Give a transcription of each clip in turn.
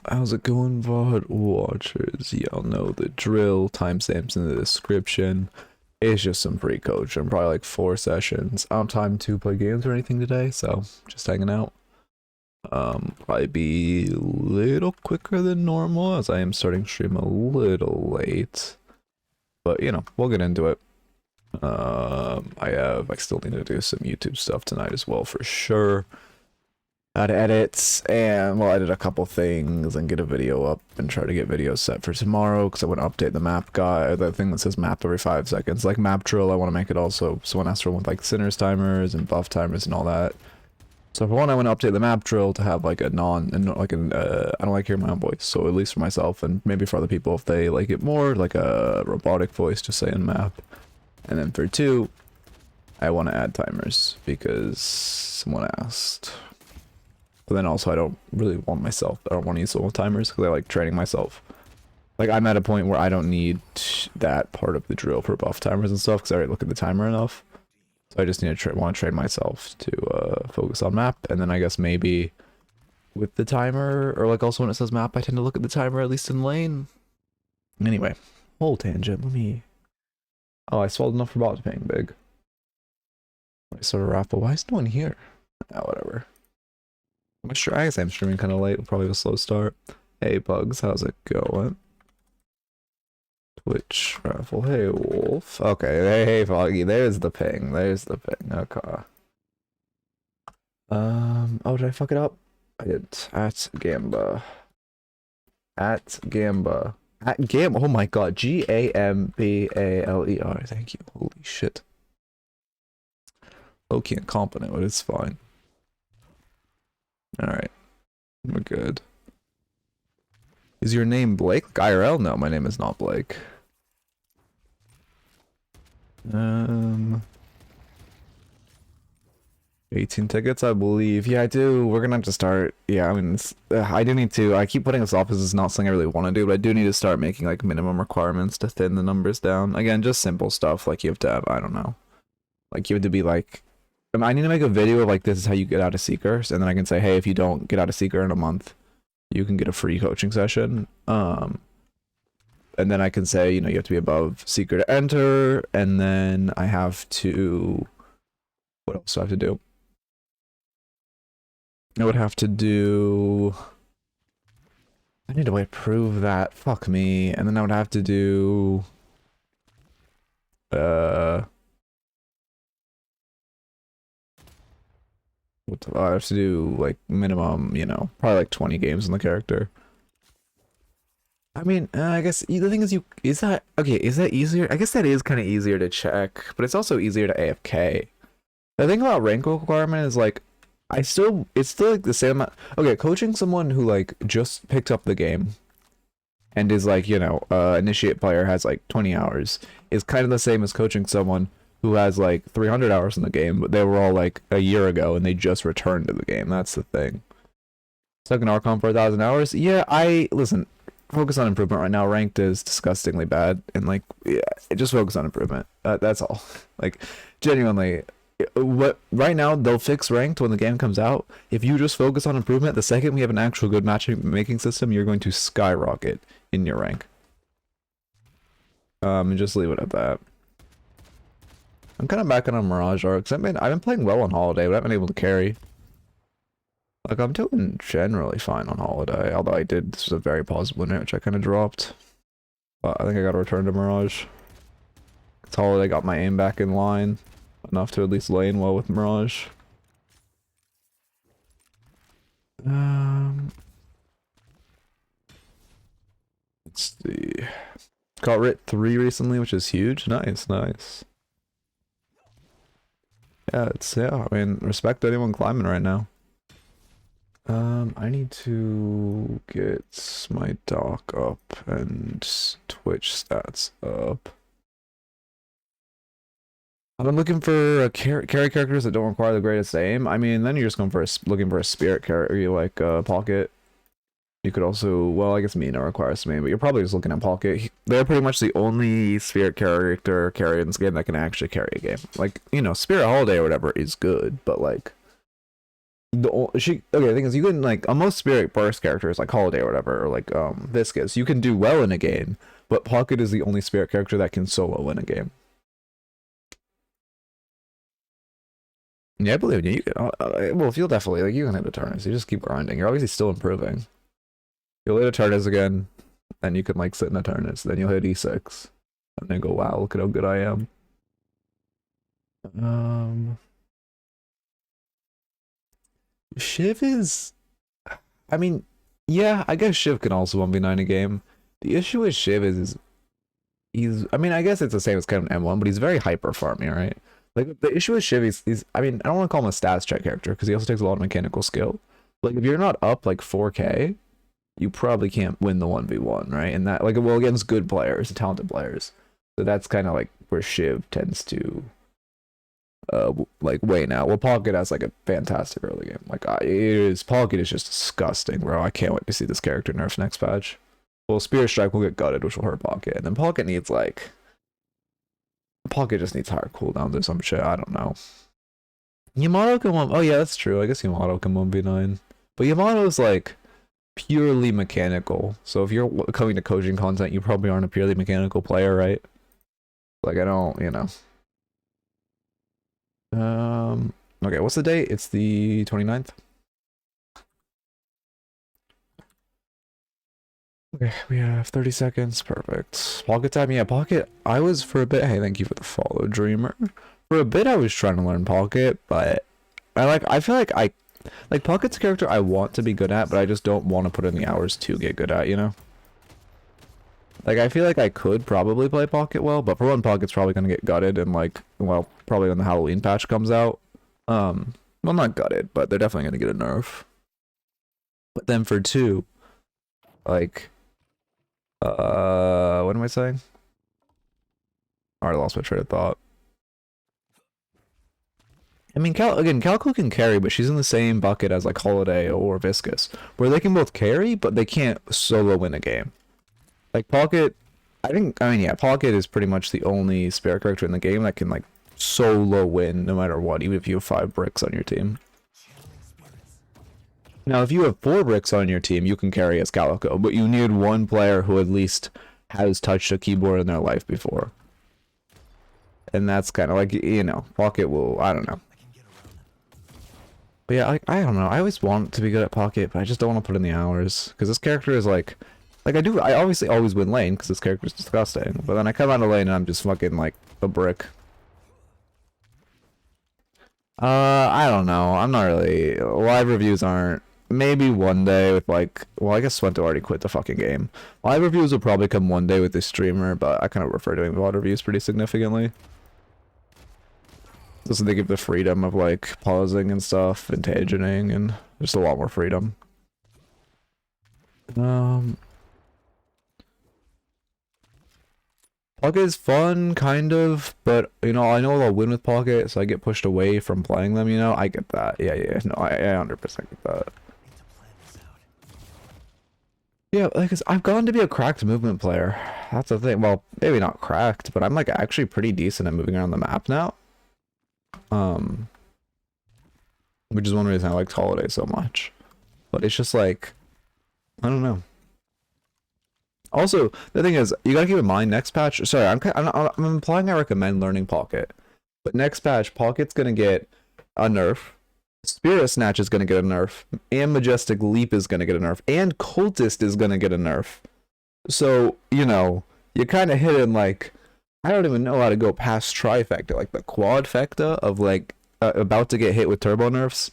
How's it going, VOD watchers? Y'all know the drill. Timestamps in the description. It's just some free coaching, probably like 4 sessions. I don't have time to play games or anything today, so just hanging out. Probably be a little quicker than normal as I am starting stream a little late. But you know, we'll get into it. I still need to do some YouTube stuff tonight as well for sure. How to edit, and we'll edit a couple things and get a video up and try to get videos set for tomorrow because I want to update the map guide, the thing that says map every 5 seconds. Like map drill, I want to make it also someone has to run with like sinners timers and buff timers and all that. So for one, I want to update the map drill to have like a I don't like hearing my own voice, so at least for myself and maybe for other people if they like it more, like a robotic voice to say in map. And then for 2, I want to add timers because someone asked. But then also I don't really want myself. I don't want to use solo timers because I like training myself. Like I'm at a point where I don't need that part of the drill for buff timers and stuff because I already look at the timer enough. So I just need to want to train myself to focus on map. And then I guess maybe with the timer or like also when it says map, I tend to look at the timer at least in lane. Anyway, whole tangent. Let me. Oh, I swallowed enough for bot to ping big. I sort of raffle. Why is no one here? Oh, whatever. I guess I'm streaming kind of late, probably a slow start. Hey Bugs, how's it going? Twitch raffle, hey Wolf. Okay, hey Foggy, there's the ping, okay. Oh, did I fuck it up? I did. At Gamba. Oh my god, Gambaleer, thank you, holy shit. Low-key incompetent, but it's fine. Alright. We're good. Is your name Blake? Like IRL? No, my name is not Blake. 18 tickets, I believe. Yeah, I do. We're gonna have to start. Yeah, I mean, I do need to. I keep putting this off because it's not something I really want to do, but I do need to start making like minimum requirements to thin the numbers down. Again, just simple stuff like you have to have, I don't know. Like you have to be like, I need to make a video of like this is how you get out of Seekers, and then I can say, hey, if you don't get out of Seeker in a month, you can get a free coaching session. And then I can say, you know, you have to be above Seeker to enter, and then I have to, what else do I have to do? I would have to do, I need to prove that, fuck me, and then I would have to do, I have to do like minimum, you know, probably like 20 games in the character. I mean, I guess the thing is, is that easier? I guess that is kind of easier to check, but it's also easier to AFK. The thing about rank requirement is like, it's still like the same amount. Okay, coaching someone who like just picked up the game and is like, you know, initiate player has like 20 hours is kind of the same as coaching someone who has like 300 hours in the game, but they were all like a year ago and they just returned to the game. That's the thing. Second Archon for 1,000 hours. Yeah, listen, focus on improvement right now. Ranked is disgustingly bad, and like, yeah, just focus on improvement. That's all. Like, genuinely, right now they'll fix ranked when the game comes out. If you just focus on improvement, the second we have an actual good matchmaking system, you're going to skyrocket in your rank. And just leave it at that. I'm kind of back on a Mirage arc, because I've been playing well on Holiday, but I haven't been able to carry. Like, I'm doing generally fine on Holiday, although this was a very pausable win rate, which I kind of dropped. But I think I got to return to Mirage. Because Holiday got my aim back in line, enough to at least lane well with Mirage. Let's see. Got Rit 3 recently, which is huge. Nice, nice. Yeah, I mean, respect to anyone climbing right now. I need to get my doc up and Twitch stats up. I've been looking for carry characters that don't require the greatest aim. I mean, then you're just going for looking for a spirit character, you like Pocket. You could also, well, I guess Mina requires some aim, but you're probably just looking at Pocket. They're pretty much the only spirit character carry in this game that can actually carry a game. Like, you know, Spirit Holiday or whatever is good, but like, The thing is, you can like on most spirit burst characters like Holiday or whatever, or like Viscous, you can do well in a game, but Pocket is the only spirit character that can solo win a game. Yeah, I believe in you. You can, well, if you'll definitely like you can hit Eternus. You just keep grinding. You're obviously still improving. You'll hit Eternus again, then you can like sit in Eternus. Then you'll hit E6, and then go, wow, look at how good I am. Shiv is, I mean, yeah, I guess Shiv can also 1v9 a game. The issue with Shiv is he's, I mean, I guess it's the same as kind of M1, but he's very hyper farmy, right? Like the issue with Shiv is I mean, I don't want to call him a stats check character because he also takes a lot of mechanical skill. Like if you're not up like 4K, you probably can't win the 1v1, right? And that like well against good players, talented players. So that's kind of like where Shiv tends to like wane out. Well, Pocket has like a fantastic early game. Like Pocket is just disgusting, bro. I can't wait to see this character nerf next patch. Well, Spirit Strike will get gutted, which will hurt Pocket, and then Pocket needs like Pocket just needs higher cooldowns or some shit. I don't know. Yamato can one. Oh yeah, that's true. I guess Yamato can 1v9, but Yamato's like purely mechanical. So if you're coming to coaching content, you probably aren't a purely mechanical player, right? Like I don't, you know. Okay, what's the date? It's the 29th. Okay, we have 30 seconds. Perfect. Pocket time. Yeah, Pocket. I was for a bit. Hey, thank you for the follow, Dreamer. For a bit, I was trying to learn Pocket, but I feel like Pocket's a character I want to be good at, but I just don't want to put in the hours to get good at, you know? Like, I feel like I could probably play Pocket well, but for one, Pocket's probably going to get gutted, and like, well, probably when the Halloween patch comes out. Well, not gutted, but they're definitely going to get a nerf. But then for two, like, what am I saying? I already lost my train of thought. I mean, Calico can carry, but she's in the same bucket as like Holiday or Viscous, where they can both carry, but they can't solo win a game. Like Pocket, I mean, yeah, Pocket is pretty much the only spare character in the game that can like solo win no matter what, even if you have 5 bricks on your team. Now, if you have 4 bricks on your team, you can carry as Calico, but you need one player who at least has touched a keyboard in their life before. And that's kind of like, you know, Pocket will, I don't know. But yeah, I don't know. I always want to be good at Pocket, but I just don't want to put in the hours. Because this character is like I obviously always win lane, because this character is disgusting. But then I come out of lane and I'm just fucking like a brick. I don't know. I'm not really, live reviews aren't, maybe one day with like, well, I guess Swento already quit the fucking game. Live reviews will probably come one day with this streamer, but I kind of prefer doing VOD reviews pretty significantly. So they give the freedom of like pausing and stuff, and tagening, and just a lot more freedom. Pocket is fun, kind of, but you know, I know I'll win with Pocket, so I get pushed away from playing them, you know? I get that. Yeah, no, I 100% get that. Yeah, like, I've gone to be a cracked movement player. That's the thing. Well, maybe not cracked, but I'm like actually pretty decent at moving around the map now. Which is one reason I liked Holiday so much. But it's just like, I don't know. Also, the thing is, you gotta keep in mind, next patch, sorry, I'm implying I recommend learning Pocket. But next patch, Pocket's gonna get a nerf. Spirit Snatch is gonna get a nerf. And Majestic Leap is gonna get a nerf. And Cultist is gonna get a nerf. So, you know, you kind of hit in like, I don't even know how to go past trifecta, like the quadfecta of like about to get hit with turbo nerfs.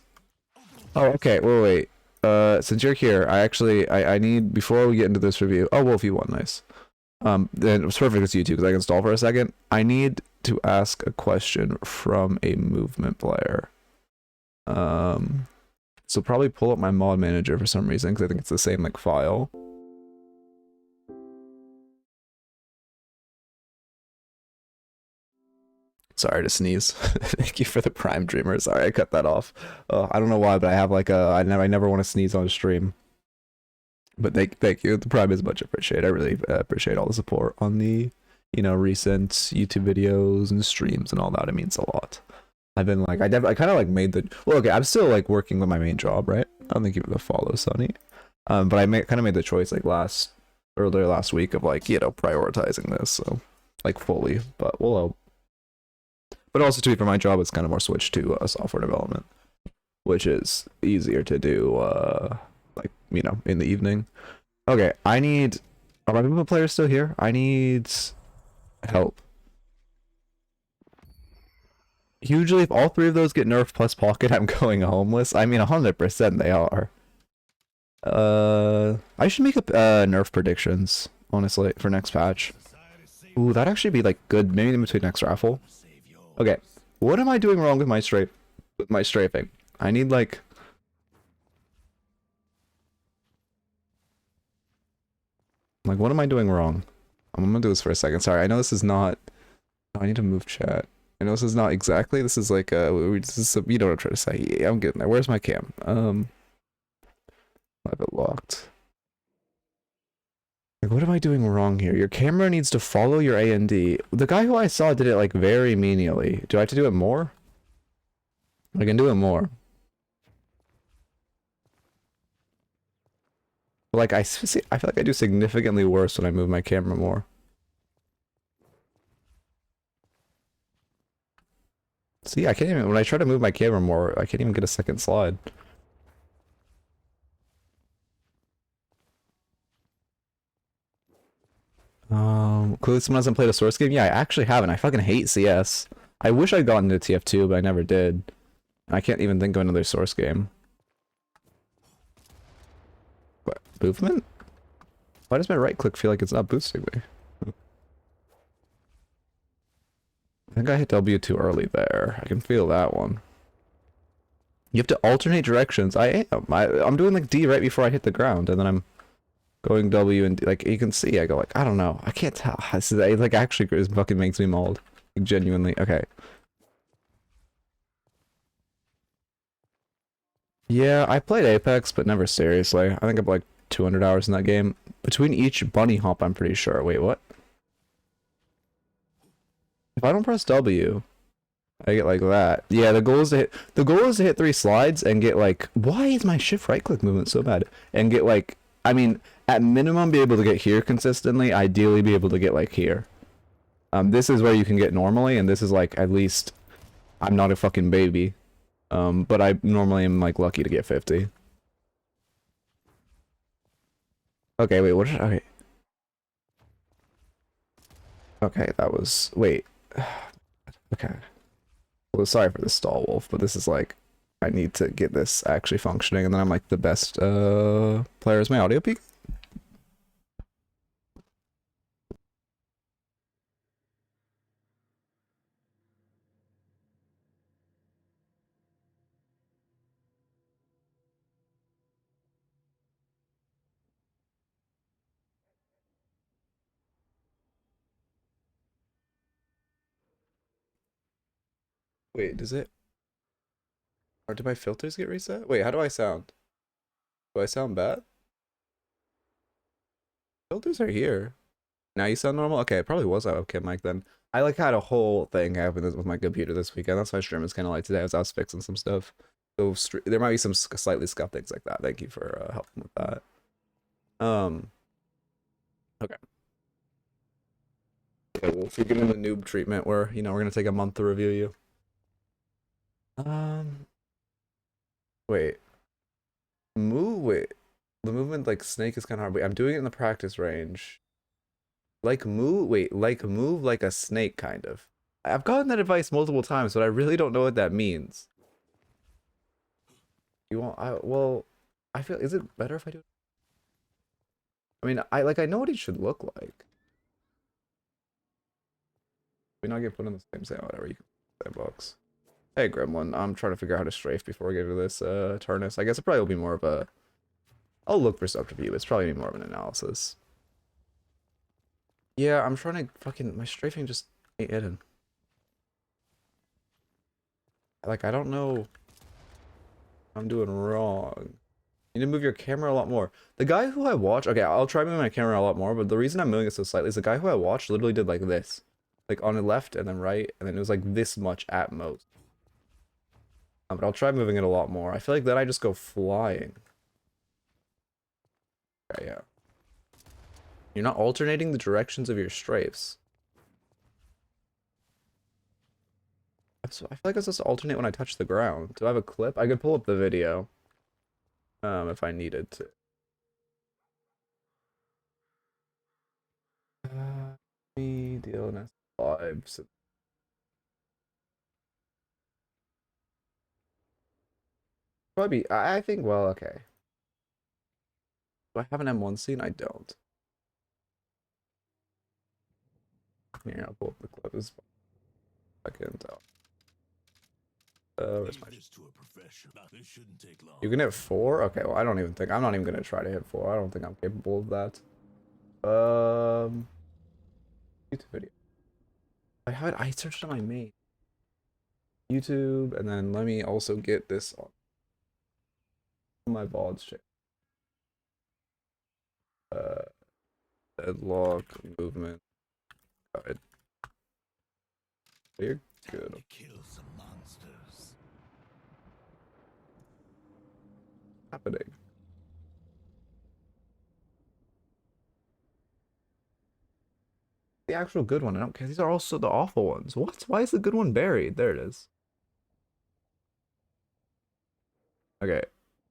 Oh, okay. Wait. Since you're here, I need, before we get into this review. Oh, Wolf, you won. Nice. Then it's perfect it's you too, because I can stall for a second. I need to ask a question from a movement player. So probably pull up my mod manager for some reason, because I think it's the same like file. Sorry to sneeze. Thank you for the Prime Dreamer. Sorry, I cut that off. I don't know why, but I have like a, I never want to sneeze on stream. But thank you. The Prime is much appreciated. I really appreciate all the support on the, you know, recent YouTube videos and streams and all that. It means a lot. I've been like, I kind of like made the, well, okay, I'm still like working with my main job, right? I don't think you would follow Sunny. But I kind of made the choice like earlier last week of like, you know, prioritizing this, so like fully, but we'll but also to be for my job, it's kind of more switched to software development, which is easier to do, like, you know, in the evening. Okay, are my movement players still here? I need help. Usually if all three of those get nerfed plus pocket, I'm going homeless. I mean, 100% they are. I should make up nerf predictions, honestly, for next patch. Ooh, that'd actually be like good, maybe in between next raffle. Okay, what am I doing wrong with my strafing? I need like what am I doing wrong? I'm gonna do this for a second. Sorry, I know this is not. Oh, I need to move chat. I know this is not exactly. This is like this is you know what I'm trying to say. Yeah, I'm getting there. Where's my cam? I have it locked. Like, what am I doing wrong here? Your camera needs to follow your A and D. The guy who I saw did it like very menially. Do I have to do it more? I can do it more. But like I feel like I do significantly worse when I move my camera more. See, I can't even, when I try to move my camera more, I can't even get a second slide. Clearly someone hasn't played a Source game? Yeah, I actually haven't. I fucking hate CS. I wish I'd gotten into TF2, but I never did. I can't even think of another Source game. What? Movement? Why does my right click feel like it's not boosting me? I think I hit W too early there. I can feel that one. You have to alternate directions. I am. I'm doing like D right before I hit the ground, and then I'm going W and D. Like you can see, I go like, I don't know. I can't tell. This is, it like actually it fucking makes me mauled. Like, genuinely. Okay. Yeah, I played Apex, but never seriously. I think I've like 200 hours in that game. Between each bunny hop, I'm pretty sure. Wait, what? If I don't press W, I get like that. Yeah, the goal is to hit 3 slides and get like, why is my shift right click movement so bad? And get like, I mean, at minimum be able to get here consistently, ideally be able to get like here. This is where you can get normally, and this is like, at least, I'm not a fucking baby. But I normally am like lucky to get 50. Okay, wait, what did I... Okay, that was... Wait. Okay. Well, sorry for the stall, Wolf, but this is like... I need to get this actually functioning, and then I'm like the best, player. Is my audio peak? Wait, does it... Or did my filters get reset? Wait, how do I sound? Do I sound bad? Filters are here. Now you sound normal? Okay, it probably was out okay, Mike, then. I like had a whole thing happen with my computer this weekend. That's why stream is kind of like today as I was fixing some stuff. So there might be some slightly scuffed things like that. Thank you for helping with that. Okay. Yeah, well, if you're getting the noob treatment where, you know, we're gonna take a month to review you. Wait. Wait. The movement like snake is kind of hard. Wait, I'm doing it in the practice range. Like move, like move like a snake, kind of. I've gotten that advice multiple times, but I really don't know what that means. You want, well, I feel, is it better if I do it? I mean, I know what it should look like. We're not get put in the same same, whatever, you can same box. Hey, Gremlin, I'm trying to figure out how to strafe before we get to this, Eternus. I guess it probably will be more of a, I'll look for stuff to view. It's probably more of an analysis. Yeah, I'm trying to fucking, my strafing just ain't hidden. Like, I don't know what I'm doing wrong. You need to move your camera a lot more. The guy who I watch, okay, I'll try moving my camera a lot more, but the reason I'm moving it so slightly is the guy who I watched literally did like this. Like on the left and then right, and then it was like this much at most. But I'll try moving it a lot more. I feel like then I just go flying. Okay, yeah. You're not alternating the directions of your strafes. So I feel like it's supposed to alternate when I touch the ground. Do I have a clip? I could pull up the video. If I needed to. Me DLNS live. Probably. I think. Well, okay. Do I have an M1 scene? I don't. Here, I'll pull up the clip. This second. Where's my... You can hit 4? Okay, well, I don't even think... I'm not even gonna try to hit 4. I don't think I'm capable of that. YouTube video. I searched on my main. YouTube, and then let me also get this on my VODs shit. Deadlock movement guide. You're good. Happening. The actual good one. I don't care. These are also the awful ones. What? Why is the good one buried? There it is. Okay.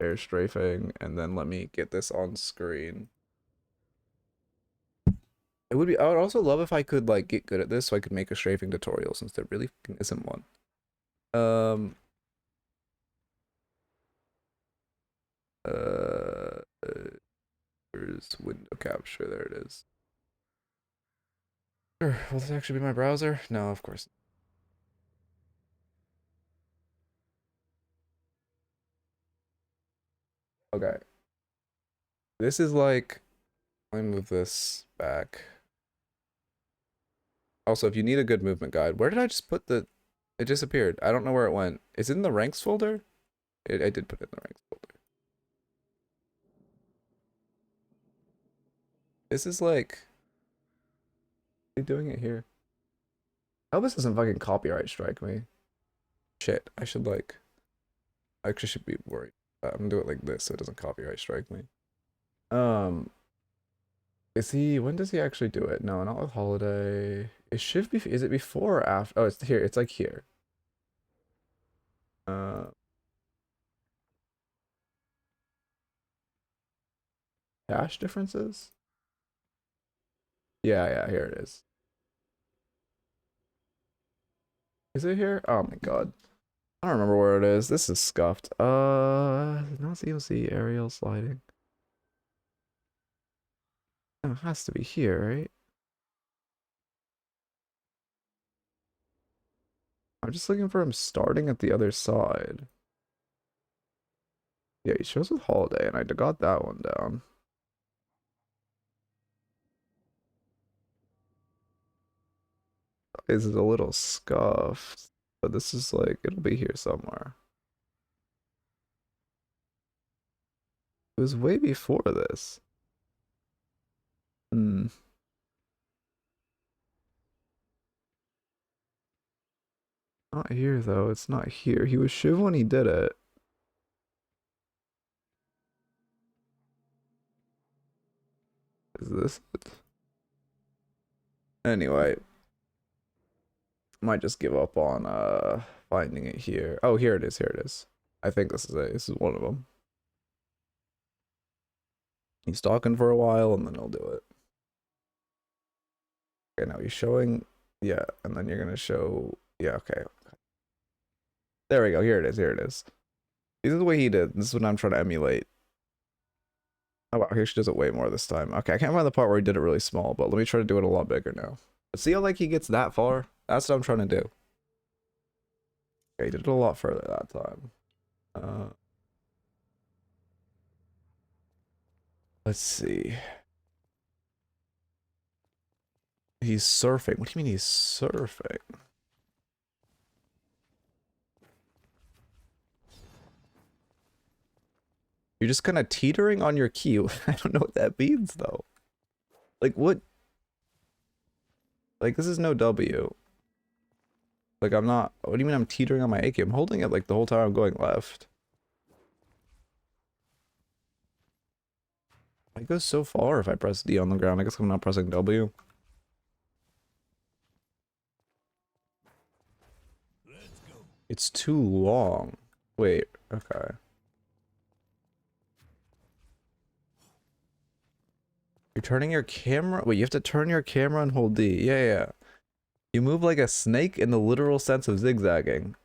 Air strafing, and then let me get this on screen. It would be. I would also love if I could like get good at this, so I could make a strafing tutorial, since there really isn't one. There's window capture. There it is. Sure. Will this actually be my browser? No, of course. Okay. This is like. Let me move this back. Also, if you need a good movement guide, where did I just put the... It disappeared. I don't know where it went. Is it in the ranks folder? I did put it in the ranks folder. This is like... Are you doing it here? I hope this doesn't fucking copyright strike me. Shit, I should like... I actually should be worried. I'm gonna do it like this so it doesn't copyright strike me. Is he... When does he actually do it? No, not with holiday. It should be... Is it before or after? Oh, it's here. It's like here. Cache differences? Yeah, here it is. Is it here? Oh my god. I don't remember where it is. This is scuffed. Not COC aerial sliding. Oh, it has to be here, right? I'm just looking for him starting at the other side. Yeah, he shows with holiday, and I got that one down. This is a little scuffed, but this is like, it'll be here somewhere. It was way before this. Not here, though. It's not here. He was Shiv when he did it. Is this it? Anyway. Might just give up on finding it here. Oh, here it is. Here it is. I think this is it. This is one of them. He's talking for a while, and then he'll do it. Okay, now he's showing... Yeah, and then you're gonna show... Yeah, okay. There we go. Here it is. Here it is. This is the way he did. This is what I'm trying to emulate. Oh wow, here she does it way more this time. Okay, I can't find the part where he did it really small, but let me try to do it a lot bigger now. But see how like he gets that far? That's what I'm trying to do. Okay, he did it a lot further that time. Let's see. He's surfing. What do you mean he's surfing? You're just kind of teetering on your key. I don't know what that means, though. Like, what? Like, this is no W. Like, I'm not... What do you mean I'm teetering on my A key? I'm holding it, like, the whole time I'm going left. It goes so far if I press D on the ground. I guess I'm not pressing W. It's too long. Wait, okay. You're turning your camera? Wait, you have to turn your camera and hold D. Yeah. You move like a snake in the literal sense of zigzagging.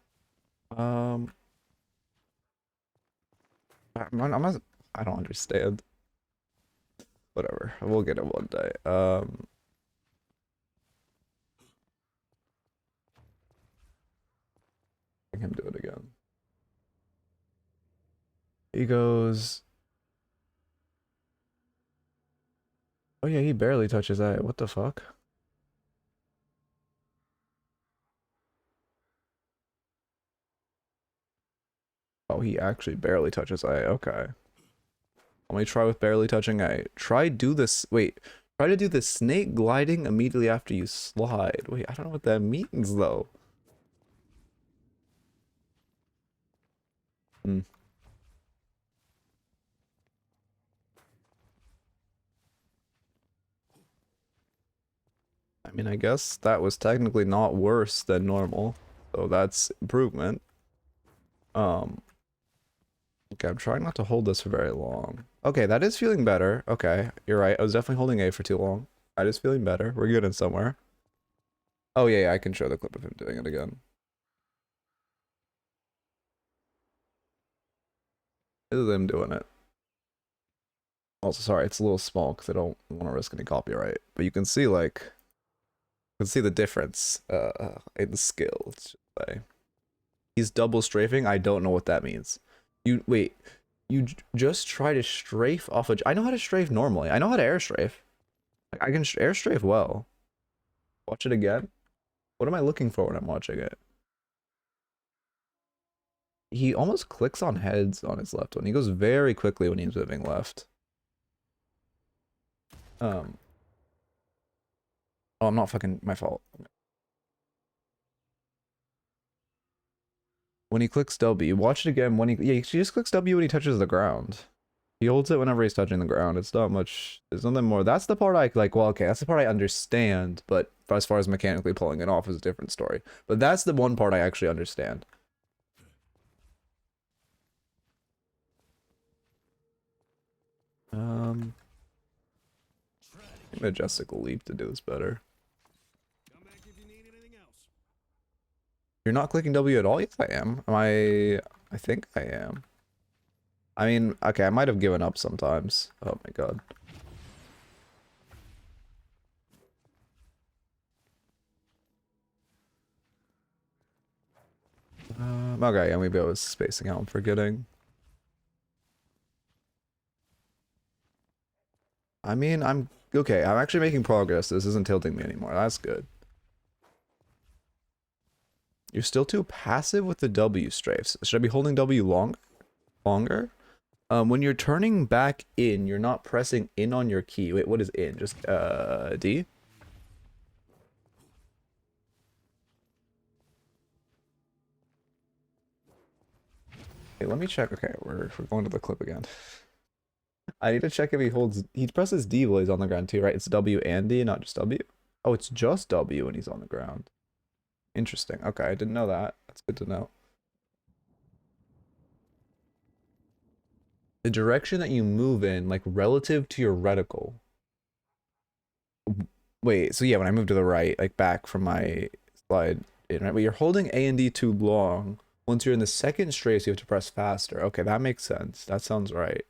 I don't understand. Whatever. We'll get it one day. Make him do it again. He goes... Oh yeah, he barely touches that. What the fuck? Oh, he actually barely touches A. Okay. Let me try with barely touching A. Try do this. Wait. Try to do the snake gliding immediately after you slide. Wait, I don't know what that means though. Hmm. I mean, I guess that was technically not worse than normal. So that's improvement. Okay, I'm trying not to hold this for very long. Okay, that is feeling better. Okay, you're right. I was definitely holding A for too long. That is feeling better. We're getting somewhere. Oh yeah, I can show the clip of him doing it again. This is him doing it. Also, sorry, it's a little small because I don't want to risk any copyright. But you can see, like, you can see the difference in the skill. Let's just say. He's double strafing. I don't know what that means. Wait, you just try to strafe off I know how to strafe normally. I know how to air strafe. I can air strafe well. Watch it again. What am I looking for when I'm watching it? He almost clicks on heads on his left one. He goes very quickly when he's moving left. Oh, I'm not fucking... My fault. When he clicks W, watch it again when he just clicks W when he touches the ground. He holds it whenever he's touching the ground. It's not much, there's nothing more. That's the part I like, well, okay, that's the part I understand, but as far as mechanically pulling it off is a different story. But that's the one part I actually understand. Majestical leap to do this better. You're not clicking W at all? Yes, I am. I think I am. I mean, okay, I might have given up sometimes. Oh my god. Okay, yeah, maybe I was spacing out and forgetting. I mean, I'm okay. I'm actually making progress. This isn't tilting me anymore. That's good. You're still too passive with the W strafes. Should I be holding W longer? When you're turning back in, you're not pressing in on your key. Wait, what is in? Just D? Okay, let me check. Okay, we're going to the clip again. I need to check if he presses D while he's on the ground too, right? It's W and D, not just W. Oh, it's just W when he's on the ground. Interesting. Okay, I didn't know that. That's good to know. The direction that you move in, like relative to your reticle. Wait, so yeah, when I move to the right, like back from my slide in, right? But you're holding A and D too long. Once you're in the second strafe, you have to press faster. Okay, that makes sense. That sounds right.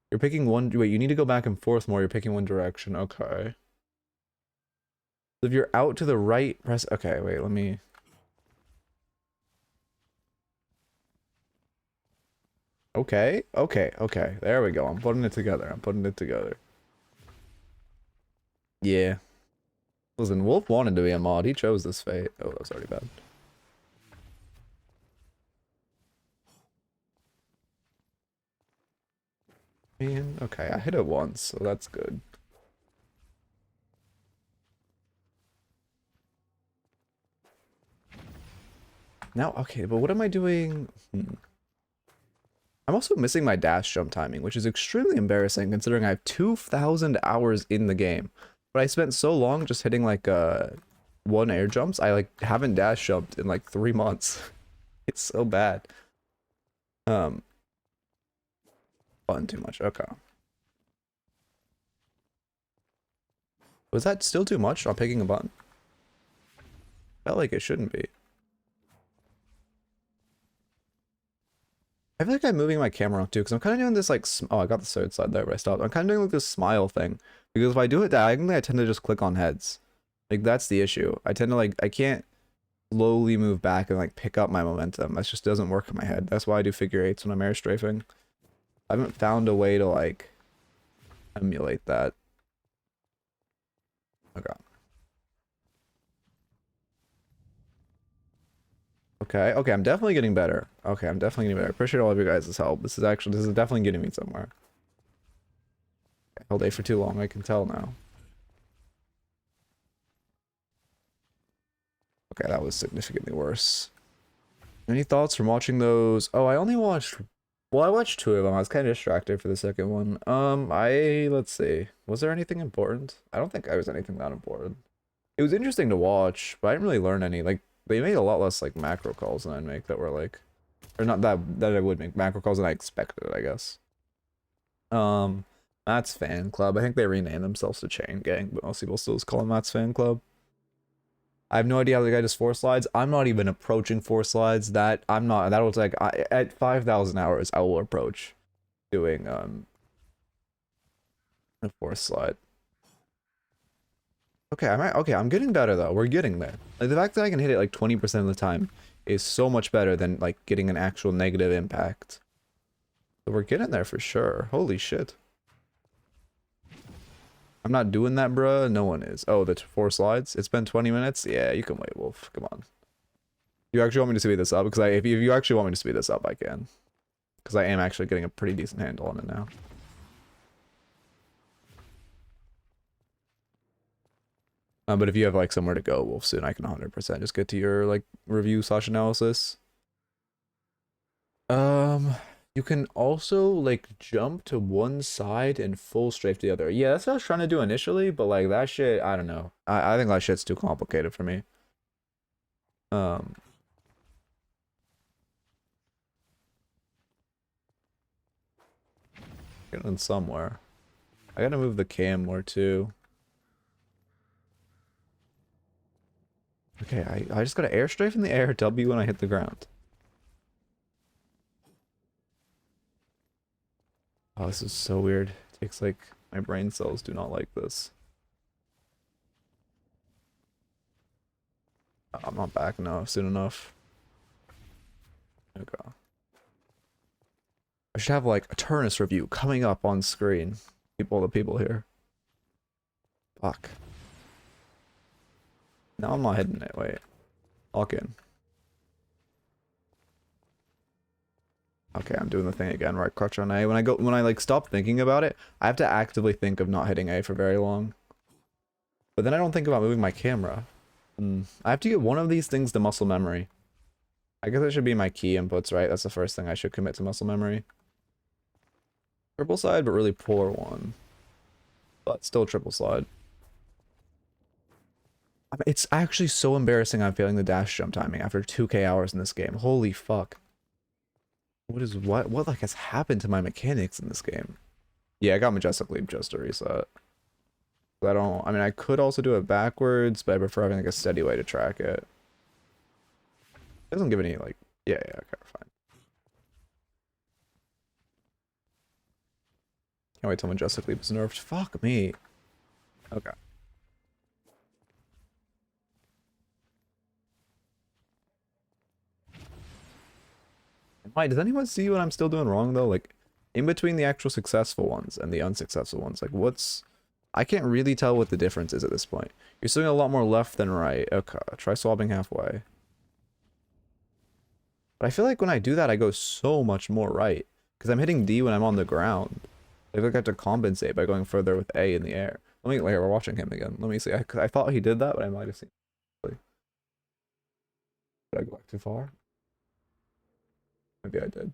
You're picking one. Wait, you need to go back and forth more. You're picking one direction. Okay. If you're out to the right, press. Okay, wait, let me. Okay. There we go. I'm putting it together. Yeah. Listen, Wolf wanted to be a mod. He chose this fate. Oh, that was already bad. Man, okay, I hit it once, so that's good. Now, okay, but what am I doing? I'm also missing my dash jump timing, which is extremely embarrassing considering I have 2,000 hours in the game. But I spent so long just hitting like one air jumps, I like haven't dash jumped in like 3 months. It's so bad. Button too much. Okay. Was that still too much on picking a button? Felt like it shouldn't be. I feel like I'm moving my camera around too, because I'm kind of doing this like, oh, I got the third slide there, but I stopped. I'm kind of doing like this smile thing, because if I do it diagonally, I tend to just click on heads. Like, that's the issue. I tend to like, I can't slowly move back and like pick up my momentum. That just doesn't work in my head. That's why I do figure eights when I'm air strafing. I haven't found a way to like emulate that. Okay. Okay, I'm definitely getting better. Okay, I'm definitely getting better. I appreciate all of your guys' help. This is definitely getting me somewhere. I held A for too long, I can tell now. Okay, that was significantly worse. Any thoughts from watching those? Oh, I only watched... Well, I watched 2 of them. I was kind of distracted for the second one. Let's see. Was there anything important? I don't think there was anything that important. It was interesting to watch, but I didn't really learn any. Like, they made a lot less, like, macro calls than I'd make that were, like... Or not that I would make macro calls than I expected, I guess. Matt's Fan Club. I think they renamed themselves to Chain Gang, but most people still just call them Matt's Fan Club. I have no idea how the guy does 4 slides. I'm not even approaching 4 slides. That was like, at 5,000 hours, I will approach doing, a 4th slide. Okay, I'm getting better though. We're getting there. Like, the fact that I can hit it like 20% of the time is so much better than like getting an actual negative impact. So we're getting there for sure. Holy shit. I'm not doing that, bruh. No one is. Oh, the 4 slides? It's been 20 minutes? Yeah, you can wait, Wolf. Come on. You actually want me to speed this up? Because if you actually want me to speed this up, I can. Because I am actually getting a pretty decent handle on it now. But if you have like somewhere to go, Wolf, soon I can 100% just get to your like review / analysis. You can also like jump to one side and full strafe to the other. Yeah, that's what I was trying to do initially, but like that shit, I don't know. I think that shit's too complicated for me. Getting somewhere. I gotta move the cam more too. Okay, I just gotta air strafe in the air, W when I hit the ground. Oh, this is so weird. It takes like, my brain cells do not like this. Oh, I'm not back now, soon enough. Okay. I should have like Eternus review coming up on screen. Keep all the people here. Fuck. No, I'm not hitting it. Wait. Lock in. Okay, I'm doing the thing again. Right crutch on A. When I like stop thinking about it, I have to actively think of not hitting A for very long. But then I don't think about moving my camera. I have to get one of these things to muscle memory. I guess that should be my key inputs, right? That's the first thing I should commit to muscle memory. Triple slide, but really poor one. But still triple slide. I mean, it's actually so embarrassing I'm failing the dash jump timing after 2k hours in this game. Holy fuck. What like has happened to my mechanics in this game? Yeah, I got Majestic Leap just to reset. I mean, I could also do it backwards, but I prefer having like a steady way to track it. It doesn't give any like, yeah, okay, fine. Can't wait till Majestic Leap is nerfed. Fuck me. Okay. Why, does anyone see what I'm still doing wrong though? Like, in between the actual successful ones and the unsuccessful ones, like I can't really tell what the difference is at this point. You're swinging a lot more left than right. Okay, try swapping halfway. But I feel like when I do that, I go so much more right. Because I'm hitting D when I'm on the ground. I feel like I have to compensate by going further with A in the air. We're watching him again. Let me see. I thought he did that, but I might have seen. Did I go back too far? Maybe I did.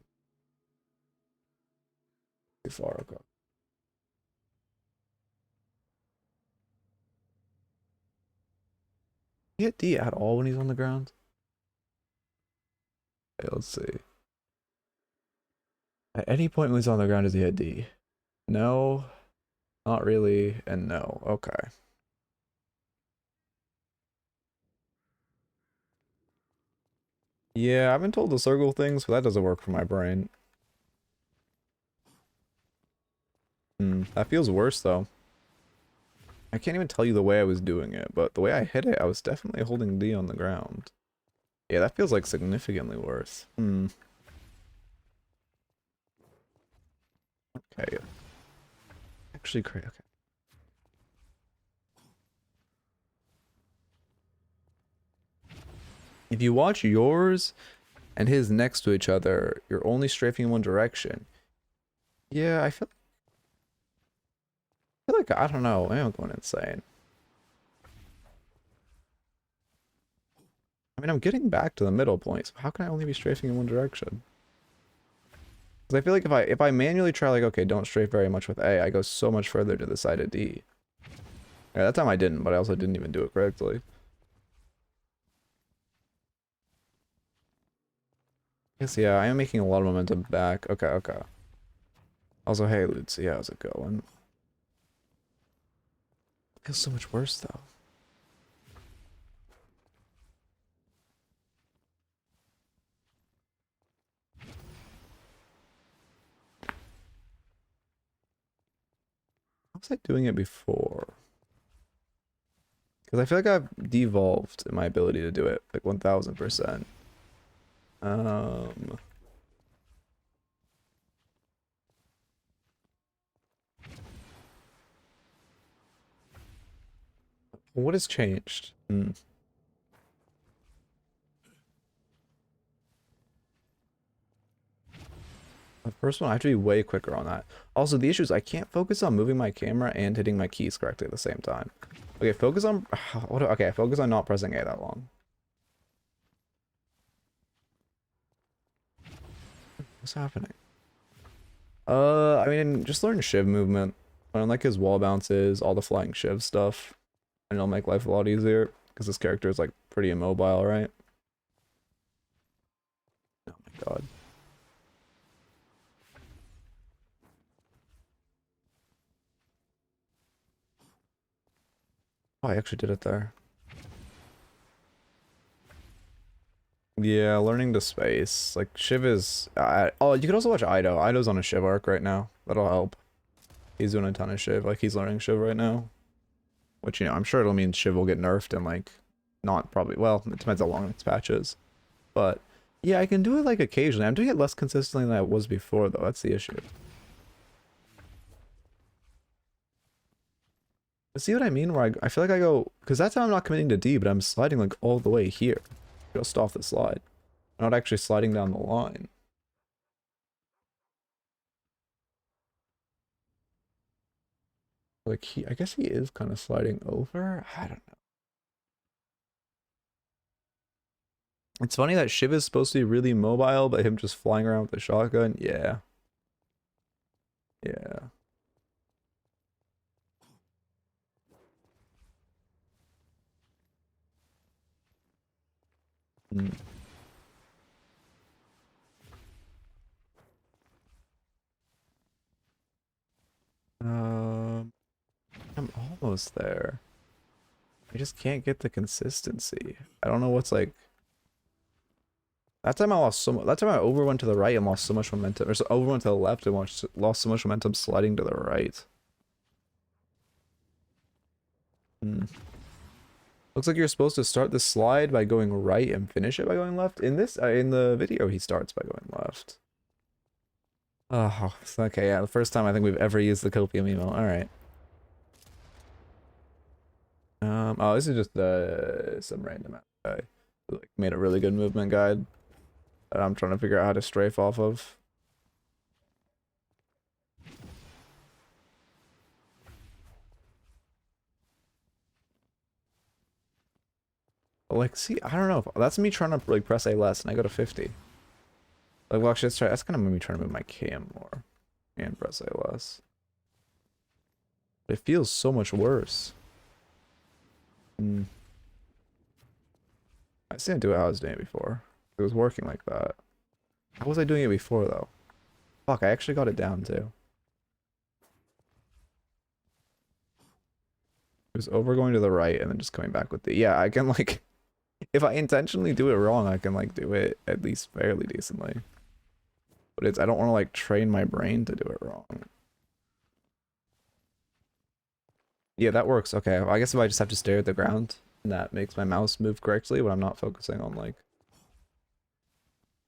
Too far, okay. He hit D at all when he's on the ground? Okay, let's see. At any point when he's on the ground, does he hit D? No, not really, and no. Okay. Yeah, I've been told to circle things, but that doesn't work for my brain. That feels worse though. I can't even tell you the way I was doing it, but the way I hit it, I was definitely holding D on the ground. Yeah, that feels like significantly worse. Okay. Actually, great. Okay. If you watch yours and his next to each other, you're only strafing in one direction. Yeah, I feel like I don't know. Maybe I'm going insane. I mean, I'm getting back to the middle point, so how can I only be strafing in one direction? Because I feel like if I manually try, like, okay, don't strafe very much with A, I go so much further to the side of D. Yeah, that time I didn't, but I also didn't even do it correctly. Yes, yeah, I am making a lot of momentum back. Okay, okay. Also, hey, Lucy, how's it going? Feels so much worse, though. How was I doing it before? Because I feel like I've devolved in my ability to do it, like 1000%. What has changed? The first one, I have to be way quicker on that. Also, the issue is I can't focus on moving my camera and hitting my keys correctly at the same time. Okay, focus on... Okay, focus on not pressing A that long. What's happening? I mean, just learn shiv movement. Learn like his wall bounces, all the flying shiv stuff. And it'll make life a lot easier. Because this character is like pretty immobile, right? Oh my god. Oh, I actually did it there. Yeah, learning the space. Like, Shiv is... oh, you could also watch Ido. Ido's on a Shiv arc right now. That'll help. He's doing a ton of Shiv. Like, he's learning Shiv right now. Which, you know, I'm sure it'll mean Shiv will get nerfed and, like, not probably... Well, it depends how long its patch is. But, yeah, I can do it, like, occasionally. I'm doing it less consistently than I was before, though. That's the issue. But see what I mean? Where I feel like I go... Because that's how I'm not committing to D, but I'm sliding, like, all the way here. Just off the slide. I'm not actually sliding down the line. Like, I guess he is kind of sliding over? I don't know. It's funny that Shiv is supposed to be really mobile, but him just flying around with the shotgun, yeah. Yeah. Hmm. I'm almost there. I just can't get the consistency. I don't know what's like. That time I lost so much. That time I overwent to the right and lost so much momentum. Or so overwent to the left and lost so much momentum sliding to the right. Looks like you're supposed to start the slide by going right and finish it by going left. In this, in the video, he starts by going left. Oh, okay, yeah, the first time I think we've ever used the copium emo. All right. Oh, this is just some random guy who like made a really good movement guide that I'm trying to figure out how to strafe off of. But like, see, I don't know. That's me trying to like press A less, and I go to 50. Like, well, actually, let's try. That's kind of made me trying to move my cam more and press A less. It feels so much worse. I just didn't do it how I was doing it before. It was working like that. How was I doing it before, though? Fuck, I actually got it down, too. It was over going to the right and then just coming back with the... Yeah, I can, like... If I intentionally do it wrong, I can, like, do it at least fairly decently. But it's... I don't want to, like, train my brain to do it wrong. Yeah, that works. Okay, well, I guess if I just have to stare at the ground, and that makes my mouse move correctly when I'm not focusing on, like...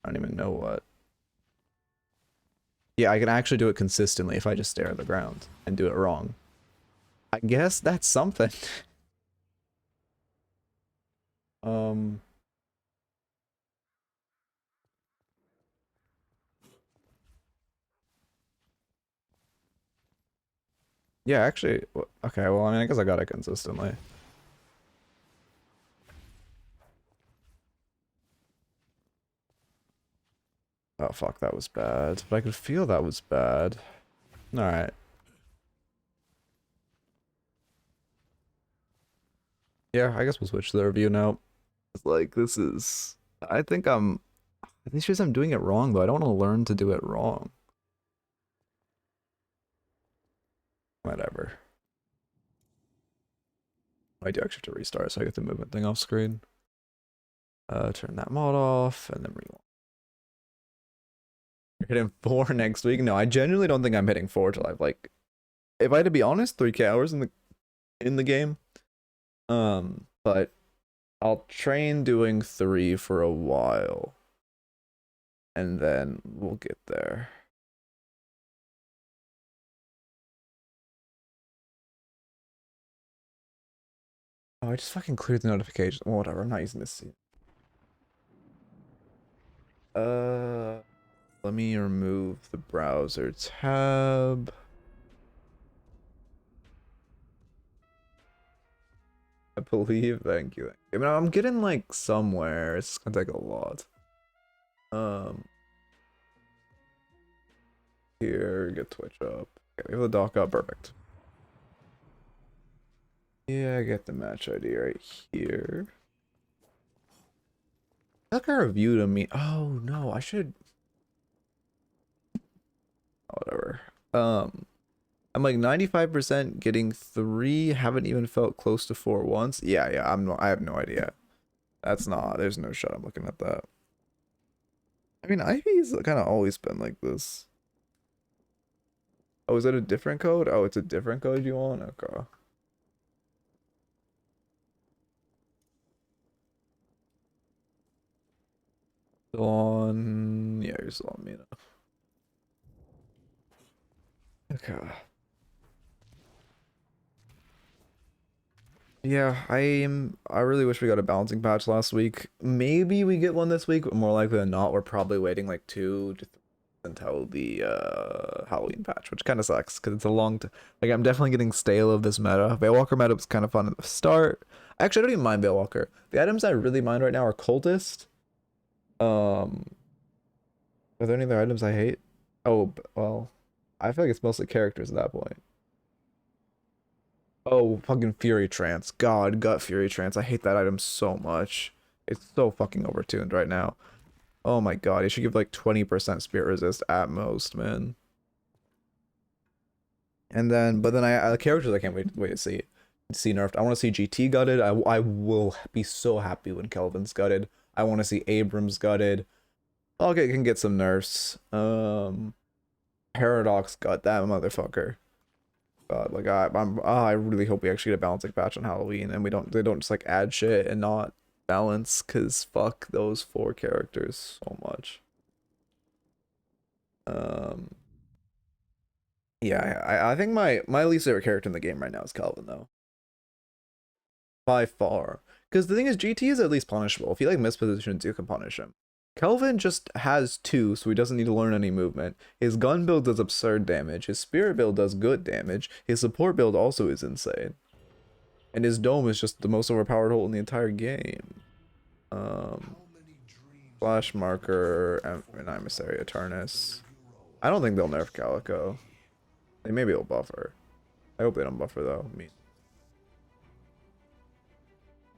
I don't even know what. Yeah, I can actually do it consistently if I just stare at the ground and do it wrong. I guess that's something. Yeah, actually, okay, well, I mean, I guess I got it consistently. Oh, fuck, that was bad. But I could feel that was bad. Alright. Yeah, I guess we'll switch to the review now. It's like, this is... I think I'm... These days I'm doing it wrong, though. I don't want to learn to do it wrong. Whatever. I do actually have to restart so I get the movement thing off screen. Turn that mod off, and then reload. You're hitting 4 next week? No, I genuinely don't think I'm hitting 4 till I've, like... If I had to be honest, 3k hours in the game. But I'll train doing 3 for a while. And then we'll get there. Oh, I just fucking cleared the notification. Well, whatever, I'm not using this scene. Let me remove the browser tab. I believe, thank you. I mean, I'm getting like somewhere. It's gonna take a lot. Here, get Twitch up. Okay, we have the dock up, perfect. Yeah, get the match ID right here. I like a review to me. Oh no, I should. Whatever. I'm like 95% getting 3. Haven't even felt close to 4 once. Yeah. I have no idea. That's not. There's no shot I'm looking at that. I mean, Ivy's kind of always been like this. Oh, is that a different code? Oh, it's a different code you want? Okay. Still on... Yeah, you're still on Mina. Okay. Yeah, I really wish we got a balancing patch last week. Maybe we get one this week, but more likely than not, we're probably waiting like 2 to 3 until the Halloween patch, which kind of sucks because it's a long like I'm definitely getting stale of this meta. Veilwalker meta was kind of fun at the start. Actually, I don't even mind Veilwalker. The items I really mind right now are Cultist. Are there any other items I hate? Oh, well, I feel like it's mostly characters at that point. Oh, fucking Fury Trance. God, Gut Fury Trance. I hate that item so much. It's so fucking overtuned right now. Oh my god, it should give like 20% spirit resist at most, man. And then, but then the characters I can't wait to see nerfed. I want to see GT gutted. I will be so happy when Kelvin's gutted. I want to see Abrams gutted. Okay, can get some nerfs. Paradox gut that motherfucker. God, like I really hope we actually get a balancing patch on Halloween and they don't just like add shit and not balance, cause fuck those 4 characters so much. Yeah, I think my least favorite character in the game right now is Calvin though. By far. Because the thing is, GT is at least punishable. If he like mispositions, you can punish him. Kelvin just has 2, so he doesn't need to learn any movement. His gun build does absurd damage. His spirit build does good damage. His support build also is insane. And his dome is just the most overpowered ult in the entire game. Flash Marker and Emissary Eternus. I don't think they'll nerf Calico. They maybe will buffer. I hope they don't buffer though. I mean,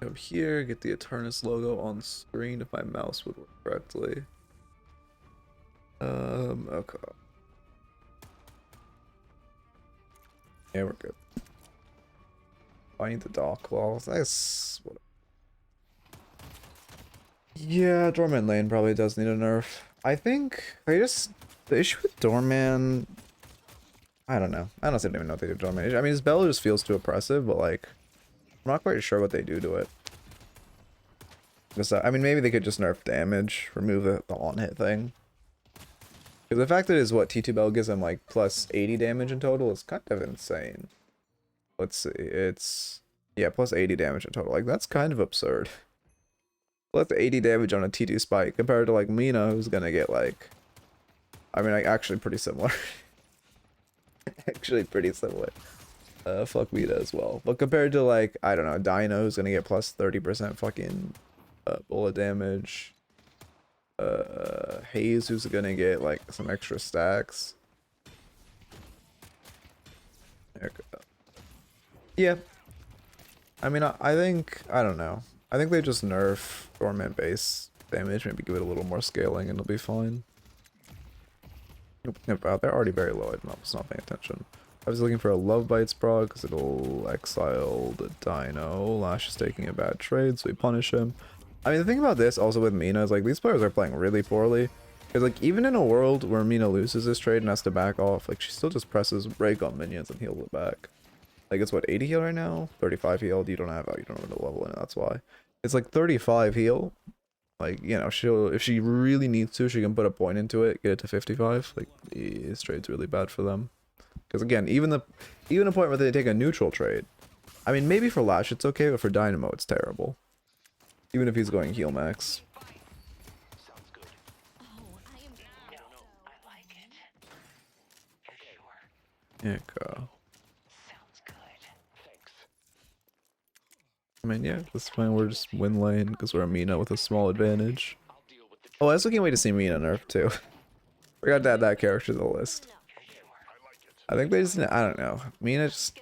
up here, get the Eternus logo on screen if my mouse would work correctly. Okay. Yeah, we're good. I need the dock claws. That's what. Yeah, Doorman Lane probably does need a nerf. I think the issue with Doorman. I don't know. I honestly don't even know what they do to Doorman. I mean, his Bell just feels too oppressive, but like, I'm not quite sure what they do to it. Because I mean, maybe they could just nerf damage, remove the on hit thing. Because the fact that is what T2 Bell gives him like plus 80 damage in total is kind of insane. Let's see, it's yeah, plus 80 damage in total. Like that's kind of absurd. Plus 80 damage on a T2 spike compared to like Mina, who's gonna get like, I mean, like actually pretty similar. Actually pretty similar. Fuck Mina as well. But compared to like, I don't know, Dino, who's gonna get plus 30% fucking bullet damage. Haze, who's gonna get like some extra stacks. There we go. Yeah. I mean, I think, I don't know. I think they just nerf Dormant base damage, maybe give it a little more scaling and it'll be fine. Nope, they're already very low. I was not paying attention. I was looking for a Love Bites prog because it'll exile the Dino. Lash is taking a bad trade, so we punish him. I mean, the thing about this also with Mina is like these players are playing really poorly. Because like even in a world where Mina loses this trade and has to back off, like she still just presses break on minions and heals it back. Like it's what, 80 heal right now? 35 healed. You don't have the level in it, that's why. It's like 35 heal. Like, you know, if she really needs to, she can put a point into it, get it to 55. Like this trade's really bad for them. Because again, even a point where they take a neutral trade. I mean, maybe for Lash it's okay, but for Dynamo it's terrible. Even if he's going heal max. Yeah, go. I mean, yeah, this is fine. We're just win lane because we're a Mina with a small advantage. Oh, I was looking way to see Mina nerf too. Forgot to add that character to the list. I think they just, I don't know. Mina just,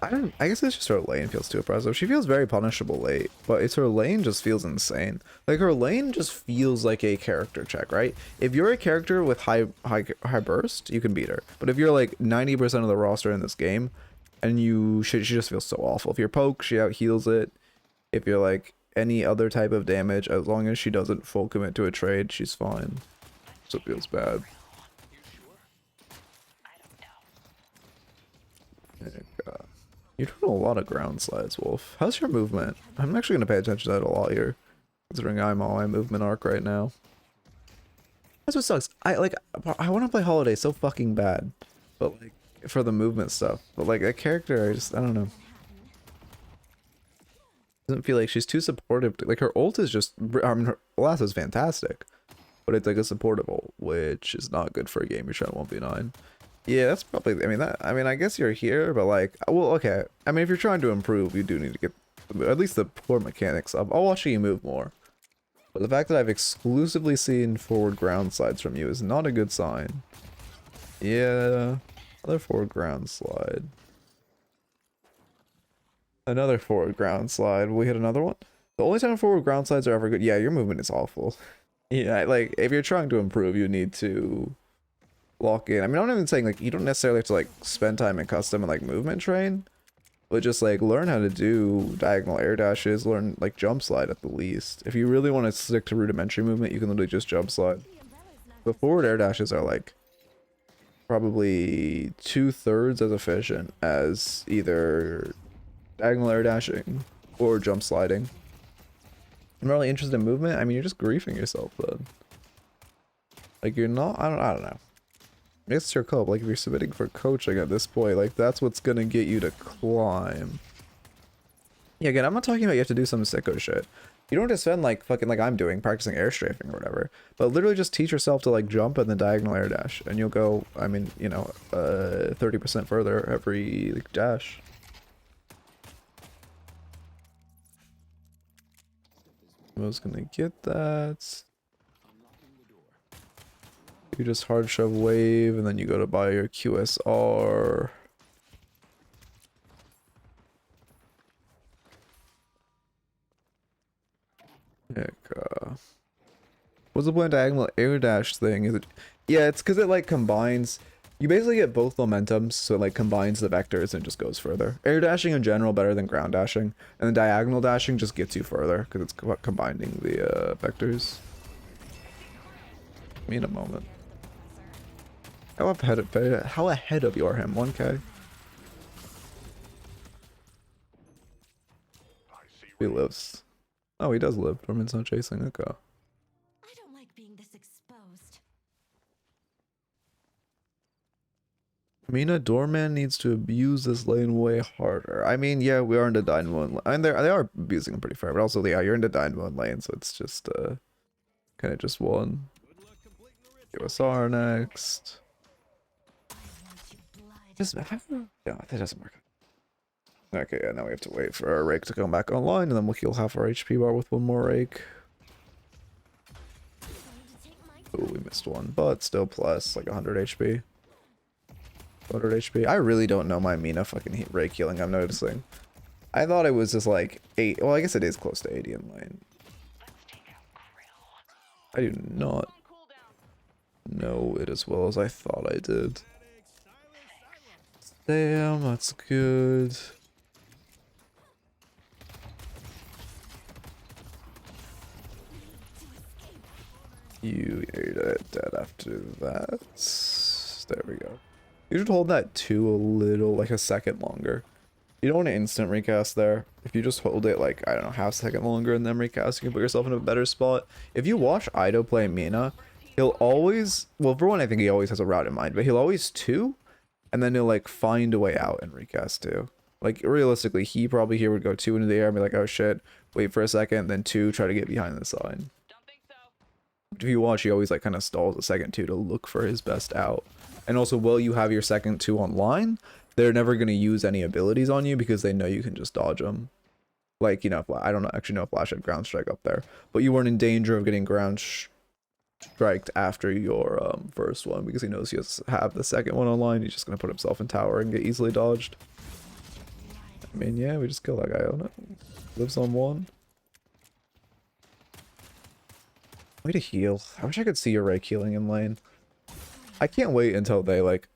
I guess it's just her lane feels too oppressive. She feels very punishable late, but it's her lane just feels insane. Like her lane just feels like a character check, right? If you're a character with high burst, you can beat her. But if you're like 90% of the roster in this game, and she just feels so awful. If you're poke, she out heals it. If you're like any other type of damage, as long as she doesn't full commit to a trade, she's fine. So it feels bad. You're doing a lot of ground slides, Wolf. How's your movement? I'm actually gonna pay attention to that a lot here, considering I'm on my movement arc right now. That's what sucks. I want to play Holiday so fucking bad, but like for the movement stuff. But like a character, I don't know. Doesn't feel like she's too supportive. Like her ult is just, I mean, her last is fantastic, but it's like a supportive ult, which is not good for a game you're trying to 1v9. Yeah, that's probably, I guess you're here, but like, well, okay. I mean, if you're trying to improve, you do need to get at least the core mechanics up. I'll watch you move more. But the fact that I've exclusively seen forward ground slides from you is not a good sign. Yeah, another forward ground slide. Another forward ground slide. Will we hit another one? The only time forward ground slides are ever good. Yeah, your movement is awful. Yeah, like, if you're trying to improve, you need to lock in. I mean, I'm not even saying, like, you don't necessarily have to, like, spend time in custom and, like, movement train. But just, like, learn how to do diagonal air dashes. Learn, like, jump slide at the least. If you really want to stick to rudimentary movement, you can literally just jump slide. The forward air dashes are, like, probably 2/3 as efficient as either diagonal air dashing or jump sliding. I'm not really interested in movement. I mean, you're just griefing yourself then. Like, you're not, I don't know. It's your club. Like, if you're submitting for coaching at this point, like, that's what's gonna get you to climb. Yeah, again, I'm not talking about you have to do some sicko shit. You don't have to spend, like, fucking, like I'm doing, practicing air strafing or whatever. But literally just teach yourself to, like, jump and then diagonal air dash. And you'll go, I mean, you know, 30% further every, like, dash. I was gonna get that. You just hard shove wave, and then you go to buy your QSR. Heck, what's the point diagonal air dash thing? Is it? Yeah, it's because it like combines. You basically get both momentums, so it like combines the vectors and just goes further. Air dashing in general better than ground dashing, and then diagonal dashing just gets you further because it's combining the vectors. Give me in a moment. How ahead of you are him? 1K. He lives. Oh, he does live. Dorman's not chasing. Okay. I don't like being this exposed. Mina, Doorman needs to abuse this lane way harder. I mean, yeah, we are into Dynamo lane. I mean, they are abusing him pretty fair, but also, yeah, you're into Dynamo lane, so it's just, kind of just one. QSR next. Just, yeah, that doesn't work. Okay, yeah, now we have to wait for our rake to come back online, and then we'll heal half our HP bar with one more rake. Oh, we missed one, but still plus, like 100 HP. 100 HP. I really don't know my Mina fucking rake healing, I'm noticing. I thought it was just like 8, well, I guess it is close to 80 in lane. I do not know it as well as I thought I did. Damn, that's good. You're dead after that. There we go. You should hold that 2 a little, like a second longer. You don't want to instant recast there. If you just hold it like, I don't know, half a second longer and then recast, you can put yourself in a better spot. If you watch Ido play Mina, he'll always, well, for one, I think he always has a route in mind, but he'll always 2, and then he'll like find a way out and recast 2. Like realistically, he probably here would go 2 into the air and be like, oh shit, wait for a second, then 2, try to get behind the side. If you watch, he always like kind of stalls a second 2 to look for his best out. And also, while you have your second 2 online, they're never going to use any abilities on you because they know you can just dodge them. Like, you know, I don't actually know if Flash had ground strike up there, but you weren't in danger of getting ground striked after your first one because he knows you have the second one online. He's just going to put himself in tower and get easily dodged. I mean, yeah, we just kill that guy on it. Lives on 1. Way to heal. I wish I could see your rake healing in lane. I can't wait until they like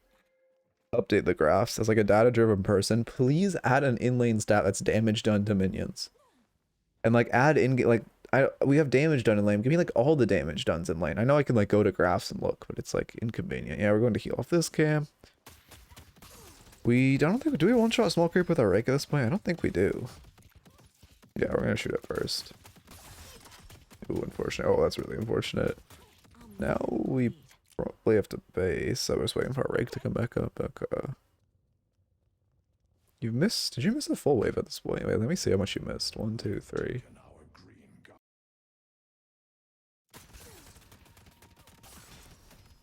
update the graphs. As like a data-driven person, please add an in-lane stat that's damage done to minions. And like add in, like, we have damage done in lane. Give me like all the damage done in lane. I know I can like go to graphs and look, but it's like inconvenient. Yeah, we're going to heal off this cam. I don't think, do we one-shot small creep with our rake at this point? I don't think we do. Yeah, we're gonna shoot it first. Ooh, unfortunate. Oh, that's really unfortunate. Now we probably have to base. I was waiting for our rake to come back up. Okay. You missed. Did you miss the full wave at this point? Wait, let me see how much you missed. 1, 2, 3.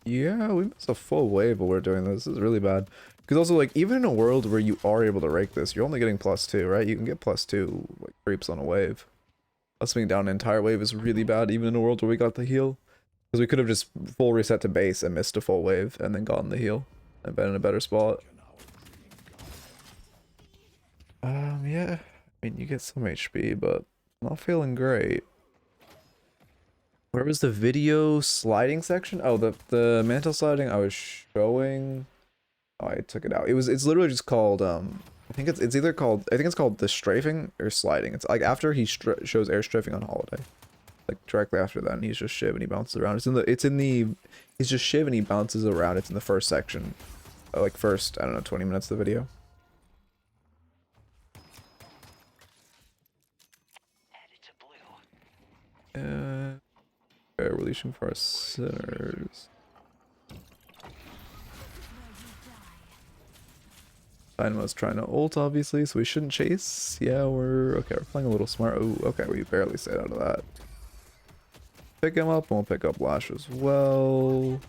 Yeah, we missed a full wave while we're doing this. This is really bad. Because also, like, even in a world where you are able to rake this, you're only getting +2, right? You can get +2, like, creeps on a wave. Us being down an entire wave is really bad, even in a world where we got the heal. Because we could have just full reset to base and missed a full wave, and then gotten the heal. And been in a better spot. Yeah. I mean, you get some HP, but not feeling great. Where was the video sliding section? Oh, the mantle sliding I was showing. Oh, I took it out. It's literally just called I think it's either called, I think it's called the strafing or sliding. It's like after he shows air strafing on holiday, like directly after that, and he's just shiv and he bounces around. He's just shiv and he bounces around. It's in the first section, like first, I don't know, 20 minutes of the video. Okay, we're leashing for our sinners. Dynamo's trying to ult, obviously, so we shouldn't chase. Yeah, we're playing a little smart. Ooh, okay, we barely stayed out of that. Pick him up, and we'll pick up Lash as well.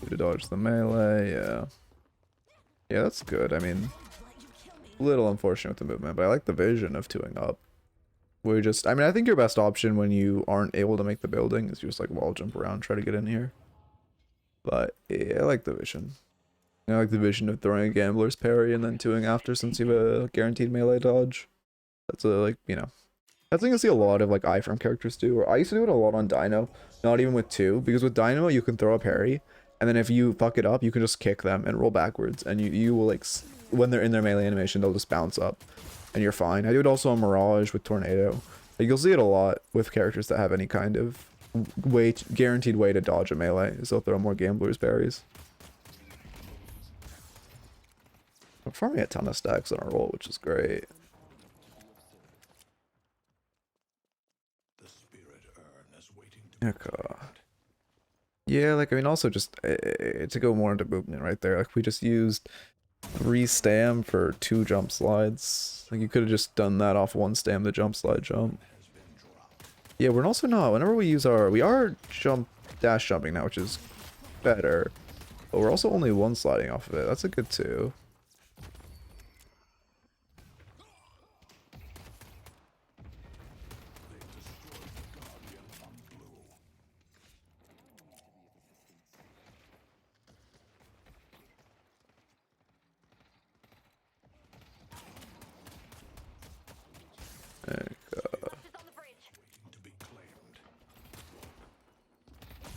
Need to dodge the melee, yeah. Yeah, that's good. I mean, a little unfortunate with the movement, but I like the vision of 2ing up. I mean, I think your best option when you aren't able to make the building is you just like wall jump around, try to get in here. But yeah, I like the vision. I like the vision of throwing a gambler's parry and then 2ing after since you have a guaranteed melee dodge. That's a, like, you know. That's something I see a lot of, like, iframe characters do. Or I used to do it a lot on Dino. Not even with 2. Because with Dino, you can throw a parry. And then if you fuck it up, you can just kick them and roll backwards. And you will, like, when they're in their melee animation, they'll just bounce up. And you're fine. I do it also on Mirage with Tornado. Like, you'll see it a lot with characters that have any kind of guaranteed way to dodge a melee. Is they'll throw more gambler's parries. I'm farming a ton of stacks on a roll, which is great. Okay. Yeah, like, I mean, also just to go more into movement right there, like, we just used 3 stam for 2 jump slides. Like, you could have just done that off 1 stam, the jump slide jump. Yeah, we're also not, whenever we use we are dash jumping now, which is better. But we're also only 1 sliding off of it. That's a good 2.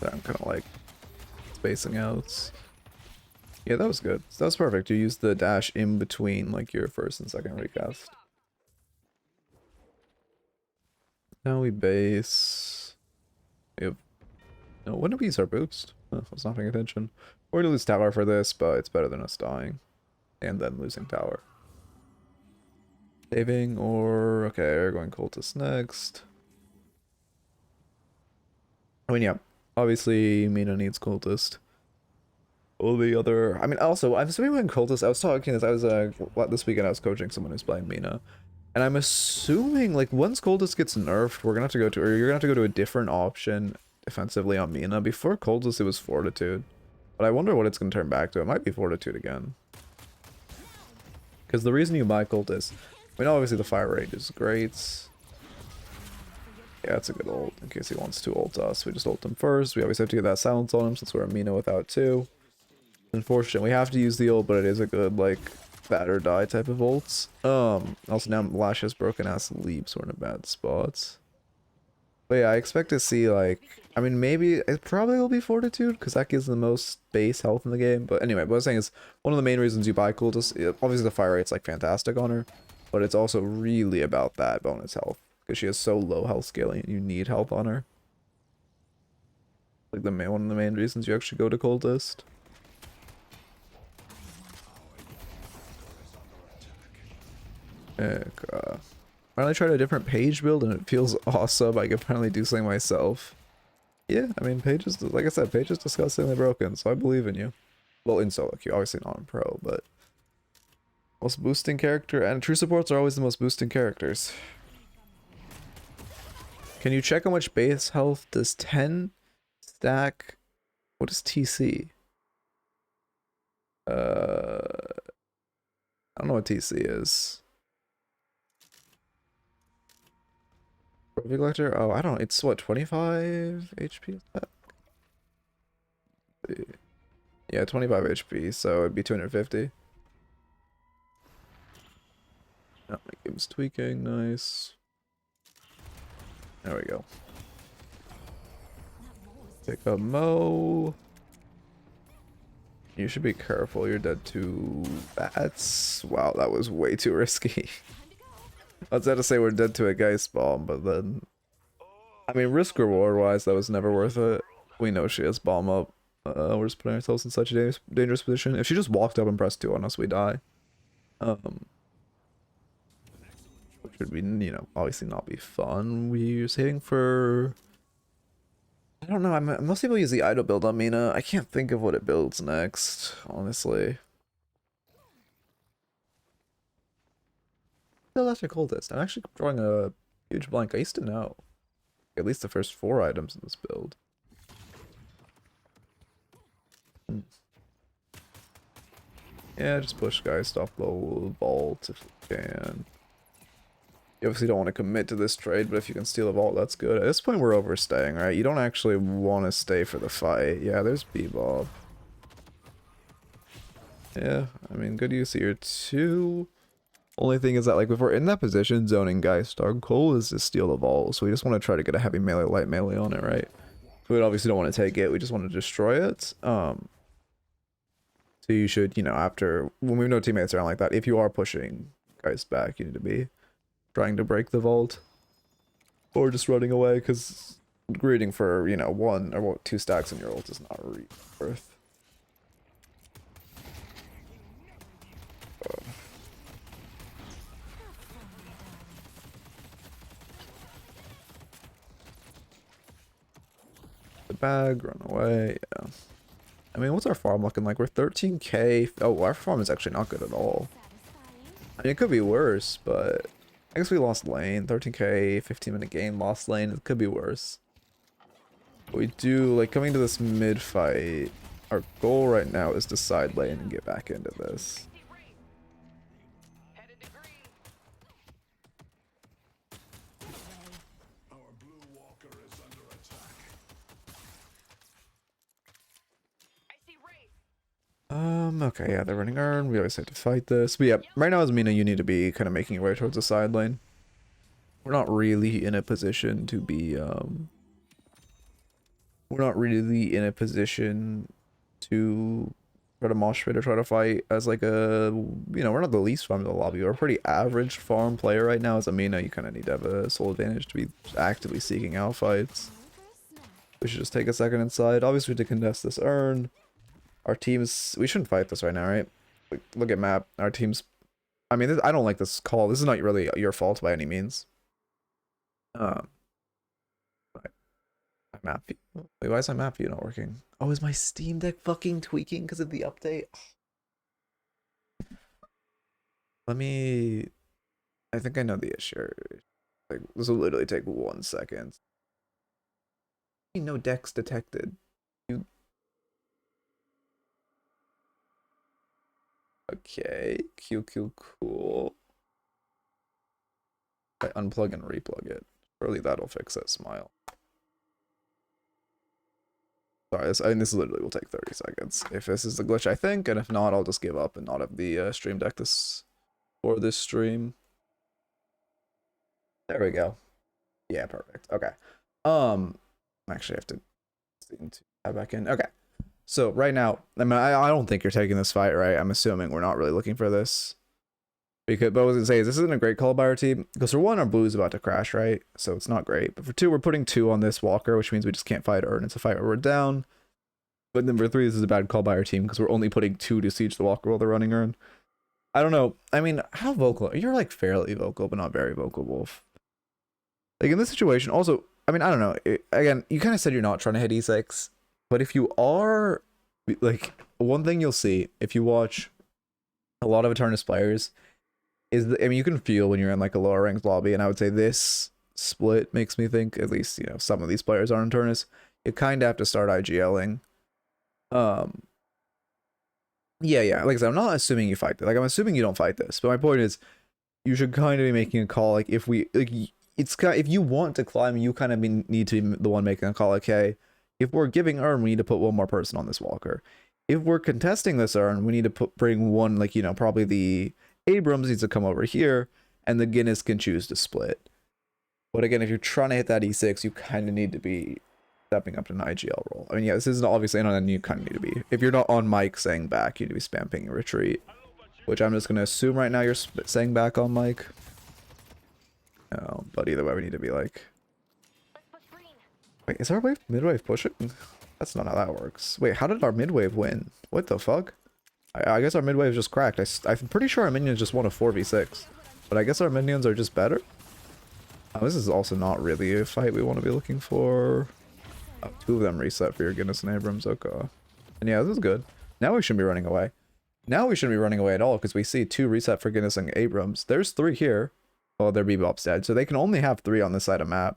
I'm kind of like spacing out. Yeah, that was good. That was perfect. You used the dash in between like your first and second recast. Now we base. We have... No, when did we use our boost? Oh, I was not paying attention. We're gonna lose tower for this, but it's better than us dying. And then losing tower. Saving or... Okay, we're going cultist next. I mean, yeah. Obviously, Mina needs cultist. All the other... I mean, also, I'm assuming when cultist... I was talking this... I was, this weekend I was coaching someone who's playing Mina. And I'm assuming, like, once cultist gets nerfed, we're gonna have to go to... Or you're gonna have to go to a different option defensively on Mina. Before cultist, it was fortitude. But I wonder what it's gonna turn back to. It might be fortitude again. Because the reason you buy cultist... I mean, obviously the fire rate is great. Yeah, it's a good ult. In case he wants to ult us, we just ult him first. We always have to get that silence on him since we're a Mina without 2. Unfortunate, we have to use the ult, but it is a good, like, bat or die type of ults. Also now Lash has broken ass leap, so we're in a bad spot. But yeah, I expect to see, like, I mean, maybe it probably will be fortitude because that gives the most base health in the game. But anyway, what I was saying is one of the main reasons you buy cultist, obviously the fire rate's like fantastic on her, but it's also really about that bonus health because she has so low health scaling. You need health on her. Like one of the main reasons you actually go to cultist. Finally tried a different page build and it feels awesome. I can finally do something myself. Yeah, I mean, Paige is, like I said, Paige is disgustingly broken, so I believe in you. Well, in solo queue, obviously not in pro, but most boosting character, and true supports are always the most boosting characters. Can you check how much base health does 10 stack? What is TC? I don't know what TC is. Trophy collector? Oh, I don't know. It's what, 25 HP? Yeah, 25 HP, so it'd be 250. Oh, my game's tweaking. Nice. There we go. Pick up Mo. You should be careful. You're dead to bats. Wow, that was way too risky. I was about to say we're dead to a Geist bomb, but then... I mean, risk reward wise, that was never worth it. We know she has bomb up. We're just putting ourselves in such a dangerous position. If she just walked up and pressed 2 on us, we die. Which would be, you know, obviously not be fun. We're saving for... I don't know, most people use the idle build on Mina. I can't think of what it builds next, honestly. Still after cultist. I'm actually drawing a huge blank. I used to know at least the first 4 items in this build. Yeah, just push Geist off the vault if we can. You obviously don't want to commit to this trade, but if you can steal a vault, that's good. At this point, we're overstaying, right? You don't actually want to stay for the fight. Yeah, there's Bebop. Yeah, I mean, good use here too. Only thing is that, like, if we're in that position, zoning Geist, our goal is to steal the vault, so we just want to try to get a heavy melee, light melee on it, right? We obviously don't want to take it, we just want to destroy it. So you should, you know, after, when we have no teammates around like that, if you are pushing Geist back, you need to be trying to break the vault. Or just running away, because greeting for, you know, 1 or 2 stacks in your ult is not really worth. The bag, run away, yeah. I mean, what's our farm looking like? We're 13k. Oh, our farm is actually not good at all. I mean, it could be worse, but I guess we lost lane. 13k, 15-minute game, lost lane. It could be worse. We do, like, coming to this mid fight, our goal right now is to side lane and get back into this. Okay, yeah, they're running Urn. We always have to fight this. But yeah, right now as Mina, you need to be kind of making your way towards the side lane. We're not really in a position to be, we're not really in a position to try to mosh pit or try to fight as like a, you know, we're not the least farm in the lobby. We're a pretty average farm player right now. As a Mina, you kind of need to have a soul advantage to be actively seeking out fights. We should just take a second inside. Obviously, to contest this Urn. Our teams, we shouldn't fight this right now, right? Like, look at map. Our teams, I mean, I don't like this call. This is not really your fault by any means. My map view. Wait, why is my map view not working? Oh, is my Steam Deck fucking tweaking because of the update? Let me, I think I know the issue. Like, this will literally take 1 second. No decks detected. Okay, cool. I unplug and replug it. Surely that'll fix that smile. Sorry, I mean, this literally will take 30 seconds. If this is the glitch, I think, and if not, I'll just give up and not have the stream deck for this stream. There we go. Yeah, perfect. Okay. Actually, I have to add back in. Okay. So right now, I mean, I don't think you're taking this fight, right? I'm assuming we're not really looking for this. Because, but what I was gonna say is this isn't a great call by our team. Because for 1, our blue is about to crash, right? So it's not great. But for 2, we're putting 2 on this walker, which means we just can't fight Urn. It's a fight where we're down. But then for 3, this is a bad call by our team because we're only putting 2 to siege the walker while they're running Urn. I don't know. I mean, how vocal? You're like fairly vocal, but not very vocal, Wolf. Like in this situation, also, I mean, I don't know. Again, you kind of said you're not trying to hit E6. But if you are, like, one thing you'll see if you watch a lot of Eternus players is, I mean, you can feel when you're in like a lower ranked lobby, and I would say this split makes me think, at least, you know, some of these players are in Eternus, you kind of have to start IGLing. Yeah, like I said, I'm not assuming you fight this. Like, I'm assuming you don't fight this, but my point is, you should kind of be making a call, like, if we, like, it's kind of, if you want to climb, you kind of need to be the one making a call, like, hey, if we're giving Urn, we need to put 1 more person on this walker. If we're contesting this Urn, we need to bring 1, like, you know, probably the Abrams needs to come over here, and the Guinness can choose to split. But again, if you're trying to hit that E6, you kind of need to be stepping up to an IGL role. I mean, yeah, this isn't obviously not, and you kind of need to be. If you're not on mic saying back, you need to be spam pinging retreat. Which I'm just going to assume right now you're saying back on mic. No, but either way, we need to be like... Wait, is our mid-wave pushing? That's not how that works. Wait, how did our mid-wave win? What the fuck? I guess our mid-wave just cracked. I'm pretty sure our minions just won a 4v6. But I guess our minions are just better? Oh, this is also not really a fight we want to be looking for. Oh, 2 of them reset for your Guinness and Abrams. Okay. And yeah, this is good. Now we shouldn't be running away. Now we shouldn't be running away at all, because we see 2 reset for Guinness and Abrams. There's 3 here. Oh, their Bebop's dead. So they can only have 3 on this side of map.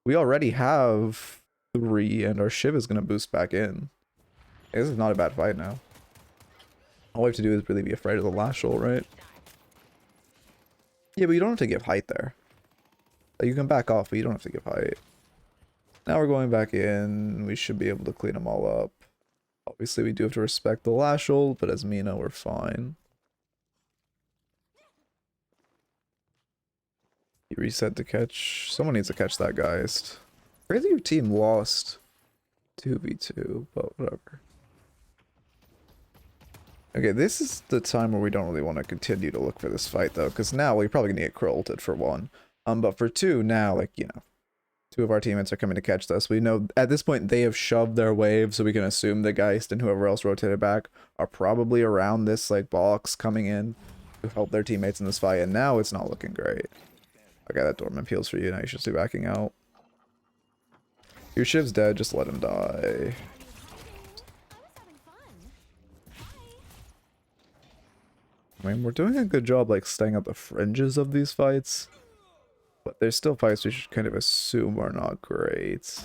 We already have 3, and our Shiv is going to boost back in. This is not a bad fight now. All we have to do is really be afraid of the last ult, right? Yeah, but you don't have to give height there. Like, you can back off, but you don't have to give height. Now we're going back in. We should be able to clean them all up. Obviously, we do have to respect the lash hold, but as Mina, we're fine. He reset to catch. Someone needs to catch that Geist. Crazy your team lost 2v2, but whatever. Okay, this is the time where we don't really want to continue to look for this fight, though, because now we're probably going to get ulted for one. But for two, now, like, you know, two of our teammates are coming to catch this. We know at this point they have shoved their wave, so we can assume the Geist and whoever else rotated back are probably around this, like, box coming in to help their teammates in this fight, and now it's not looking great. Okay, that Dormant peels for you, now you should be backing out. Your Shiv's dead, just let him die. I mean, we're doing a good job, like, staying at the fringes of these fights. But there's still fights we should kind of assume are not great.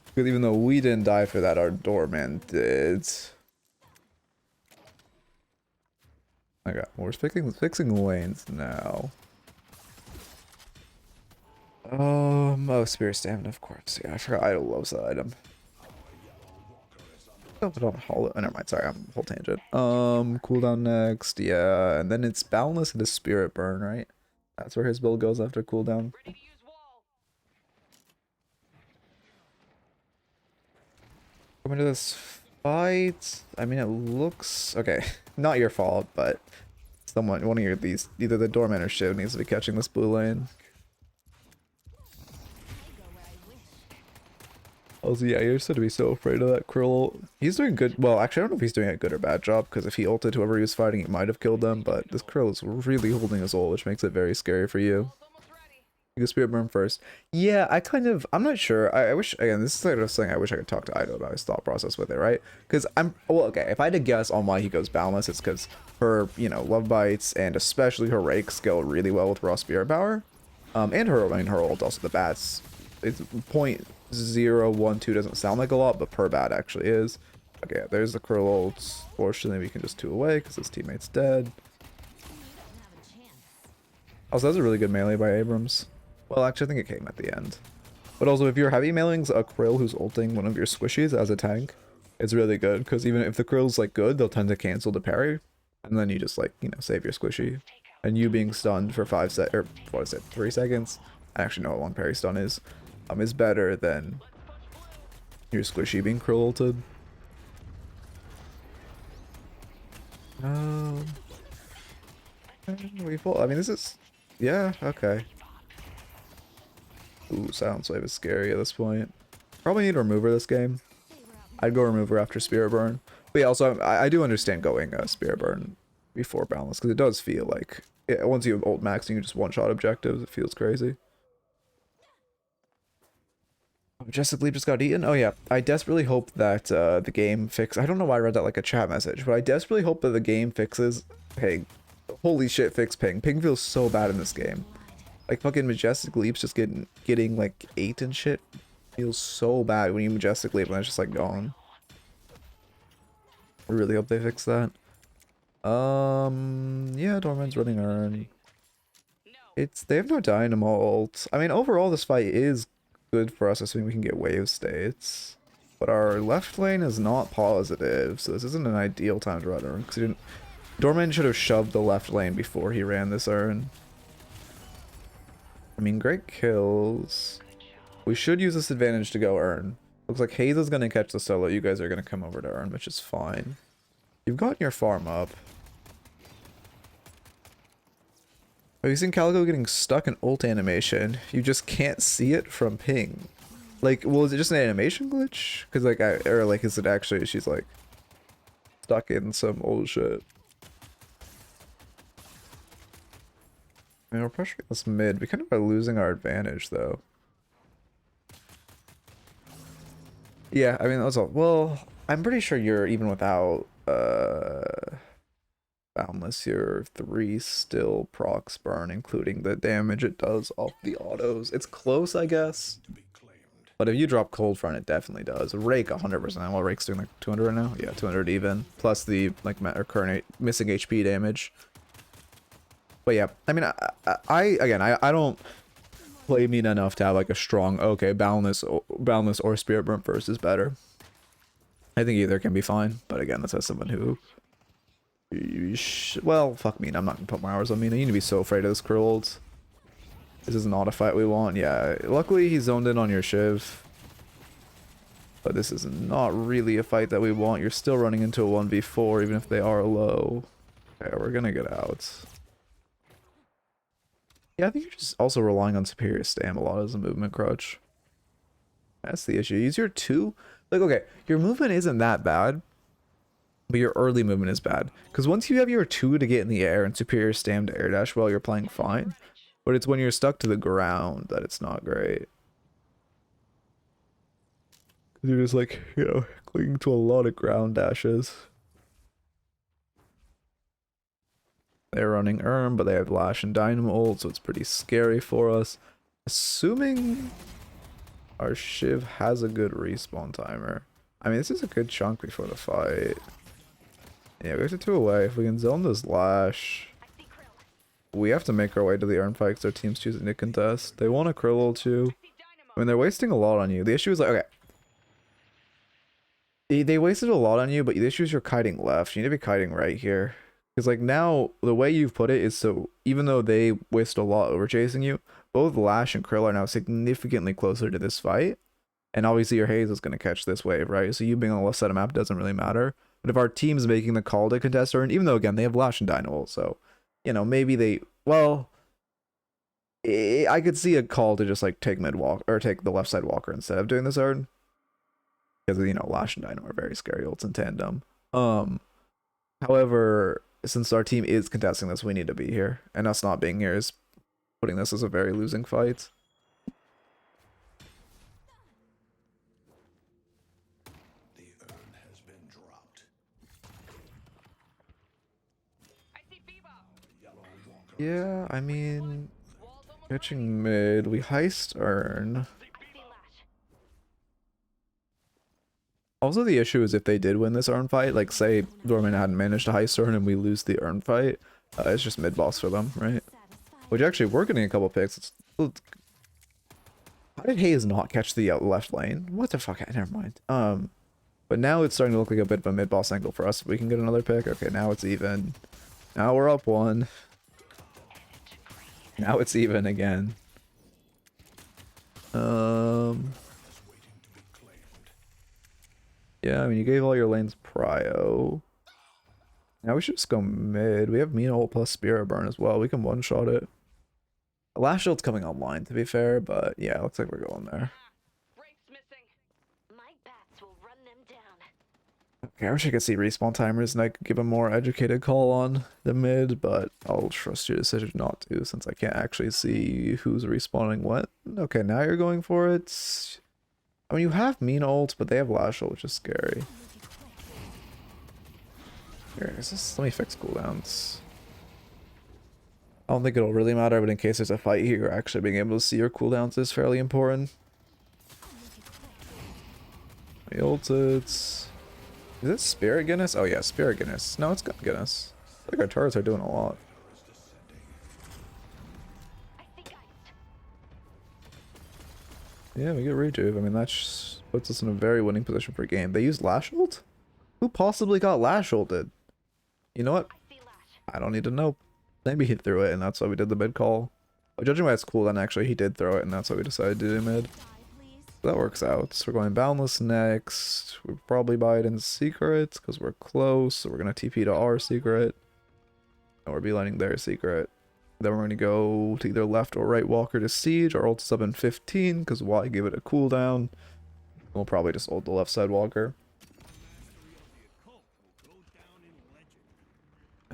Because even though we didn't die for that, our doorman did. Okay, we're fixing lanes now. Oh, Spirit Stamina, of course. Yeah, I forgot Idol loves that item. Oh, but on Hollow. Oh, never mind. Sorry, I'm whole tangent. Cooldown next. Yeah, and then it's Boundless and a Spirit Burn, right? That's where his build goes after cooldown. Coming to this fight. I mean, it looks okay. Not your fault, but one of your either the Doorman or Shiv needs to be catching this blue lane. Also, yeah, you're said to be so afraid of that Krill. He's doing good. Well, actually, I don't know if he's doing a good or bad job, because if he ulted whoever he was fighting, he might have killed them, but this Krill is really holding his ult, which makes it very scary for you. You go Spirit Burn first. Yeah, I'm not sure. I wish, again, this is sort of something I wish I could talk to Ido about his thought process with it, right? Because well, okay, if I had to guess on why he goes Boundless, it's because her, you know, Love Bites and especially her Rakes go really well with raw Spirit Power. And her, I mean, her ult, also the bats. It's 0.012 doesn't sound like a lot, but per bat actually is. Okay, there's the Krill ults. Fortunately, we can just 2 away because his teammate's dead. Also, that's a really good melee by Abrams. Well, actually, I think it came at the end. But also, if you're heavy meleeing a Krill who's ulting one of your squishies as a tank, it's really good, because even if the Krill's, like, good, they'll tend to cancel the parry, and then you just, like, you know, save your squishy. And you being stunned for 3 seconds, I actually know what one parry stun is better than your squishy being Krill ulted. I mean, this is, yeah, okay. Ooh, Silence Wave is scary at this point. Probably need a remover this game. I'd go remover after Spirit Burn. But yeah, also, I do understand going Spirit Burn before Boundless, because it does feel like, once you have ult max and you just one-shot objectives, it feels crazy. Majestic Leap just got eaten? Oh yeah, I desperately hope that the game I don't know why I read that like a chat message, but I desperately hope that the game fixes Ping. Holy shit, fix Ping. Ping feels so bad in this game. Like fucking Majestic Leap's just getting like 8 and shit. Feels so bad when you Majestic Leap and it's just like gone. I really hope they fix that. Yeah, Dorman's running Urn. They have no Dynamo ult. I mean, overall this fight is good for us, assuming we can get wave states. But our left lane is not positive, so this isn't an ideal time to run Urn, because Dorman should have shoved the left lane before he ran this Urn. I mean, great kills. We should use this advantage to go Urn. Looks like Haze is going to catch the solo. You guys are going to come over to Urn, which is fine. You've gotten your farm up. Have you seen Calico getting stuck in ult animation? You just can't see it from Ping. Like, well, is it just an animation glitch? Because, like, or, like, is it actually, she's, like, stuck in some old shit? I mean, we're pressuring this mid. We kind of are losing our advantage, though. Yeah, I mean, that's all. Well, I'm pretty sure you're, even without, Boundless, your 3 still procs burn, including the damage it does off the autos. It's close, I guess. But if you drop Cold Front, it definitely does. Rake 100%. Well, Rake's doing like 200 right now. Yeah, 200 even. Plus the like current missing HP damage. But yeah, I mean, I don't. play Mina enough to have like a strong, okay, boundless or spirit burn first is better. I think either can be fine, but again, that's as someone who, well, fuck Mina. I'm not gonna put more hours on Mina. You need to be so afraid of this Krilled. This is not a fight we want. Yeah, luckily he zoned in on your Shiv. But this is not really a fight that we want. You're still running into a 1v4 even if they are low. Okay, we're gonna get out. Yeah, I think you're just also relying on superior stam a lot as a movement crutch. That's the issue. Use your 2. Like, okay, your movement isn't that bad, but your early movement is bad. Because once you have your 2 to get in the air and superior stam to air dash, well, you're playing fine. But it's when you're stuck to the ground that it's not great. You're just like, you know, clinging to a lot of ground dashes. They're running but they have Lash and Dynamo ult, so it's pretty scary for us. Assuming our Shiv has a good respawn timer. I mean, this is a good chunk before the fight. Yeah, we have to 2 away. If we can zone this Lash, we have to make our way to the Urn fight because our team's choosing to contest. They want a Krill ult too. I mean, they're wasting a lot on you. The issue is like, okay. They wasted a lot on you, but the issue is you're kiting left. You need to be kiting right here. Because like now, the way you've put it is so, even though they waste a lot over chasing you, both Lash and Krill are now significantly closer to this fight. And obviously your Haze is going to catch this wave, right? So you being on the left side of the map doesn't really matter. But if our team's making the call to contest Urn, even though again, they have Lash and Dynamo, so, you know, maybe they, well, I could see a call to just like take mid walk, or take the left side walker instead of doing this Urn. Because, you know, Lash and Dynamo are very scary ults in tandem. However, since our team is contesting this, we need to be here. And us not being here is putting this as a very losing fight. The urn has been dropped. Yeah, I mean, catching mid, we heist Urn. Also, the issue is if they did win this Urn fight, like say Dorman hadn't managed to heist Urn and we lose the Urn fight, it's just mid boss for them, right? Which actually, we're getting a couple picks. How did Haze not catch the left lane? What the fuck? Never mind. But now it's starting to look like a bit of a mid boss angle for us. We can get another pick. Okay, now it's even. Now we're up 1. Now it's even again. Yeah, I mean, you gave all your lanes prio. Now we should just go mid. We have Mina ult plus Spirit Burn as well. We can one-shot it. Last Shield's coming online, to be fair, but yeah, looks like we're going there. Okay, I wish I could see respawn timers and I could give a more educated call on the mid, but I'll trust your decision not to since I can't actually see who's respawning what. Okay, now you're going for it. I mean, you have Mina ult, but they have Lash ult, which is scary. Here, let me fix cooldowns. I don't think it'll really matter, but in case there's a fight here, actually being able to see your cooldowns is fairly important. We ulted. Is it Spirit Guinness? Oh yeah, Spirit Guinness. No, it's Gun Guinness. I think our turrets are doing a lot. Yeah, we get Rejuve. I mean, that puts us in a very winning position for game. They used Lash ult? Who possibly got Lash ulted? You know what? I don't need to know. Maybe he threw it, and that's why we did the mid call. But judging by its cooldown, actually, he did throw it, and that's why we decided to do mid. So that works out. So we're going Boundless next. We'll probably buy it in secret, because we're close. So we're going to TP to our secret. And we're beelining their secret. Then we're going to go to either left or right walker to siege. Our ult is up in 15, because why give it a cooldown? We'll probably just ult the left side walker.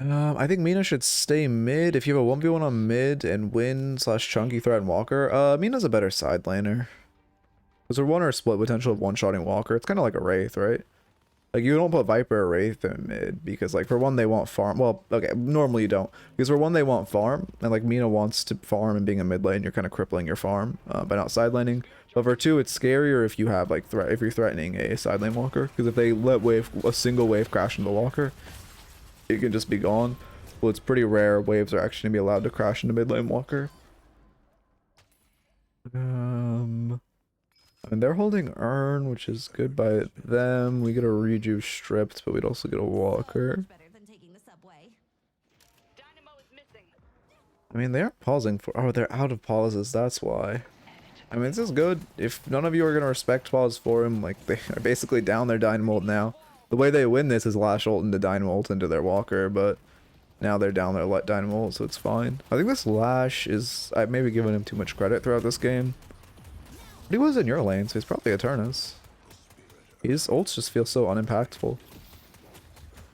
I think Mina should stay mid. If you have a 1v1 on mid and win / chunky threat and walker, Mina's a better side laner. Because her one or split potential of one-shotting walker, it's kind of like a Wraith, right? Like, you don't put Viper or Wraith in mid, because, like, for one, they want farm. Well, okay, normally you don't. Because for one, they want farm, and, like, Mina wants to farm, and being a mid lane, you're kind of crippling your farm by not side laning. But for two, it's scarier if you have, like, if you're threatening a side lane walker. Because if they let a single wave crash into the walker, it can just be gone. Well, it's pretty rare waves are actually going to be allowed to crash into mid lane walker. I mean, they're holding Urn, which is good by them. We get a Reju stripped, but we'd also get a Walker. Better than taking the subway. I mean, they are pausing for... Oh, they're out of pauses, that's why. I mean, this is good. If none of you are going to respect pause for him, like, they are basically down their Dynamo ult now. The way they win this is Lash ult into Dynamo ult into their Walker, but now they're down their Dynamo ult, so it's fine. I think this Lash is... I may be giving him too much credit throughout this game. But he was in your lane, so he's probably Eternus. His ults just feel so unimpactful.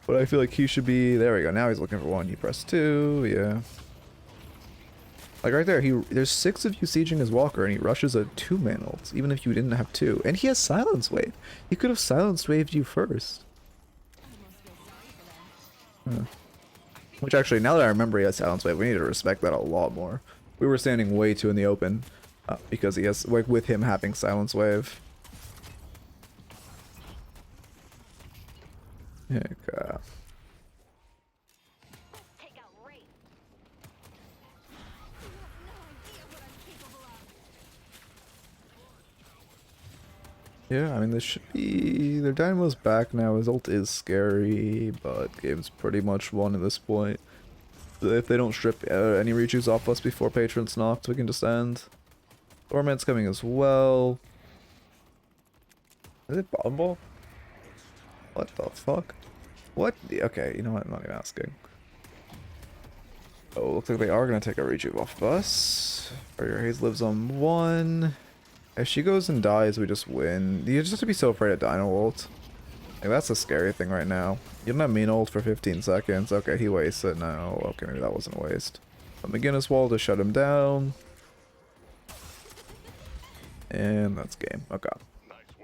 But I feel like he should be... There we go. Now he's looking for one. You press 2. Yeah. Like right there, there's 6 of you sieging his Walker, and he rushes a 2-man ult, even if you didn't have 2. And he has Silence Wave. He could have Silence Waved you first. Huh. Which actually, now that I remember he has Silence Wave, we need to respect that a lot more. We were standing way too in the open, because he has, like, with him having Silence Wave. Heck, yeah, I mean, this should be... Their Dynamo's back now. His ult is scary, but game's pretty much won at this point. If they don't strip any Rechus off us before Patron's knocked, we can just end. Torment's coming as well. Is it Bomb Ball? What the fuck? What? Okay, you know what? I'm not even asking. Oh, looks like they are going to take a Reju off of us. Your Haze lives on 1. If she goes and dies, we just win. You just have to be so afraid of Dino ult. Like, that's the scary thing right now. You don't have Mina ult for 15 seconds. Okay, he wastes it. No, okay, maybe that wasn't a waste. But McGinnis wall to shut him down. And that's game. Okay.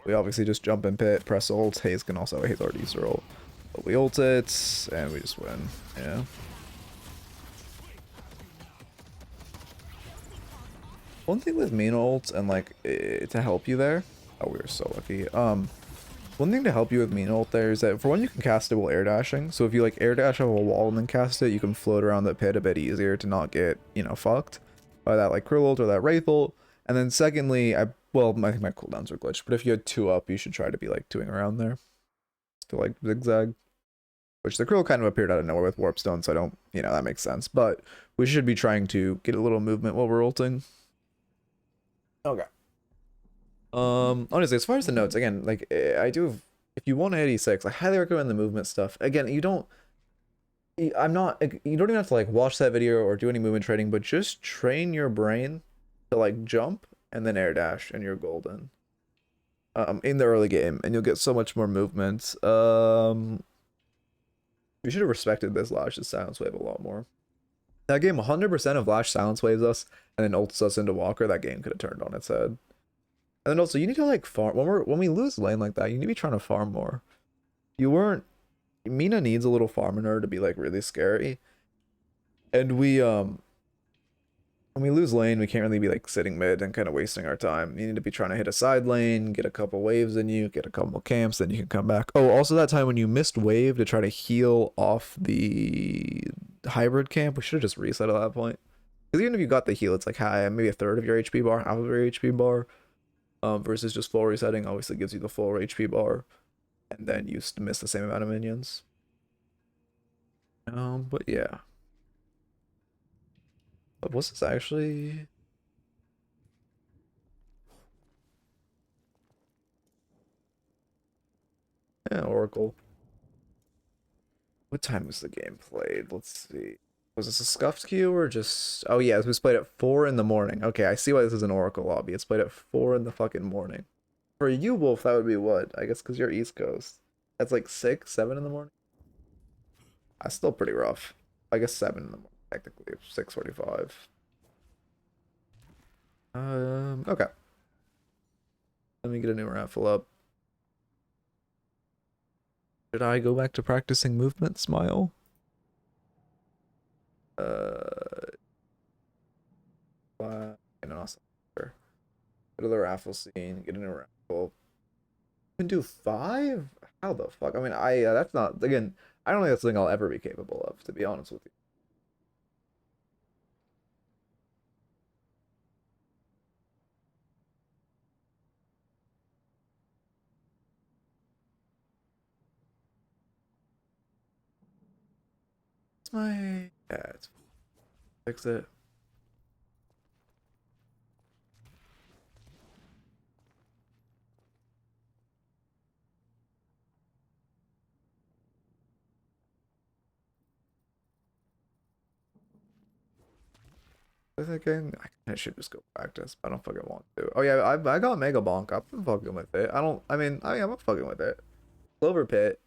We obviously just jump in pit, press ult. Haze can also... Haze already used her ult. But we ult it, and we just win. Yeah. One thing with Mina ults and like to help you there, oh, we were so lucky. One thing to help you with Mina ult there is that for one, you can cast it while air dashing. So if you like air dash off a wall and then cast it, you can float around the pit a bit easier to not get, you know, fucked by that like Krill ult or that Wraith ult. And then secondly, I think my cooldowns are glitched, but if you had 2 up, you should try to be like doing around there to like zigzag. Which the Krill kind of appeared out of nowhere with Warpstone, so I don't, you know, that makes sense. But we should be trying to get a little movement while we're ulting. Okay. Honestly, as far as the notes, again, like I do, if you want 86, I highly recommend the movement stuff. Again, you don't even have to like watch that video or do any movement training, but just train your brain to like jump and then air dash, and you're golden. In the early game, and you'll get so much more movement. You should have respected this Lash's Silence Wave a lot more. That game, 100% of Lash Silence Waves us and then ults us into Walker. That game could have turned on its head. And then also, you need to like farm when we lose lane like that. You need to be trying to farm more. You weren't. Mina needs a little farm in her to be like really scary. And when we lose lane, we can't really be like sitting mid and kind of wasting our time. You need to be trying to hit a side lane, get a couple waves in you, get a couple camps, then you can come back. Oh, also that time when you missed wave to try to heal off the hybrid camp, we should have just reset at that point. Because even if you got the heal, it's like maybe a third of your HP bar, half of your HP bar, versus just full resetting obviously gives you the full HP bar, and then you miss the same amount of minions. But yeah. But what's this actually? Yeah, Oracle. What time was the game played? Let's see. Was this a scuffed queue or just... Oh yeah, it was played at 4 in the morning. Okay, I see why this is an Oracle lobby. It's played at 4 in the fucking morning. For you, Wolf, that would be what? I guess because you're East Coast. That's like 6, 7 in the morning? That's still pretty rough. I guess 7 in the morning, technically. 6:45. Okay. Let me get a new raffle up. Should I go back to practicing movement, Smile? Awesome. Go to the raffle scene, get a new raffle. You can do 5? How the fuck? I mean, that's not, again, I don't think that's something I'll ever be capable of, to be honest with you. my... Yeah, it's... Fix it. I think I should just go practice, but I don't fucking want to. Oh yeah, I got Mega Bonk. I've been fucking with it. I'm fucking with it. Clover Pit.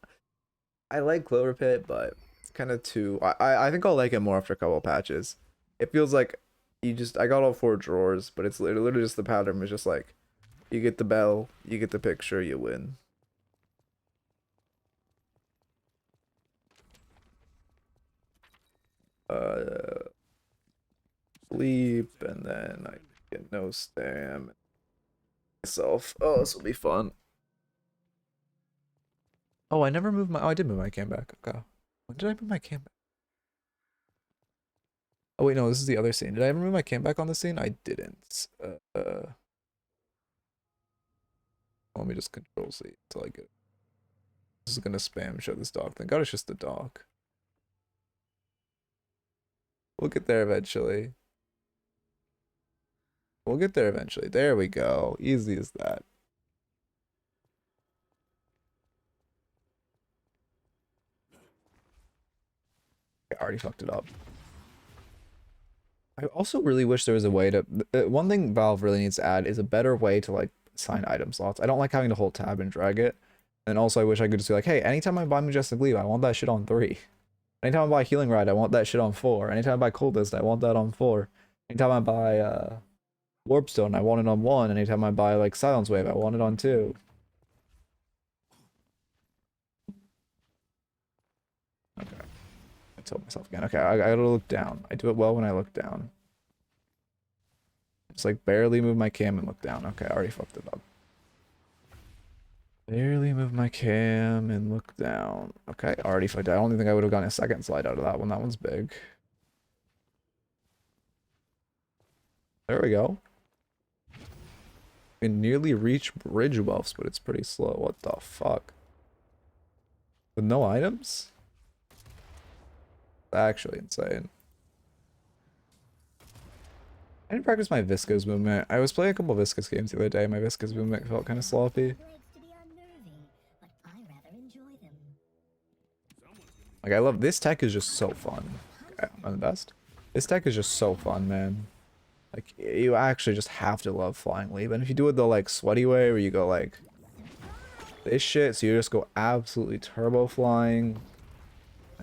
I like Clover Pit, but it's kind of too. I think I'll like it more after a couple patches. It feels like I got all 4 drawers, but it's literally just the pattern is just like you get the bell, you get the picture, you win. Sleep, and then I get no stam myself. Oh, this will be fun. Oh, I never moved my. Oh, I did move my cam back. Okay. When did I move my cam back? Oh wait, no, this is the other scene. Did I ever move my cam back on the scene? I didn't. Let me just control C until I get. This is gonna spam show this dog. Thank God it's just the dog. We'll get there eventually. We'll get there eventually. There we go. Easy as that. I already fucked it up. I also really wish there was a way to... one thing Valve really needs to add is a better way to like assign item slots. I don't like having to hold tab and drag it. And also I wish I could just be like, hey, anytime I buy Majestic Leave, I want that shit on 3. Anytime I buy Healing Ride, I want that shit on 4. Anytime I buy Coldest, I want that on 4. Anytime I buy Warpstone, I want it on 1. Anytime I buy like Silence Wave, I want it on 2. Okay. I told myself again. Okay, I gotta look down. I do it well when I look down. Just like barely move my cam and look down. Okay, I already fucked it up. Barely move my cam and look down. Okay, already fucked it. I don't even think I would have gotten a second slide out of that one. That one's big. There we go. We can nearly reach bridge buffs, but it's pretty slow. What the fuck? With no items? Actually insane. I didn't practice my Viscos movement. I was playing a couple of Viscos games the other day. My Viscos movement felt kind of sloppy. Like, I love this tech is just so fun. Okay, I'm the best. This tech is just so fun, man. Like, you actually just have to love Flying Leap. And if you do it the like sweaty way where you go like this shit, so you just go absolutely turbo flying.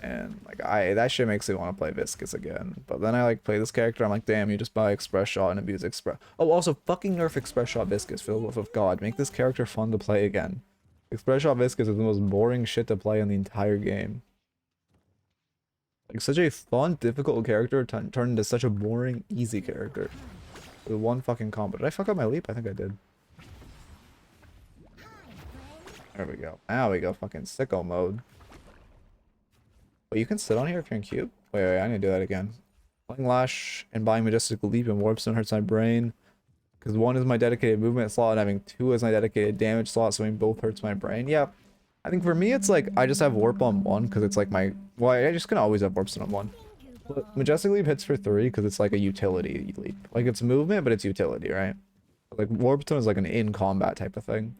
And like that shit makes me want to play Viscous again. But then I like play this character, I'm like, damn, you just buy Express Shot and abuse Express. Oh, also fucking nerf Express Shot Viscous for the love of God. Make this character fun to play again. Express Shot Viscous is the most boring shit to play in the entire game. Like such a fun, difficult character turned into such a boring, easy character. With one fucking combo. Did I fuck up my leap? I think I did. There we go. Now we go fucking sicko mode. Wait, you can sit on here if you're in cube? Wait, I need to do that again. Flying Lash and buying Majestic Leap and Warpstone hurts my brain. Because 1 is my dedicated movement slot and having 2 is my dedicated damage slot, so both hurts my brain. Yeah. I think for me it's like, I just have Warp on 1 because it's like my... Well, I just can always have Warpstone on 1. But Majestic Leap hits for 3 because it's like a utility leap. Like it's movement, but it's utility, right? Like Warpstone is like an in-combat type of thing.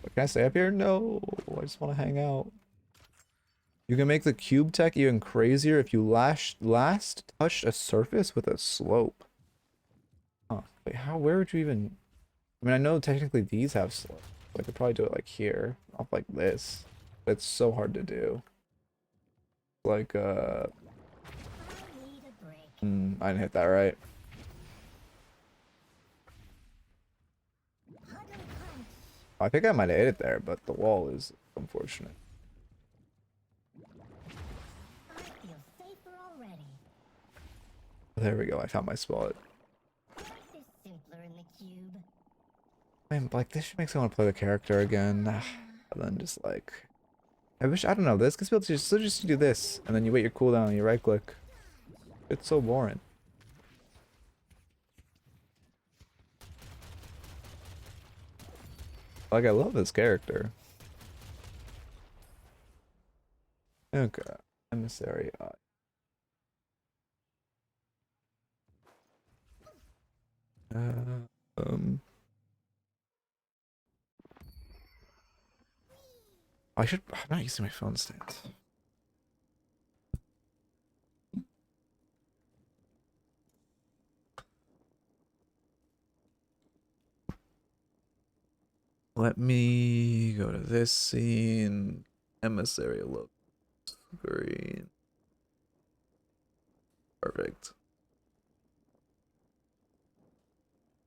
But can I stay up here? No, I just want to hang out. You can make the cube tech even crazier if you last touched a surface with a slope. Huh. Wait, where would you even... I mean, I know technically these have slope. I could probably do it like here, off like this. But it's so hard to do. Like, I didn't hit that right. I think I might have hit it there, but the wall is unfortunate. There we go, I found my spot. Man, like, this shit makes me want to play the character again. And then just like... I don't know, this gets people to just do this. And then you wait your cooldown and you right click. It's so boring. Like, I love this character. Okay. Emissary Ivy. Um. I should. I'm not using my phone stand. Let me go to this scene. Emissary look green. Perfect.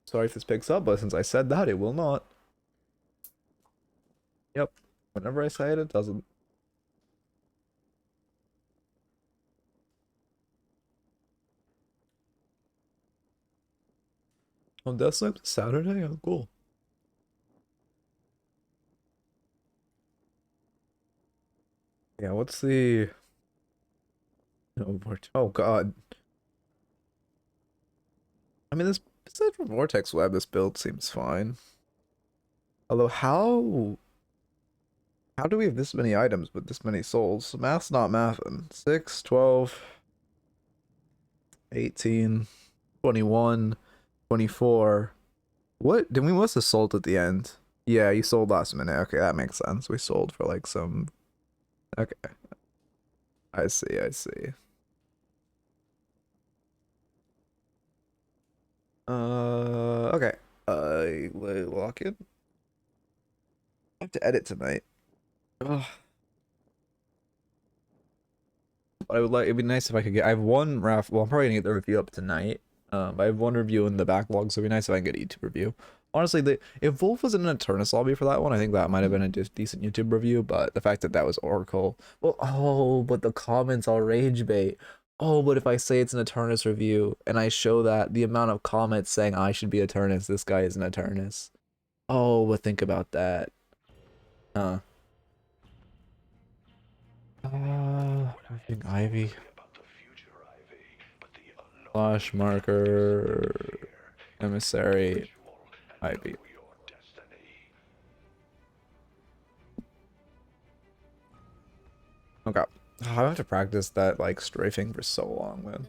Sorry if this picks up, but since I said that, it will not. Yep. Whenever I say it, it doesn't. Oh, that's like Saturday? Oh, cool. Yeah, what's the... Oh, God. I mean, this besides from Vortex Web, this build seems fine. Although, how do we have this many items with this many souls? Math's not mathin'. 6, 12, 18, 21, 24. What? Did we must have sold at the end? Yeah, you sold last minute. Okay, that makes sense. We sold for like some... Okay. I see, I see. Okay. Lock in. I have to edit tonight. Ugh. But I would like, it'd be nice if I could get, I have one well, I'm probably gonna get the review up tonight. I have one review in the backlog, so it'd be nice if I can get a YouTube review. Honestly, if Wolf was in an Eternus lobby for that one, I think that might have been a decent YouTube review, but the fact that that was Oracle, well, oh, but the comments all rage bait. Oh, but if I say it's an Eternus review, and I show that the amount of comments saying I should be Eternus, this guy is an Eternus. Oh, but think about that. Huh. I think Ivy. Flash marker. Emissary Ivy. Okay. I have to practice that like strafing for so long, man.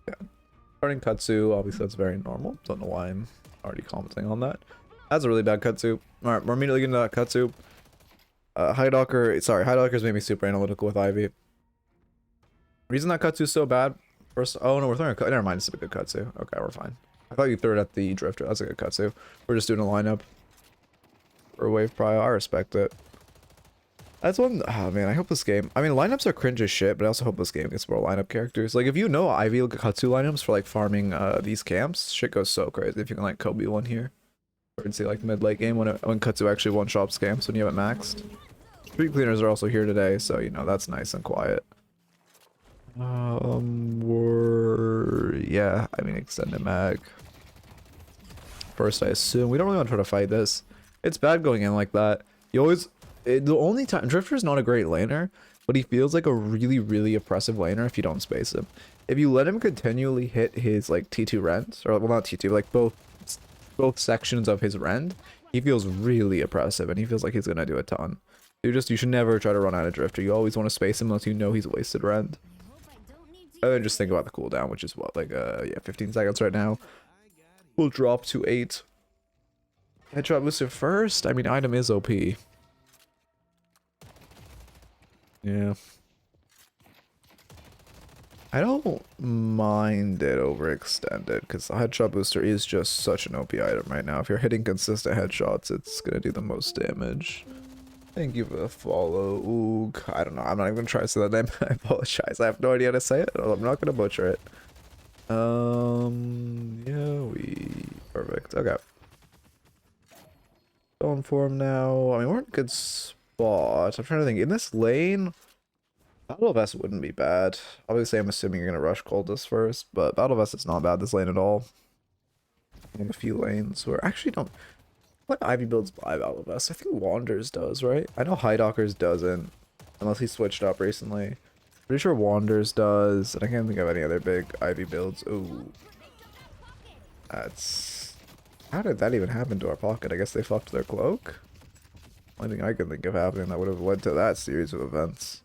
Yeah. Starting Katsu, obviously that's very normal. Don't know why I'm already commenting on that. That's a really bad Katsu. Alright, we're immediately getting to that Katsu. Hidalker's made me super analytical with Ivy. Reason that Katsu's so bad. First, oh no, we're throwing a never mind, it's a good Katsu. Okay, we're fine. I thought you threw it at the Drifter. That's a good Katsu. We're just doing a lineup. For wave prio, I respect it. That's one, oh man, I hope this game, I mean, lineups are cringe as shit, but I also hope this game gets more lineup characters. Like, if you know Ivy Katsu lineups for, like, farming, these camps, shit goes so crazy if you can, like, Kobe one here. Or see, like, mid-late game when Katsu actually one-shops camps when you have it maxed. Street cleaners are also here today, so, you know, that's nice and quiet. Yeah, I mean, extended mag. First, I assume. We don't really want to try to fight this. It's bad going in like that. You always... the only time... Drifter's not a great laner, but he feels like a really, really oppressive laner if you don't space him. If you let him continually hit his, like, T2 rend, or, well, not T2, like, both sections of his rend, he feels really oppressive, and he feels like he's gonna do a ton. You should never try to run out of Drifter. You always want to space him unless you know he's wasted rend. And then just think about the cooldown, which is what, like, yeah, 15 seconds right now. We'll drop to 8. Headshot booster first? I mean, item is OP. Yeah. I don't mind it overextended, because the headshot booster is just such an OP item right now. If you're hitting consistent headshots, it's gonna do the most damage. Thank you for the follow. Ooh, I don't know. I'm not even gonna try to say that name. I apologize. I have no idea how to say it. I'm not gonna butcher it. Yeah, perfect. Okay. Going for him now. I mean, we're in a good spot. I'm trying to think. In this lane, Battle Vest wouldn't be bad. Obviously, I'm assuming you're gonna rush Cultist first, but Battle Vest is not bad this lane at all. In a few lanes where actually don't. What Ivy builds buy Battle Vest? I think Wanderers does, right? I know Hidalker's doesn't, unless he switched up recently. Pretty sure Wanderers does, and I can't think of any other big Ivy builds. Ooh. That's... How did that even happen to our pocket? I guess they fucked their cloak? Only thing I can think of happening that would have led to that series of events.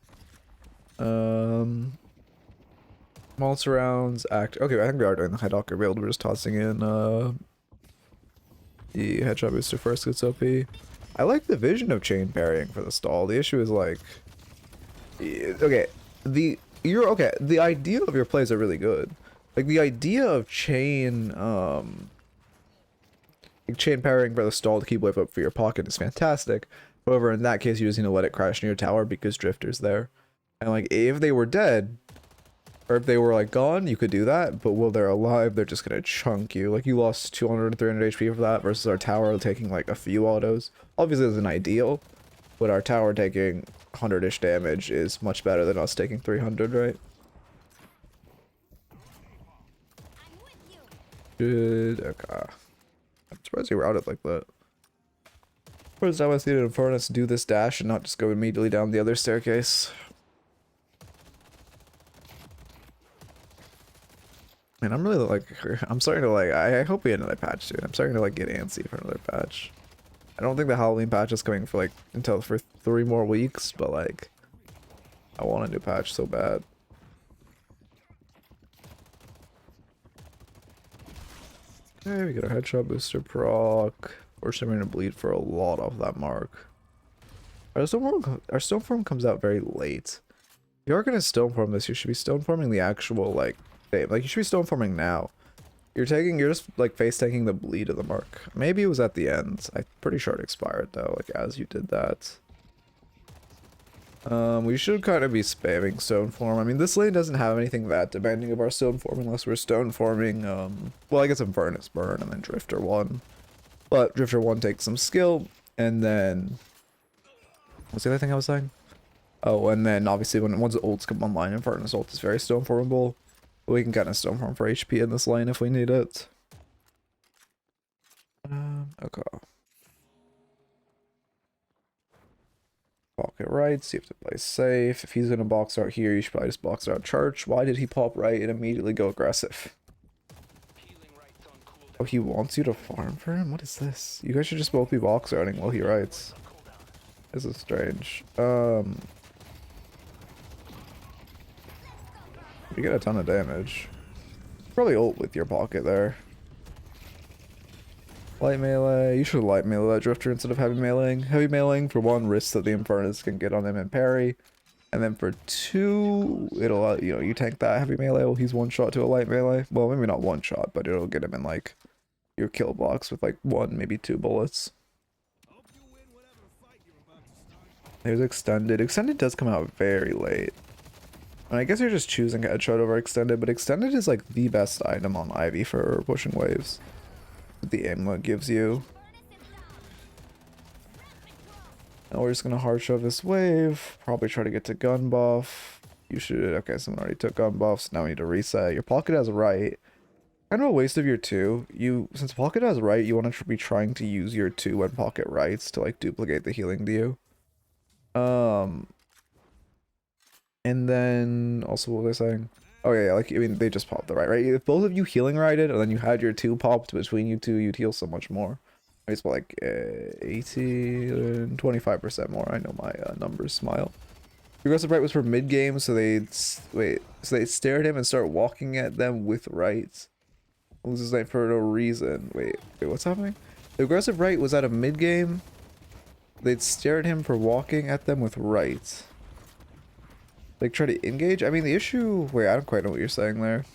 Multi rounds, act. Okay, I think we are doing the Hydalker build. We're just tossing in the headshot booster first. It's OP. I like the vision of chain parrying for the stall. The issue is like, okay, the idea of your plays are really good. Like the idea of chain parrying for the stall to keep wave up for your pocket is fantastic. However, in that case, you just need to let it crash near your tower because Drifter's there. And like, if they were dead, or if they were like gone, you could do that. But while they're alive, they're just gonna chunk you. Like you lost 200 and 300 HP for that versus our tower taking like a few autos. Obviously, it's an ideal, but our tower taking 100-ish damage is much better than us taking 300, right? Good. Okay. I'm surprised you routed like that. First time I see an Eternus do this dash and not just go immediately down the other staircase. And I'm really like, I'm starting to like, I hope we get another patch dude. I'm starting to like get antsy for another patch. I don't think the Halloween patch is coming for like until for 3 more weeks, but like, I want a new patch so bad. Okay, we get a headshot booster proc. We're still going to bleed for a lot off that mark. Our Stoneform comes out very late. If you are going to Stoneform this, you should be Stoneforming the actual like thing. Like you should be Stoneforming now. You're just like face tanking the bleed of the mark. Maybe it was at the end. I'm pretty sure it expired though, like as you did that. We should kind of be spamming Stoneform. I mean, this lane doesn't have anything that demanding of our Stoneform unless we're Stoneforming, well, I guess Infernus Burn and then Drifter 1. But Drifter 1 takes some skill, and then... What's the other thing I was saying? Oh, and then obviously once the ults come online, Infernus ult is very Stoneformable. We can kind of Stoneform for HP in this lane if we need it. Okay. Pocket right, see if the play safe. If he's gonna box out here, you should probably just box out Church. Why did he pop right and immediately go aggressive? Oh, he wants you to farm for him? What is this? You guys should just both be box outing while he writes. This is strange. You get a ton of damage. Probably ult with your pocket there. Light melee. You should light melee that Drifter instead of heavy meleeing. Heavy meleeing for 1 risks that the Infernus can get on him and parry. And then for 2, it'll, you know, you tank that heavy melee while he's 1 shot to a light melee. Well, maybe not 1 shot, but it'll get him in like your kill box with like 1, maybe 2 bullets. There's Extended. Extended does come out very late. And I guess you're just choosing headshot over Extended, but Extended is like the best item on Ivy for pushing waves. The amulet gives you. And we're just gonna hard shove this wave. Probably try to get to gun buff. You should. Okay, someone already took gun buffs. Now we need to reset. Your pocket has right. Kind of a waste of your 2. Since pocket has right, you want to be trying to use your 2 when pocket rights to like duplicate the healing to you. And then also what was I saying? Oh yeah, like I mean they just popped the right. If both of you healing righted and then you had your 2 popped between you 2, you'd heal so much more. It's like 80 and 25% more. I know my numbers smile. Aggressive right was for mid game, so they stare at him and start walking at them with rights. Loses night for no reason. Wait, what's happening? The aggressive right was out of mid game. They'd stare at him for walking at them with rights. Like try to engage. I mean the issue. Wait, I don't quite know what you're saying there.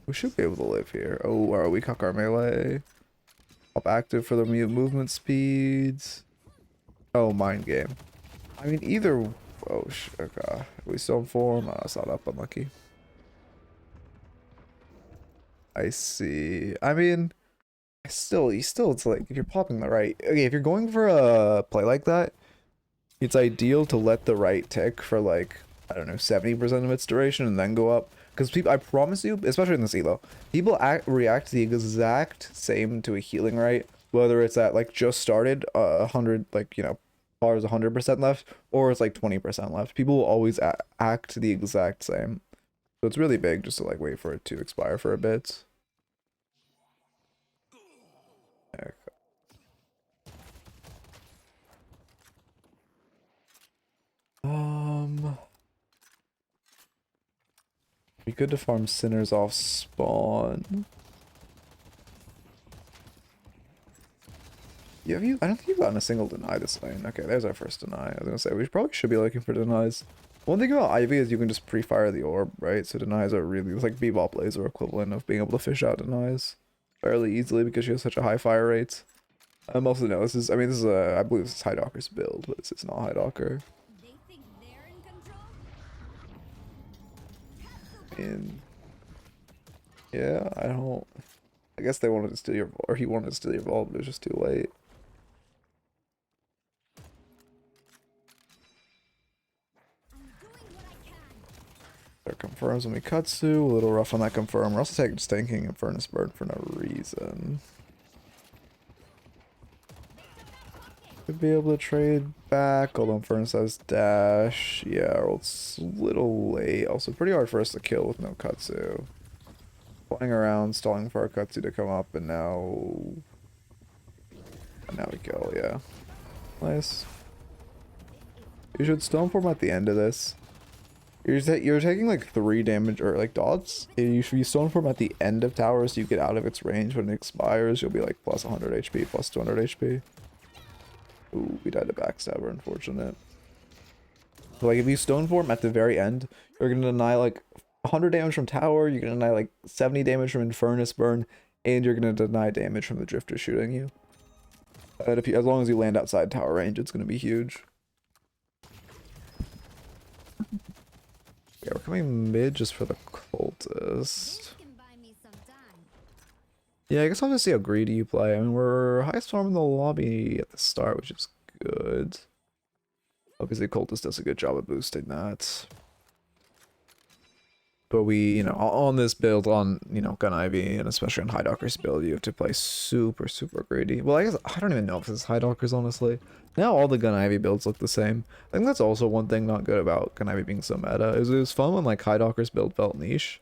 We should be able to live here. Oh, are we cock our melee? Up active for the movement speeds. Oh, mind game. I mean either. Oh, okay. We still in form. Oh, it's not up. Unlucky. I see. I mean, it's like if you're popping the right. Okay, if you're going for a play like that, it's ideal to let the right tick for like, I don't know, 70% of its duration and then go up. Because people, I promise you, especially in this elo, people react the exact same to a healing right, whether it's at like just started 100, like, you know, bars 100% left, or it's like 20% left. People will always act the exact same. So it's really big just to like wait for it to expire for a bit. Okay. Be good to farm sinners off spawn. Yeah, have you? I don't think you've gotten a single deny this lane. Okay, there's our first deny. I was gonna say we probably should be looking for denies. One thing about Ivy is you can just pre-fire the orb, right? So denies are really, it's like Bebop laser equivalent of being able to fish out denies fairly easily because she has such a high fire rate. Also no, this is, I mean, this is a, I believe this is Highdocker's build, but this is not Highdocker. They think they're in control? And yeah, I don't. I guess they wanted to steal your, or he wanted to steal your vault, but it was just too late. I'm doing what I can. There confirms when we Katsu, a little rough on that confirm. We're also taking Stinking and Furnace Burn for no reason. Could be able to trade back, although Furnace has dash. Yeah, it's a little late. Also pretty hard for us to kill with no Katsu. Flying around, stalling for our Katsu to come up, and now we kill, yeah. Nice. You should Stoneform at the end of this. You're taking like 3 damage, or like dots. You should be Stoneform at the end of tower so you get out of its range. When it expires, you'll be like plus 100 HP, plus 200 HP. Ooh, we died to backstabber, unfortunate. So, like, if you Stoneform at the very end, you're gonna deny like 100 damage from tower, you're gonna deny like 70 damage from Furnace Burn, and you're gonna deny damage from the Drifter shooting you. But if you, as long as you land outside tower range, it's gonna be huge. Yeah, we're coming mid just for the cultist. Can buy me some time. Yeah, I guess I'll just see how greedy you play. I mean, we're highest farm in the lobby at the start, which is good. Obviously, cultist does a good job of boosting that. But we, you know, on this build, on, you know, Gun Ivy, and especially on Highdocker's build, you have to play super, super greedy. Well, I guess, I don't even know if this is Highdocker's, honestly. Now all the Gun Ivy builds look the same. I think that's also one thing not good about Gun Ivy being so meta, is it was fun when, like, Highdocker's build felt niche.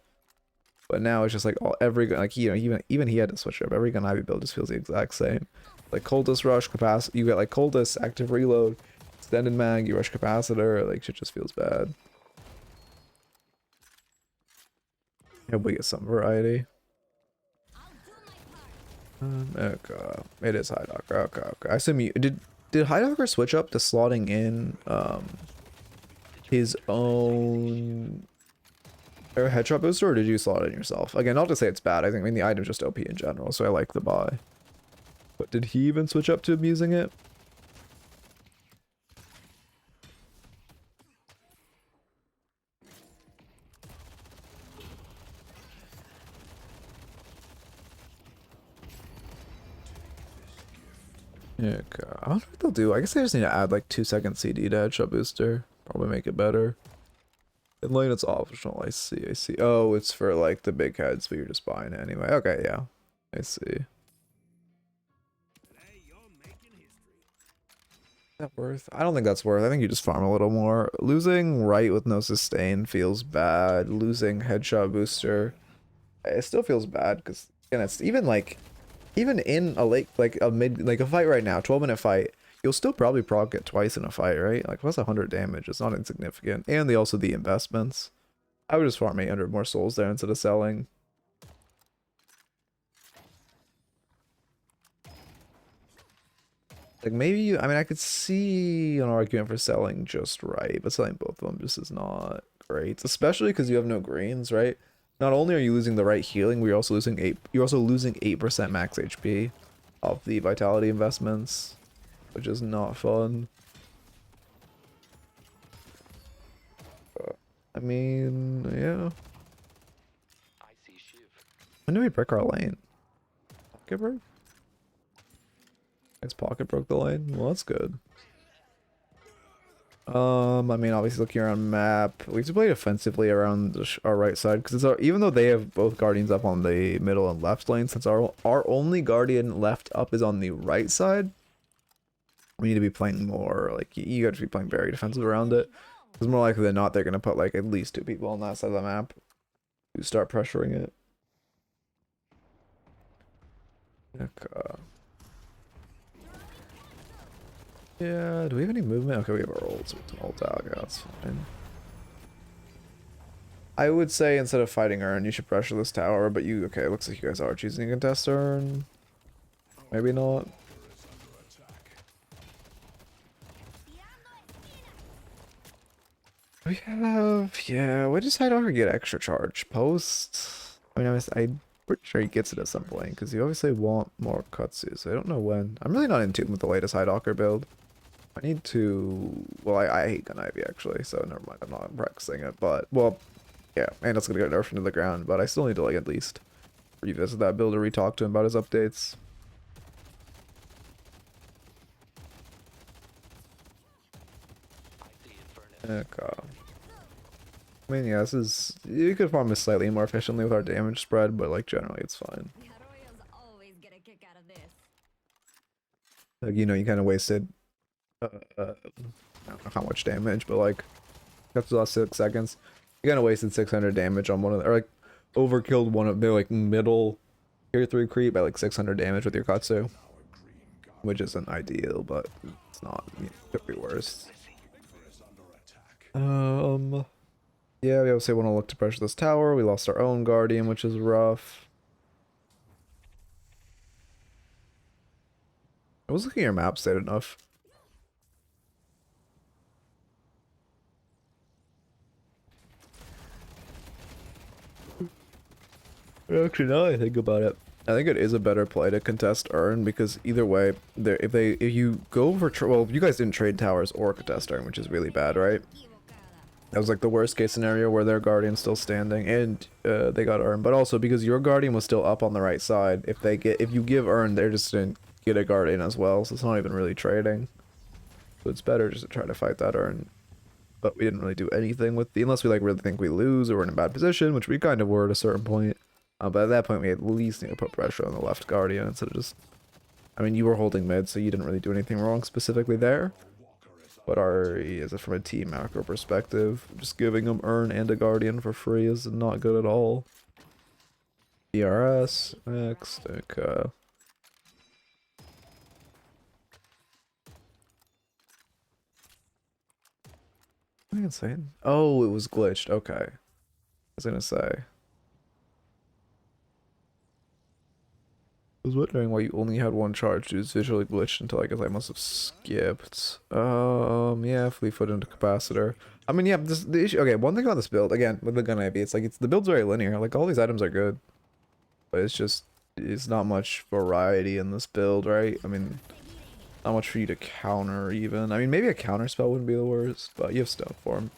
But now it's just, like, every, like, you know, even he had to switch up. Every Gun Ivy build just feels the exact same. Like, Cultist Rush, Capacity, you get, like, Cultist, Active Reload, Extended Mag, you rush Capacitor, like, shit just feels bad. Hope we get some variety. Okay, it is Highdocker. Okay. I assume you did Highdocker switch up to slotting in his own headshot booster, or did you slot it in yourself? Again, not to say it's bad. I mean the item's just OP in general, so I like the buy. But did he even switch up to abusing it? Yeah, okay. I wonder what they'll do. I guess they just need to add like 2-second CD to headshot booster. Probably make it better. In lane it's optional. I see. Oh, it's for like the big heads, but you're just buying it anyway. Okay, yeah. I see. Is that worth? I don't think that's worth. I think you just farm a little more. Losing right with no sustain feels bad. Losing headshot booster, it still feels bad because, and it's even like, even in a late, like a mid, like a fight right now, 12-minute fight, you'll still probably proc it twice in a fight, right? Like, what's 100 damage? It's not insignificant. And also the investments. I would just farm 800 more souls there instead of selling. Like, maybe, I mean, I could see an argument for selling just right, but selling both of them just is not great. Especially because you have no greens, right? Not only are you losing the right healing, you're also losing 8% max HP of the vitality investments, which is not fun. I mean, yeah. When do we break our lane? Pocket break? It's pocket broke the lane? Well, that's good. I mean, obviously looking around map, we have to play offensively around our right side because it's even though they have both guardians up on the middle and left lane, since our only guardian left up is on the right side, we need to be playing more like you got to be playing very defensive around it. Because more likely than not, they're gonna put like at least 2 people on that side of the map who start pressuring it. Okay. Yeah, do we have any movement? Okay, we have our ults. We can ult out. Okay, that's fine. I would say instead of fighting Urn, you should pressure this tower, but you, okay, it looks like you guys are choosing to contest Urn. Maybe not. We have, yeah, what does Hidalgo get extra charge? Post? I mean, I'm pretty sure he gets it at some point, because you obviously want more Kutsu, so I don't know when. I'm really not in tune with the latest Hidalgo build. I need to, well, I hate Gun Ivy, actually, so never mind, I'm not practicing it, but, well, yeah, and it's gonna get nerfed into the ground, but I still need to, like, at least revisit that build or re-talk to him about his updates. Okay. I mean, yeah, this is, you could farm this slightly more efficiently with our damage spread, but, like, generally it's fine. The Royals always get a kick out of this. Like, you know, you kind of wasted, I don't know how much damage, but, like, that's the last 6 seconds. You kind of wasted 600 damage on one of the, or, like, overkilled one of their, like, middle tier 3 creep by, like, 600 damage with your Katsu. Which isn't ideal, but it's not, you know, could be worse. Yeah, we obviously want to look to pressure this tower. We lost our own Guardian, which is rough. I was looking at your map state enough. Actually, now I think about it, I think it is a better play to contest Urn, because either way, if you go for well, you guys didn't trade towers or contest Urn, which is really bad, right? That was like the worst case scenario where their Guardian's still standing and they got Urn, but also because your Guardian was still up on the right side. If you give Urn, they're just didn't get a Guardian as well, so it's not even really trading. So it's better just to try to fight that Urn. But we didn't really do anything with the, unless we like really think we lose or we're in a bad position, which we kind of were at a certain point. But at that point, we at least need to put pressure on the left Guardian instead of just, I mean, you were holding mid, so you didn't really do anything wrong specifically there. But is it from a team macro perspective, just giving them Urn and a Guardian for free is not good at all. ERS, next, okay. What am I saying? Oh, it was glitched, okay. I was gonna say. I was wondering why you only had one charge. It was visually glitched until I guess I must have skipped. Yeah, fleet foot into capacitor. I mean, yeah, the issue. Okay, one thing about this build again with the Gun Ivy, it's like the build's very linear. Like all these items are good, but it's not much variety in this build, right? I mean, not much for you to counter even. I mean, maybe a counter spell wouldn't be the worst, but you have stone form,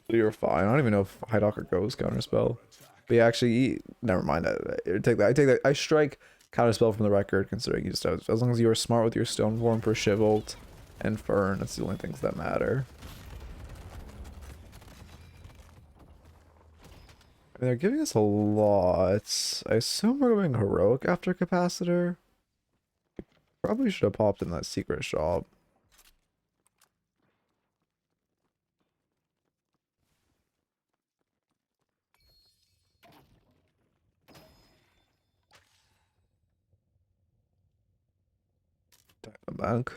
so you're fine. I don't even know if Hidalgo goes counter spell. But yeah, actually, never mind. I take that. I take that. I strike counterspell from the record, considering you just have, as long as you are smart with your stone form for Shivult and Fern, that's the only things that matter. I mean, they're giving us a lot. I assume we're going heroic after capacitor. Probably should have popped in that secret shop. Bank.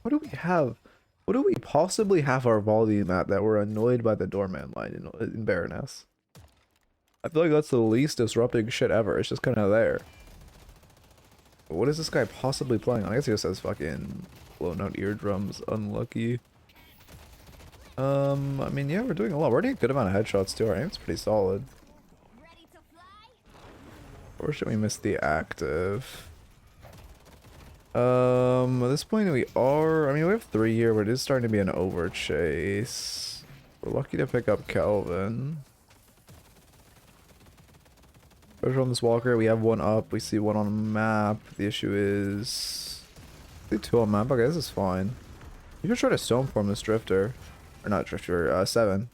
What do we have? What do we possibly have our volume at that we're annoyed by the doorman line in Baroness? I feel like that's the least disrupting shit ever. It's just kind of there. But what is this guy possibly playing? I guess he just says fucking blown out eardrums. Unlucky. I mean, yeah, we're doing a lot. We're doing a good amount of headshots too. Our aim's pretty solid. Ready to fly? Or should we miss the active? At this point we are, I mean, we have 3 here, but it is starting to be an over chase. We're lucky to pick up Kelvin. Pressure on this walker, we have one up, we see one on the map. The issue is, I see 2 on map. Okay, this is fine. You should try to stone form this drifter. Or not drifter, 7.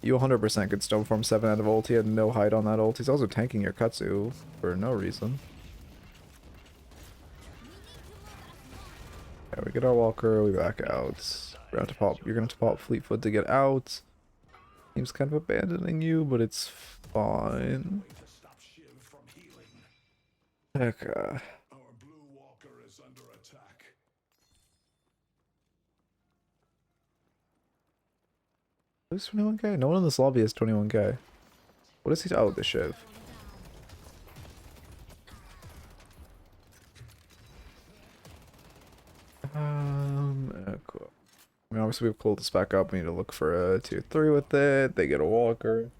You 100% could stone form 7 out of ult. He had no height on that ult. He's also tanking your Katsu for no reason. Yeah, we get our walker, we back out. We're gonna have to pop, you're gonna have to pop Fleetfoot to get out. Team's kind of abandoning you, but it's fine. Okay. Our blue walker is under attack. Who's 21k? No one in this lobby is 21k. What is he? Oh, the Shiv. Cool. I mean, obviously we've pulled this back up. We need to look for a tier 3 with it. They get a walker.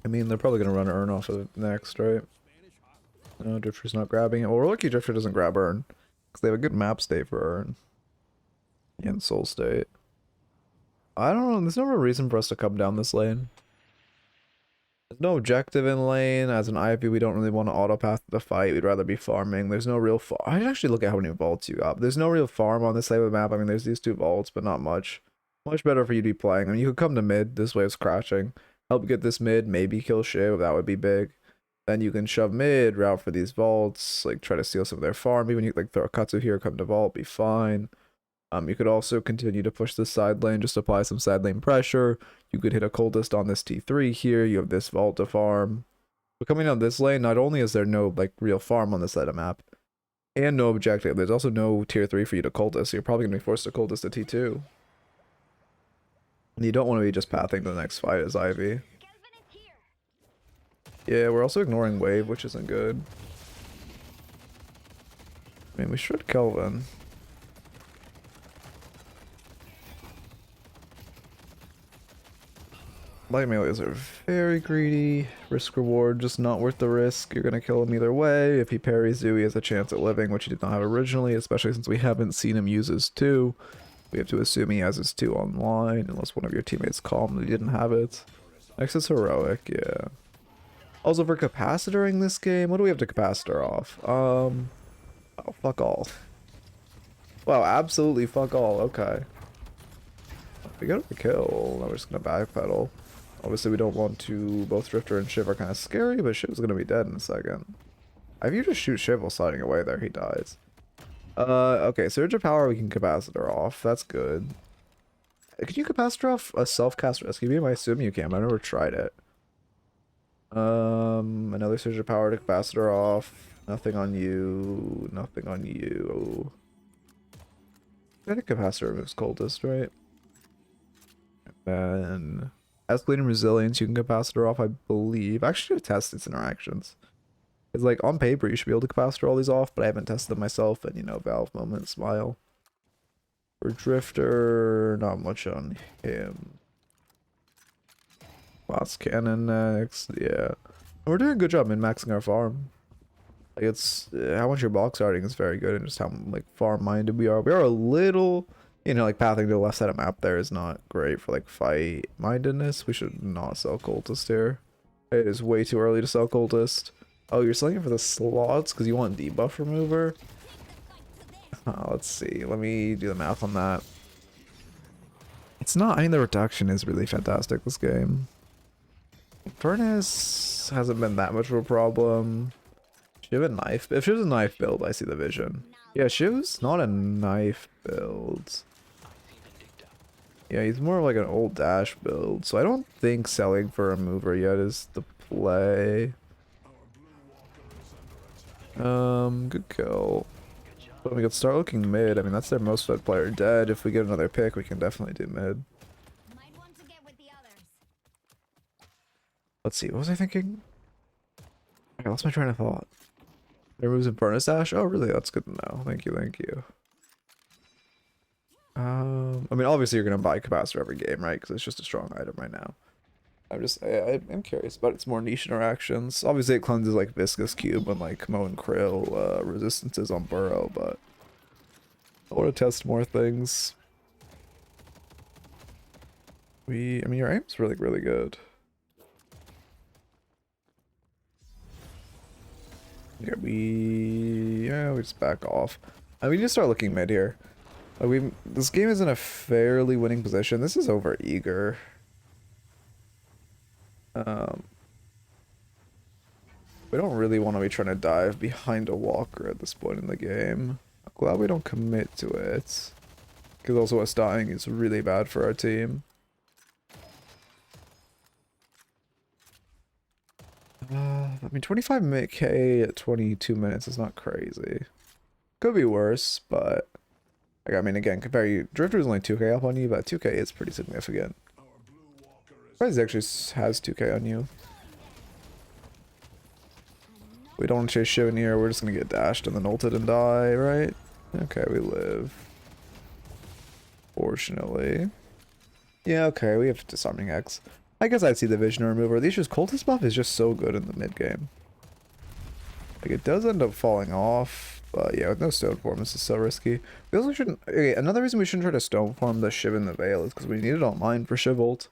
I mean, they're probably gonna run Urn off of it next, right? No, Drifter's not grabbing it. Well, we're lucky Drifter doesn't grab Urn. Because they have a good map state for Urn. And Soul State. I don't know, there's no real reason for us to come down this lane. There's no objective in lane. As an Ivy, we don't really want to autopath the fight. We'd rather be farming. There's no real farm. I should actually look at how many vaults you got. There's no real farm on this side of the map. I mean, there's these 2 vaults, but not much. Much better for you to be playing. I mean, you could come to mid. This wave's crashing. Help get this mid. Maybe kill Shiv. That would be big. Then you can shove mid, route for these vaults. Like, try to steal some of their farm. Even you like throw a Katsu here, come to vault, be fine. You could also continue to push this side lane, just apply some side lane pressure. You could hit a cultist on this T3 here. You have this vault to farm. But coming down this lane, not only is there no like real farm on this side of map, and no objective, there's also no tier 3 for you to cultist, so you're probably going to be forced to cultist a T2. And you don't want to be just pathing to the next fight as Ivy. Yeah, we're also ignoring wave, which isn't good. I mean, we should Kelvin. Light melees are very greedy. Risk reward, just not worth the risk. You're gonna kill him either way. If he parries you, he has a chance at living, which he did not have originally, especially since we haven't seen him use his 2. We have to assume he has his 2 online, unless one of your teammates calmed that he didn't have it. Next is heroic, yeah. Also for capacitor in this game, what do we have to capacitor off? Oh, fuck all. Wow, absolutely fuck all, okay. We got a kill, now we're just gonna backpedal. Obviously we don't want to, both Drifter and Shiv are kind of scary, but Shiv's gonna be dead in a second. If you just shoot Shiv while sliding away there, he dies. Okay, Surge of Power we can capacitor off, that's good. Can you capacitor off a self-cast rescue beam? I assume you can, I've never tried it. Another Surge of Power to capacitor off. Nothing on you, nothing on you. I think capacitor removes cultist, right? And Escalate and Resilience, you can capacitor off, I believe. I actually should test its interactions. It's like, on paper, you should be able to capacitor all these off, but I haven't tested them myself, and, you know, Valve moment, smile. For Drifter, not much on him. Lost Cannon next, yeah. We're doing a good job min-maxing our farm. Like, it's, how much your box starting is very good, and just how, like, farm-minded we are. We are a little... You know, like, pathing to the left side of map there is not great for, like, fight-mindedness. We should not sell cultist here. It is way too early to sell cultist. Oh, you're selling it for the slots because you want debuff remover? Let's see. Let me do the math on that. It's not... I mean, the reduction is really fantastic this game. Furnace hasn't been that much of a problem. Shiv a knife. If Shiv's a knife build, I see the vision. Yeah, Shiv's not a knife build. Yeah, he's more of like an old dash build, so I don't think selling for a mover yet is the play. Good kill. But we could start looking mid. I mean, that's their most fed player dead. If we get another pick, we can definitely do mid. Might want to get with the others. Let's see, what was I thinking? I lost my train of thought. There moves in Furnace Dash? Oh, really? That's good to know. Thank you, thank you. I mean, obviously you're gonna buy capacitor every game, right? Because it's just a strong item right now. I'm curious about its more niche interactions. Obviously it cleanses like Viscous Cube and like Mo and Krill resistances on Burrow, but I want to test more things. I mean, your aim's really, really good. Yeah, we just back off. We need to start looking mid here. This game is in a fairly winning position. This is over eager. We don't really want to be trying to dive behind a walker at this point in the game. I'm glad we don't commit to it. Because also us dying is really bad for our team. I mean, 25k at 22 minutes is not crazy. Could be worse, but Like, I mean, again, compare Drifter's only 2k up on you, but 2k is pretty significant. Surprised he actually has 2k on you. We don't want to chase Shivan here, we're just gonna get dashed and then ulted and die, right? Okay, we live. Fortunately. Yeah, okay, we have Disarming X. I guess I'd see the Vision Remover. The issue is Cultist buff is just so good in the mid game. Like, it does end up falling off, but yeah, with no Stone Form, this is so risky. We also shouldn't... Okay, another reason we shouldn't try to Stone Form the Shiv in the Veil is because we need it online for Shiv ult.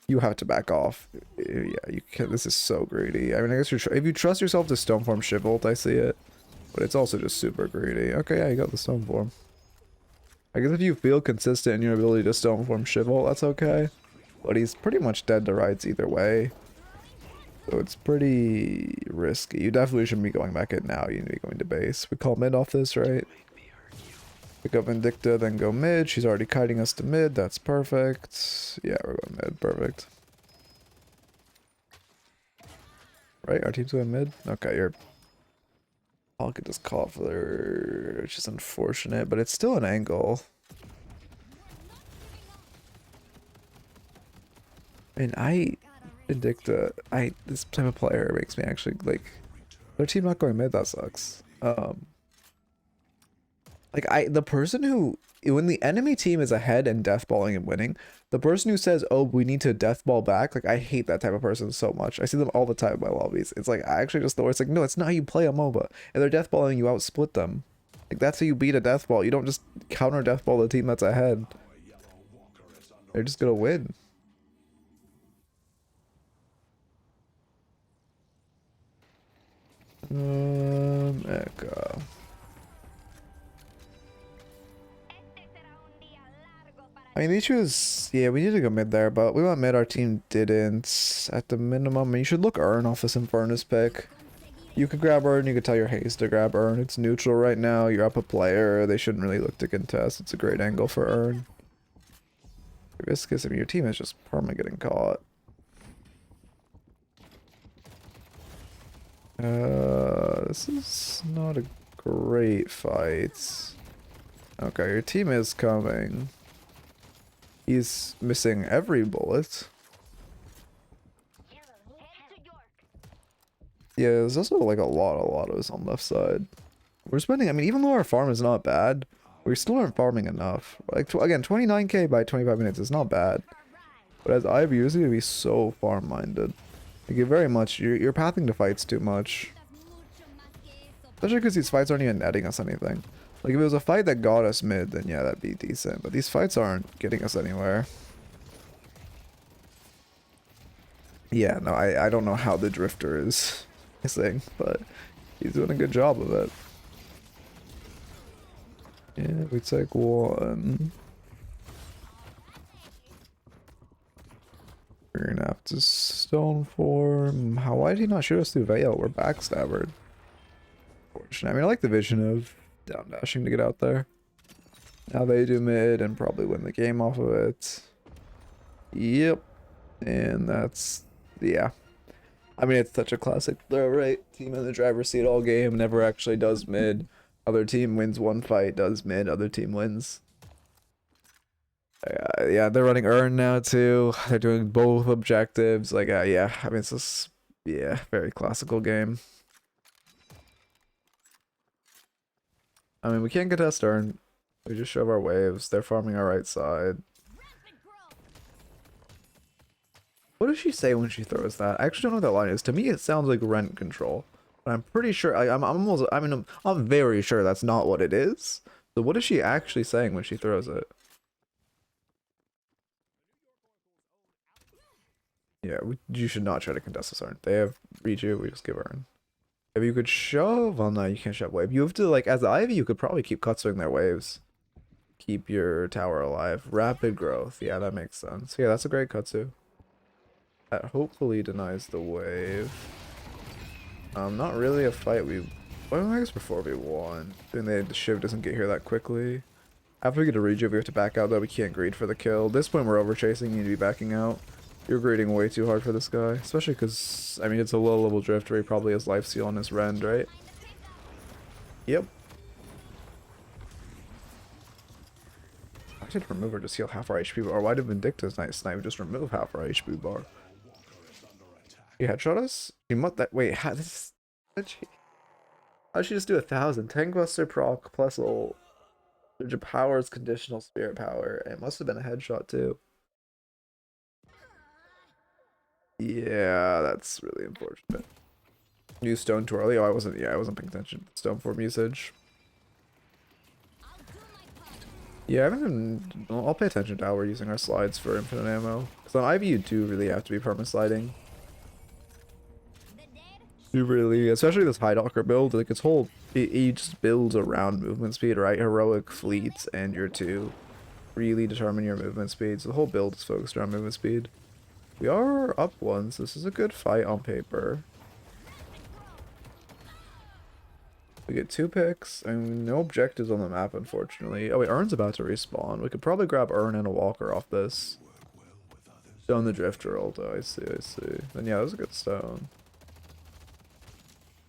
You have to back off. Yeah, you can. This is so greedy. I mean, I guess if you trust yourself to Stone Form Shiv ult, I see it. But it's also just super greedy. Okay, yeah, you got the Stone Form. I guess if you feel consistent in your ability to Stone Form Shiv ult, that's okay. But he's pretty much dead to rights either way. So it's pretty risky. You definitely shouldn't be going back in now. You need to be going to base. We call mid off this, right? Pick up Vindicta, then go mid. She's already kiting us to mid. That's perfect. Yeah, we're going mid. Perfect. Right? Our team's going mid? Okay, you're... I'll get this cough there. It's just unfortunate, but it's still an angle. And Vindicta, this type of player makes me actually, like, their team not going mid, that sucks. Like, the person who, when the enemy team is ahead and deathballing and winning, the person who says, oh, we need to deathball back, like, I hate that type of person so much. I see them all the time in my lobbies. It's like, I actually just the worst, like, no, it's not how you play a MOBA. And they're deathballing, you outsplit them. Like, that's how you beat a deathball. You don't just counter deathball the team that's ahead. They're just gonna win. Echo. I mean, the issue is, yeah, we need to go mid there, but we went mid, our team didn't. At the minimum, and you should look Urn off this Infernus pick. You could grab Urn, you could tell your Haze to grab Urn. It's neutral right now, you're up a player, they shouldn't really look to contest. It's a great angle for Urn. Viscous, I mean, your team is just perma getting caught. This is not a great fight. Okay, your team is coming. He's missing every bullet. Yeah, there's also like a lot of autos on left side. We're spending, I mean, even though our farm is not bad, we still aren't farming enough. Like, again, 29k by 25 minutes is not bad. But as Ivy, you're going to be so farm-minded. Like, you're very much, you're pathing to fights too much. Especially because these fights aren't even netting us anything. Like, if it was a fight that got us mid, then yeah, that'd be decent. But these fights aren't getting us anywhere. Yeah, no, I don't know how the Drifter is missing, but he's doing a good job of it. Yeah, we take one. We're gonna have to Stone Form. Why did he not shoot us through Veil? We're backstabbered. Fortunate. I mean, I like the vision of down dashing to get out there. Now they do mid and probably win the game off of it. Yep. And that's, yeah. I mean, it's such a classic throw, right? Team in the driver's seat all game, never actually does mid. Other team wins one fight, does mid, other team wins. Yeah, they're running Urn now too. They're doing both objectives. Like, yeah, I mean, it's just, yeah, very classical game. I mean, we can't contest Urn. We just shove our waves. They're farming our right side. What does she say when she throws that? I actually don't know what that line is. To me, it sounds like rent control. But I'm pretty sure, I'm very sure that's not what it is. So what is she actually saying when she throws it? Yeah, you should not try to contest this Urn. They have Riju, we just give Urn. If you could shove, well no, you can't shove wave. You have to, like, as the Ivy, you could probably keep Cutstering their waves. Keep your tower alive. Rapid growth, yeah, that makes sense. Yeah, that's a great Kutsu. That hopefully denies the wave. Not really a fight well, I guess before we won. And the Shiv doesn't get here that quickly. After we get a Rejuve, we have to back out though, we can't greed for the kill. At this point we're over chasing, you need to be backing out. You're greeding way too hard for this guy. Especially because, I mean, it's a low level drift where he probably has life steal on his rend, right? Yep. did remove or just heal half our HP bar? Why did Vindicta's nice snipe just remove half our HP bar? You headshot us? You must that wait, how this how'd she just do 1,000? Tank Buster proc plus ult. Surge of powers, conditional spirit power. It must have been a headshot too. Yeah, that's really unfortunate. Use stone too early. Oh, I wasn't paying attention. Stone form usage. Yeah, I haven't been, I'll pay attention to how we're using our slides for infinite ammo. Because on Ivy you do really have to be perma sliding. You really, especially this High Docker build, like its whole, it just builds around movement speed, right? Heroic fleets and your two really determine your movement speed. So the whole build is focused around movement speed. We are up once. This is a good fight on paper. We get 2 picks. I mean, no objectives on the map, unfortunately. Oh wait, Urn's about to respawn. We could probably grab Urn and a Walker off this. Stone the Drifter ult. Oh, I see, I see. Then yeah, that was a good stone.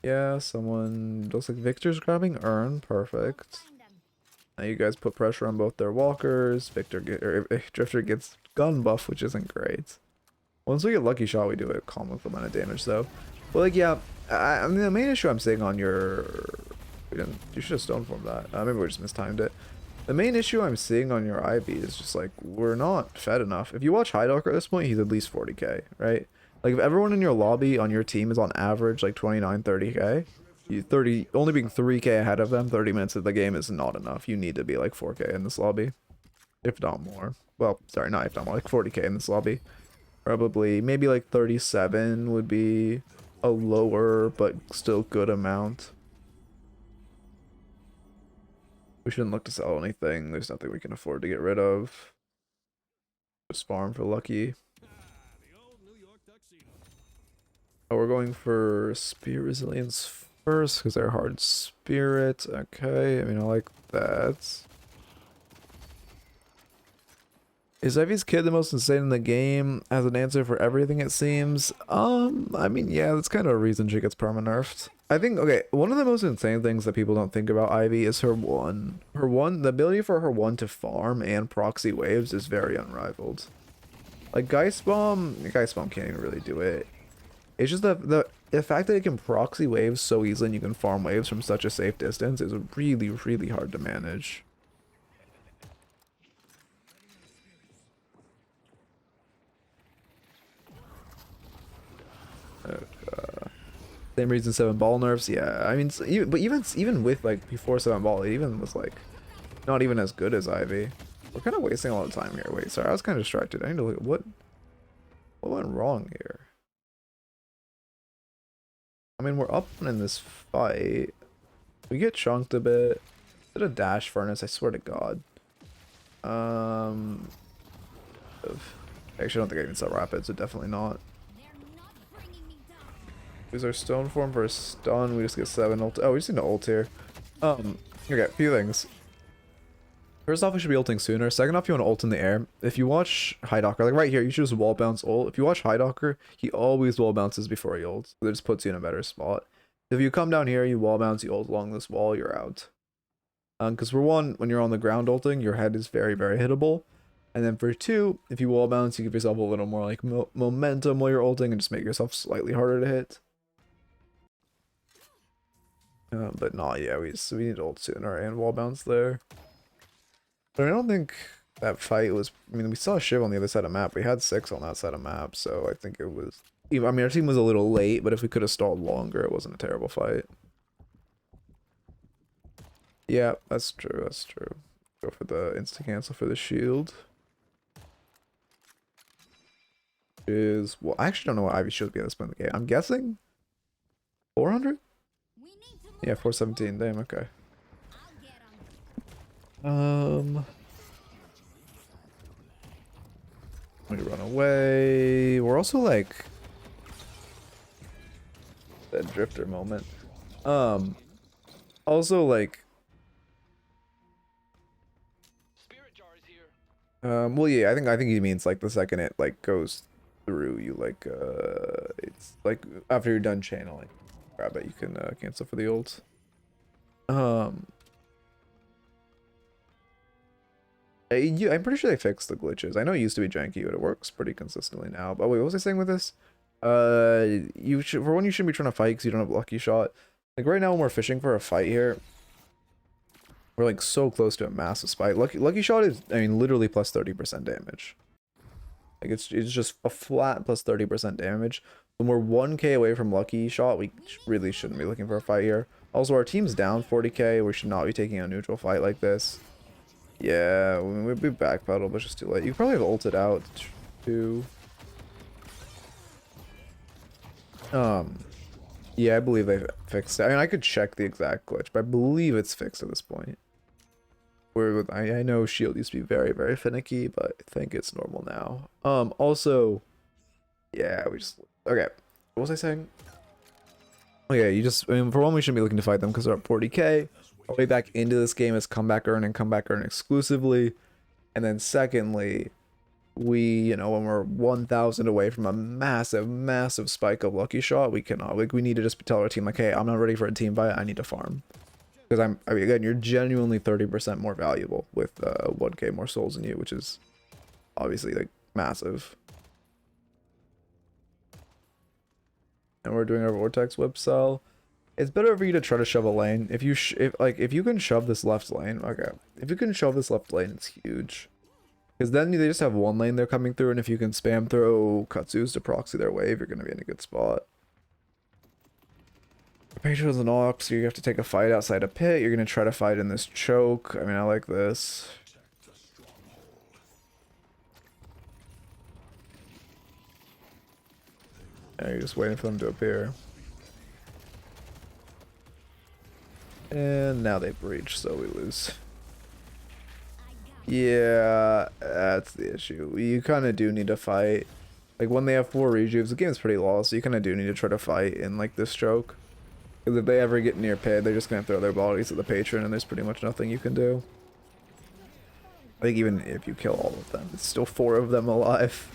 Yeah, someone... Looks like Victor's grabbing Urn. Perfect. Now you guys put pressure on both their walkers. Drifter gets gun buff, which isn't great. Once we get Lucky Shot, we do a comical amount of damage, though. But, like, yeah, I mean, the main issue I'm seeing on your... You should have stone formed that. Maybe we just mistimed it. The main issue I'm seeing on your Ivy is just, like, we're not fed enough. If you watch High Docker at this point, he's at least 40k, right? Like, if everyone in your lobby on your team is on average, like, 29, 30k, only being 3k ahead of them 30 minutes of the game is not enough. You need to be, like, 4k in this lobby. If not more. Well, sorry, not if not more, like, 40k in this lobby. Probably, maybe, like, 37 would be a lower, but still good amount. We shouldn't look to sell anything. There's nothing we can afford to get rid of. Just farm for Lucky. Oh, we're going for Spear Resilience first because they're hard spirit. Okay, I mean, I like that. Is Ivy's kid the most insane in the game? As an answer for everything, it seems. I mean, yeah, that's kind of a reason she gets perma-nerfed. I think, okay, one of the most insane things that people don't think about Ivy is her one. The ability for her one to farm and proxy waves is very unrivaled. Like, Geist Bomb can't even really do it. It's just the fact that it can proxy waves so easily and you can farm waves from such a safe distance is really, really hard to manage. Same reason 7 ball nerfs, yeah. I mean, but even with like before 7 ball, it even was like not even as good as Ivy. We're kind of wasting a lot of time here. Wait, sorry, I was kind of distracted. I need to look at what went wrong here. I mean, we're up in this fight. We get chunked a bit. Did a dash furnace, I swear to God. Actually, I don't think I even saw rapid, so definitely not. Use our stone form for a stun. We just get 7 ult. Oh, we just need to ult here. Okay, a few things. First off, we should be ulting sooner. Second off, you want to ult in the air. If you watch High Docker, like right here, you should just wall bounce ult. If you watch High Docker, he always wall bounces before he ults. That just puts you in a better spot. If you come down here, you wall bounce, you ult along this wall, you're out. Because for one, when you're on the ground ulting, your head is very, very hittable. And then for 2, if you wall bounce, you give yourself a little more like momentum while you're ulting and just make yourself slightly harder to hit. But no, yeah, we need to ult sooner and wall bounce there. But I don't think that fight was... I mean, we saw Shiv on the other side of map. We had 6 on that side of map, so I think it was... I mean, our team was a little late, but if we could have stalled longer, it wasn't a terrible fight. Yeah, that's true, that's true. Go for the insta-cancel for the shield. Is... Well, I actually don't know what Ivy should be at this point in the game. I'm guessing... 400? Yeah, 417. Damn, okay. We run away. We're also like that drifter moment. Also like well yeah, I think he means like the second it like goes through you, like it's like after you're done channeling, grab it, you can cancel for the ult. I'm pretty sure they fixed the glitches. I know it used to be janky, but it works pretty consistently now. But wait, what was I saying with this? You should, for one, you shouldn't be trying to fight because you don't have lucky shot. Like right now, when we're fishing for a fight here, we're like so close to a massive spike. Lucky shot is, I mean, literally plus 30% damage. Like it's just a flat plus 30% damage. When we're 1k away from lucky shot, we really shouldn't be looking for a fight here. Also, our team's down 40k. We should not be taking a neutral fight like this. Yeah, we'd be backpedal, but just too late. You probably have ulted out too. Yeah, I believe they fixed it. I mean, I could check the exact glitch, but I believe it's fixed at this point. I know shield used to be very, very finicky, but I think it's normal now. Also, yeah, okay. What was I saying? Oh yeah, I mean, for one, we shouldn't be looking to fight them because they're at 40k. Our way back into this game is comeback earn and comeback earn exclusively. And then secondly, when we're 1,000 away from a massive, massive spike of lucky shot, we cannot. Like, we need to just tell our team, like, hey, I'm not ready for a team fight. I need to farm. Because I mean, again, you're genuinely 30% more valuable with 1k more souls than you, which is obviously, like, massive. And we're doing our vortex whip cell. It's better for you to try to shove a lane. If you can shove this left lane, okay. If you can shove this left lane, it's huge. Because then they just have one lane they're coming through, and if you can spam throw Katsus to proxy their wave, you're going to be in a good spot. Patriots and Ox, you have to take a fight outside a pit. You're going to try to fight in this choke. I mean, I like this. Yeah, you're just waiting for them to appear. And now they breach, so we lose. Yeah, that's the issue. You kind of do need to fight. Like, when they have 4 rejuves, the game's pretty lost, so you kind of do need to try to fight in, like, this choke. Because if they ever get near pit, they're just going to throw their bodies at the patron, and there's pretty much nothing you can do. I think even if you kill all of them, it's still 4 of them alive.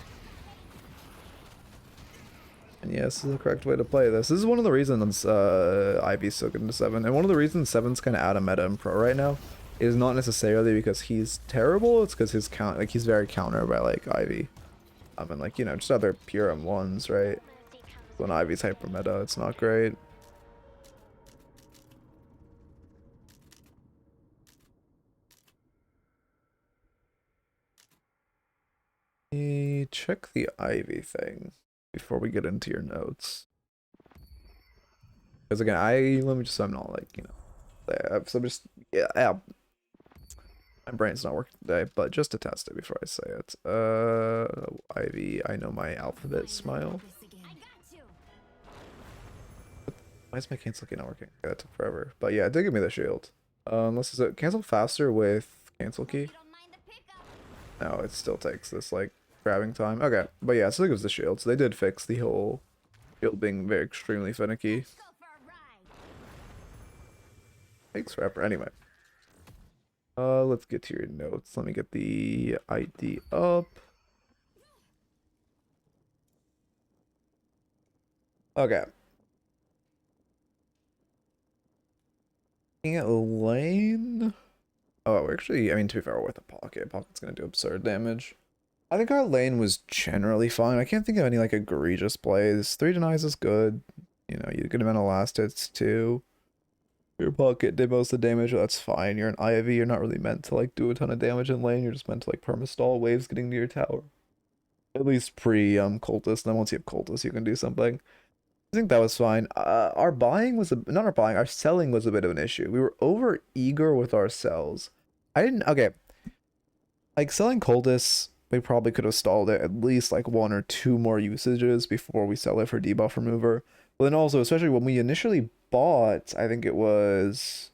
And yes, this is the correct way to play this. This is one of the reasons Ivy's so good into 7. And one of the reasons 7's kind of out of meta in pro right now is not necessarily because he's terrible, it's because his he's very counter by, like, Ivy. And, like, just other pure M1s, right? When Ivy's hyper meta, it's not great. Check the Ivy thing before we get into your notes. Because again, let me just, I'm not like, so just, yeah, my brain's not working today, but just to test it before I say it. Ivy, I know my alphabet smile. Why is my cancel key not working? Okay, that took forever. But yeah, it did give me the shield. Unless it's cancel faster with cancel key. No, it still takes this, like, grabbing time. Okay, but yeah, so it gives the shield. So they did fix the whole shield being very extremely finicky. Takes forever. Anyway. Let's get to your notes. Let me get the ID up. Okay. Looking at lane. Oh, we're actually, I mean, to be fair, we're with a pocket. Pocket's gonna do absurd damage. I think our lane was generally fine. I can't think of any, like, egregious plays. 3 denies is good. You get a good amount of last hits too. Your pocket did most of the damage, that's fine. You're an Ivy, you're not really meant to, like, do a ton of damage in lane. You're just meant to, like, perma-stall waves getting to your tower. At least pre-cultist. Then once you have cultist, you can do something. I think that was fine. Our buying was our selling was a bit of an issue. We were over eager with our sells. Okay. Like, selling cultists, we probably could have stalled it at least like 1 or 2 more usages before we sell it for debuff remover. But then also, especially when we initially bought, I think it was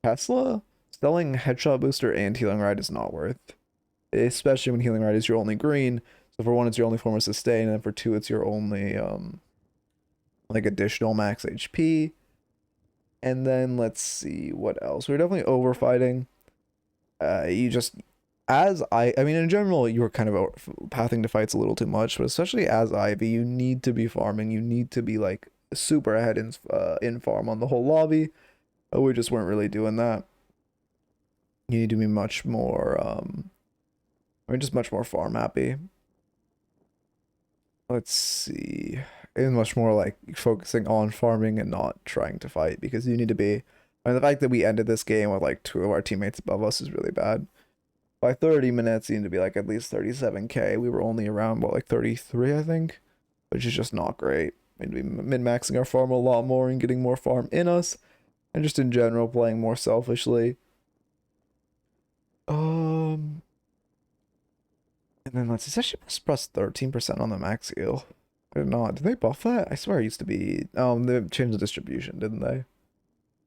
Tesla, selling headshot booster and healing ride is not worth. Especially when healing ride is your only green. So for 1, it's your only form of sustain, and then for 2, it's your only like additional max HP. And then let's see what else. We're definitely overfighting. I mean, in general, you were kind of pathing to fights a little too much, but especially as Ivy, you need to be farming. You need to be, like, super ahead in farm on the whole lobby. We just weren't really doing that. You need to be much more mean, just much more farm happy. Let's see. And much more like focusing on farming and not trying to fight, because you need to be. I mean, the fact that we ended this game with like 2 of our teammates above us is really bad. By 30 minutes, you need to be like at least 37k. We were only around, what, like 33, I think? Which is just not great. We need to be min-maxing our farm a lot more and getting more farm in us. And just in general, playing more selfishly. And then let's see. It's actually press 13% on the max heal. I don't know. Did they buff that? I swear it used to be. They changed the distribution, didn't they?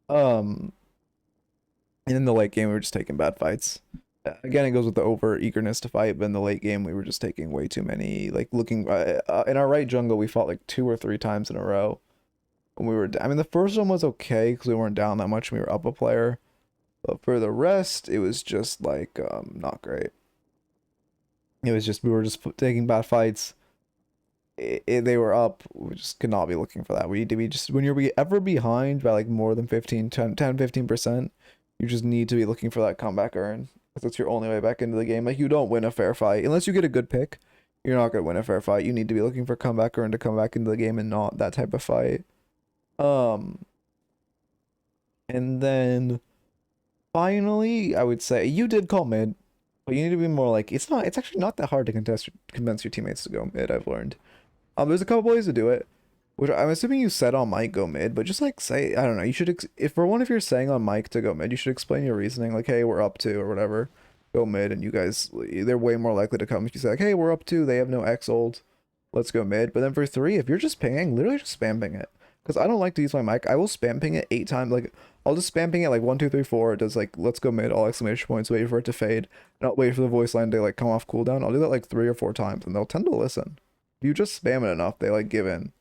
And in the late game, we were just taking bad fights. Again, it goes with the over eagerness to fight, but in the late game, we were just taking way too many. Like looking in our right jungle, we fought like 2 or 3 times in a row. When we were, I mean, the first one was okay because we weren't down that much and we were up a player. But for the rest, it was just like not great. It was just, we were just taking bad fights. They were up. We just could not be looking for that. We need to be just, when you're ever behind by like more than 15%, you just need to be looking for that comeback earn. Because that's your only way back into the game. Like, you don't win a fair fight. Unless you get a good pick, you're not going to win a fair fight. You need to be looking for comeback earn to come back into the game and not that type of fight. And then finally, I would say you did call mid, but you need to be more like, it's actually not that hard to convince your teammates to go mid, I've learned. There's a couple ways to do it, which I'm assuming you said on mic go mid, but just like say, I don't know, you should, if you're saying on mic to go mid, you should explain your reasoning, like, hey, we're up 2 or whatever, go mid, and you guys, they're way more likely to come if you say like, hey, we're up 2, they have no X ult, let's go mid. But then for 3, if you're just pinging, literally just spam ping it. Because I don't like to use my mic. I will spam ping it 8 times. Like, I'll just spam ping it like 1, 2, 3, 4. It does like, let's go mid, all exclamation points, wait for it to fade. And I'll wait for the voice line to like come off cooldown. I'll do that like 3 or 4 times and they'll tend to listen. If you just spam it enough, they like give in.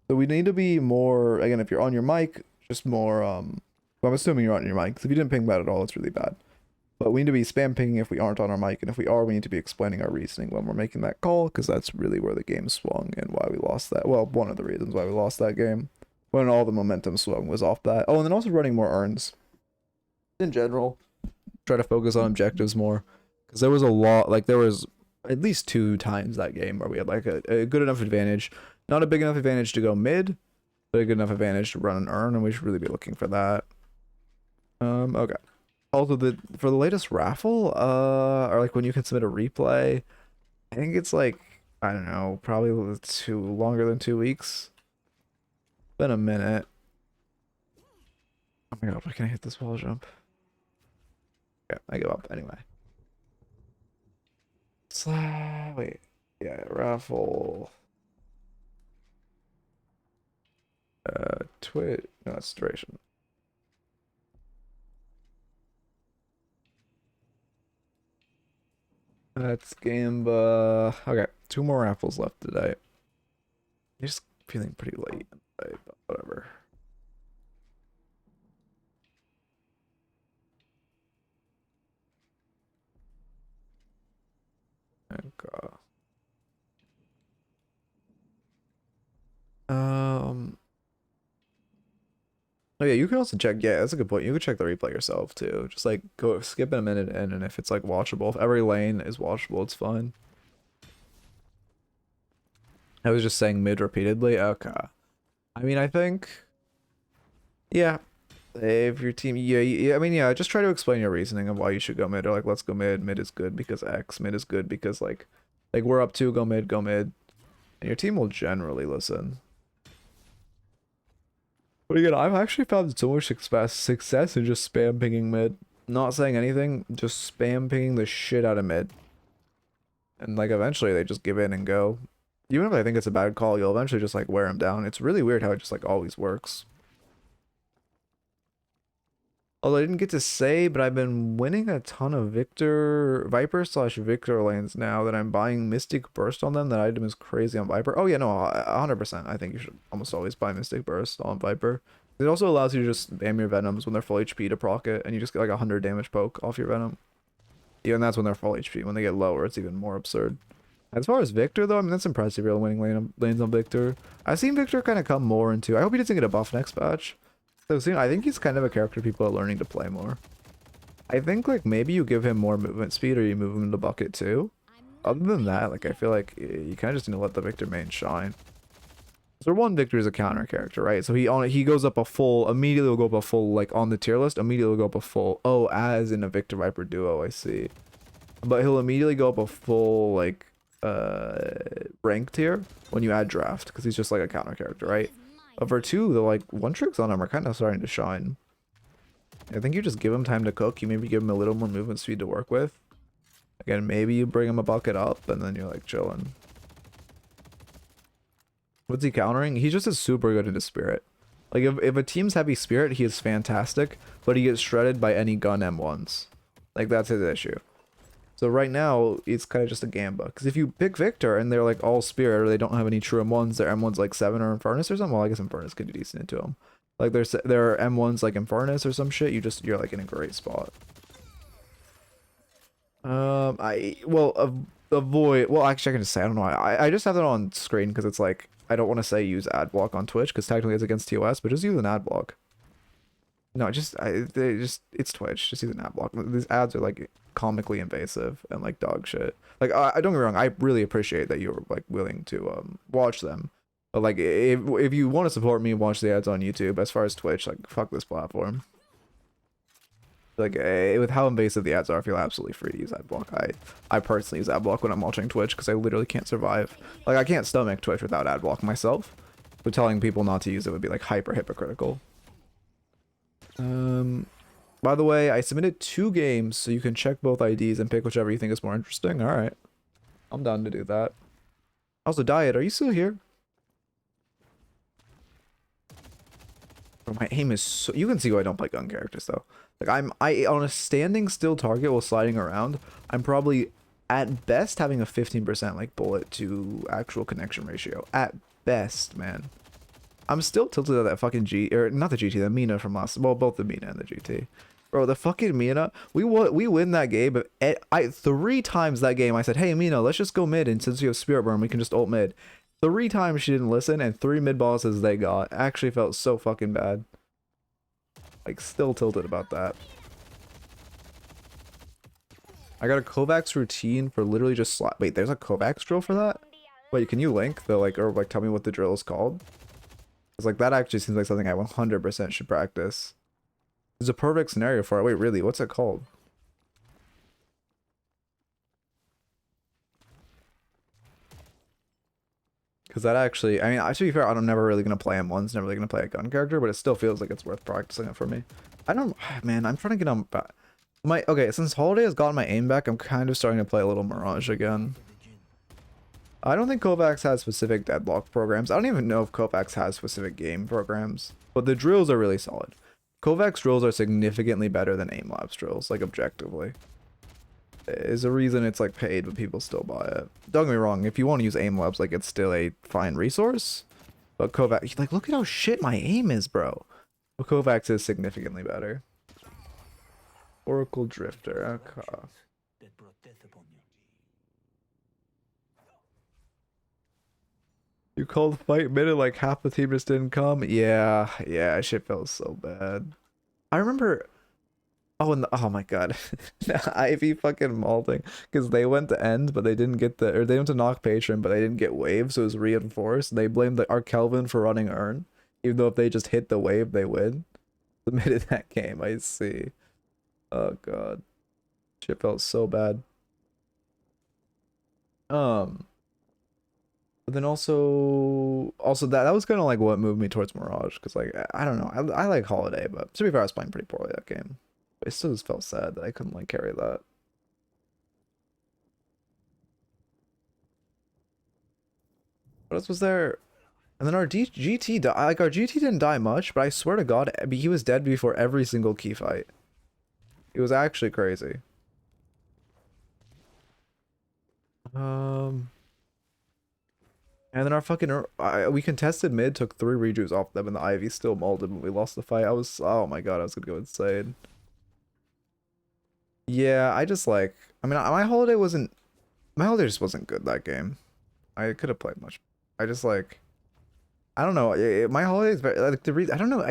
So we need to be more, again, if you're on your mic, just more, I'm assuming you're on your mic. Because if you didn't ping that at all, it's really bad. But we need to be spam pinging if we aren't on our mic. And if we are, we need to be explaining our reasoning when we're making that call. Because that's really where the game swung and why we lost that. Well, one of the reasons why we lost that game. When all the momentum swung was off that. Oh, and then also running more earns. In general, try to focus on objectives more. Because there was a lot, like there was at least 2 times that game where we had like a good enough advantage. Not a big enough advantage to go mid, but a good enough advantage to run an earn. And we should really be looking for that. Okay. Also, for the latest raffle, or like when you can submit a replay, I think it's like, I don't know, probably longer than 2 weeks. Been a minute. Oh my god, why can't I hit this wall jump? Yeah, I give up anyway. Wait. Yeah, raffle. Twit. No, that's duration. That's Gamba. Okay, 2 more raffles left today. I'm just feeling pretty late, but whatever. Okay. Oh yeah, you can also check. Yeah, that's a good point. You can check the replay yourself too. Just like go skip it a minute in, and if it's like watchable, if every lane is watchable, it's fine. I was just saying mid repeatedly. Okay. I mean, I think, yeah, if your team, yeah, I mean, yeah, just try to explain your reasoning of why you should go mid, or like, let's go mid. Mid is good because X. Mid is good because like we're up 2, go mid, and your team will generally listen. But again, I've actually found so much success in just spam pinging mid. Not saying anything, just spam pinging the shit out of mid. And like eventually they just give in and go. Even if I think it's a bad call, you'll eventually just like wear them down. It's really weird how it just like always works. Although I didn't get to say, but I've been winning a ton of Viper/Victor lanes now that I'm buying Mystic Burst on them. That item is crazy on Viper. Oh yeah, no, 100%. I think you should almost always buy Mystic Burst on Viper. It also allows you to just spam your Venoms when they're full HP to proc it, and you just get like 100 damage poke off your Venom. Even that's when they're full HP. When they get lower, it's even more absurd. As far as Victor, though, I mean, that's impressive. You're winning lanes on Victor. I've seen Victor kind of come more into... I hope he doesn't get a buff next patch. So soon, I think he's kind of a character people are learning to play more. I think like maybe you give him more movement speed or you move him to bucket too. Other than that, like I feel like you kind of just need to let the Victor main shine. So one Victor is a counter character, right? So he goes up a full, immediately will go up a full, like on the tier list, immediately will go up a full, oh, as in a Victor Viper duo, I see. But he'll immediately go up a full, like, rank tier when you add draft, because he's just like a counter character, right? But for two, the like one tricks on him are kind of starting to shine. I think you just give him time to cook, you maybe give him a little more movement speed to work with. Again, maybe you bring him a bucket up, and then you're like chilling. What's he countering? He just is super good into spirit. Like if a team's heavy spirit, he is fantastic, but he gets shredded by any gun M1s. Like that's his issue. So right now, it's kind of just a gamba. Because if you pick Victor and they're like all spirit or they don't have any true M1s, their M1's like 7 or Infernus or something. Well, I guess Infernus could do decent into them. Like there are M1s like Infernus or some shit. You're like in a great spot. Avoid. Well, actually, I can just say I don't know. I just have that on screen because it's like I don't want to say use ad block on Twitch because technically it's against TOS, but just use an ad block. No, it's Twitch. Just use an ad block. These ads are like comically invasive and like dog shit. Like I don't get me wrong, I really appreciate that you're like willing to watch them. But like if you want to support me and watch the ads on YouTube, as far as Twitch, like fuck this platform. Like with how invasive the ads are, I feel absolutely free to use ad block. I personally use ad block when I'm watching Twitch because I literally can't survive. Like I can't stomach Twitch without ad block myself. But telling people not to use it would be like hyper hypocritical. By the way, I submitted 2 games, so you can check both IDs and pick whichever you think is more interesting. Alright. I'm down to do that. Also, Diet, are you still here? Oh, my aim is so... You can see why I don't play gun characters, though. Like, I on a standing still target while sliding around, I'm probably, at best, having a 15%, like, bullet to actual connection ratio. At best, man. I'm still tilted at that fucking not the GT, the Mina from last, well, both the Mina and the GT. Bro, the fucking Mina, we win that game, but 3 times that game I said, hey Mina, let's just go mid, and since you have Spirit Burn, we can just ult mid. 3 times she didn't listen, and 3 mid bosses they got. Actually felt so fucking bad. Like, still tilted about that. I got a Kovacs routine for literally just wait, there's a Kovacs drill for that? Wait, can you link the, like, or like tell me what the drill is called? Because like that actually seems like something I 100% should practice. There's a perfect scenario for it. Wait, really? What's it called? Because that actually, I mean, to be fair, I'm never really going to play M1s, never really going to play a gun character, but it still feels like it's worth practicing it for me. I don't, man, I'm trying to get on okay, since Holiday has gotten my aim back, I'm kind of starting to play a little Mirage again. I don't think Kovacs has specific deadlock programs. I don't even know if Kovacs has specific game programs, but the drills are really solid. Kovacs drills are significantly better than aim labs drills, like objectively. Is a reason it's like paid, but people still buy it. Don't get me wrong, if you want to use aim labs, like it's still a fine resource. But Kovacs, like look at how shit my aim is, bro. But Kovacs is significantly better. Oracle Drifter, okay. You called fight minute like half the team just didn't come? Yeah, shit felt so bad. I remember, oh my god, Ivy fucking malting because they went to end but they didn't get they went to knock patron but they didn't get wave, so it was reinforced. They blamed our Kelvin for running earn, even though if they just hit the wave they win. Submitted that game, I see. Oh god, shit felt so bad. But then also that was kind of like what moved me towards Mirage, because like I don't know, I like Holiday, but to be fair I was playing pretty poorly that game. But it still just felt sad that I couldn't like carry that. What else was there? And then our GT like our GT didn't die much, but I swear to god he was dead before every single key fight. It was actually crazy. And then our fucking we contested mid, took 3 rejues off them, and the Ivy still molded when we lost the fight. Oh my god, I was gonna go insane. Yeah, I just like, I mean, my holiday just wasn't good that game. I could have played much. I just like, I don't know. My holiday is very like I don't know.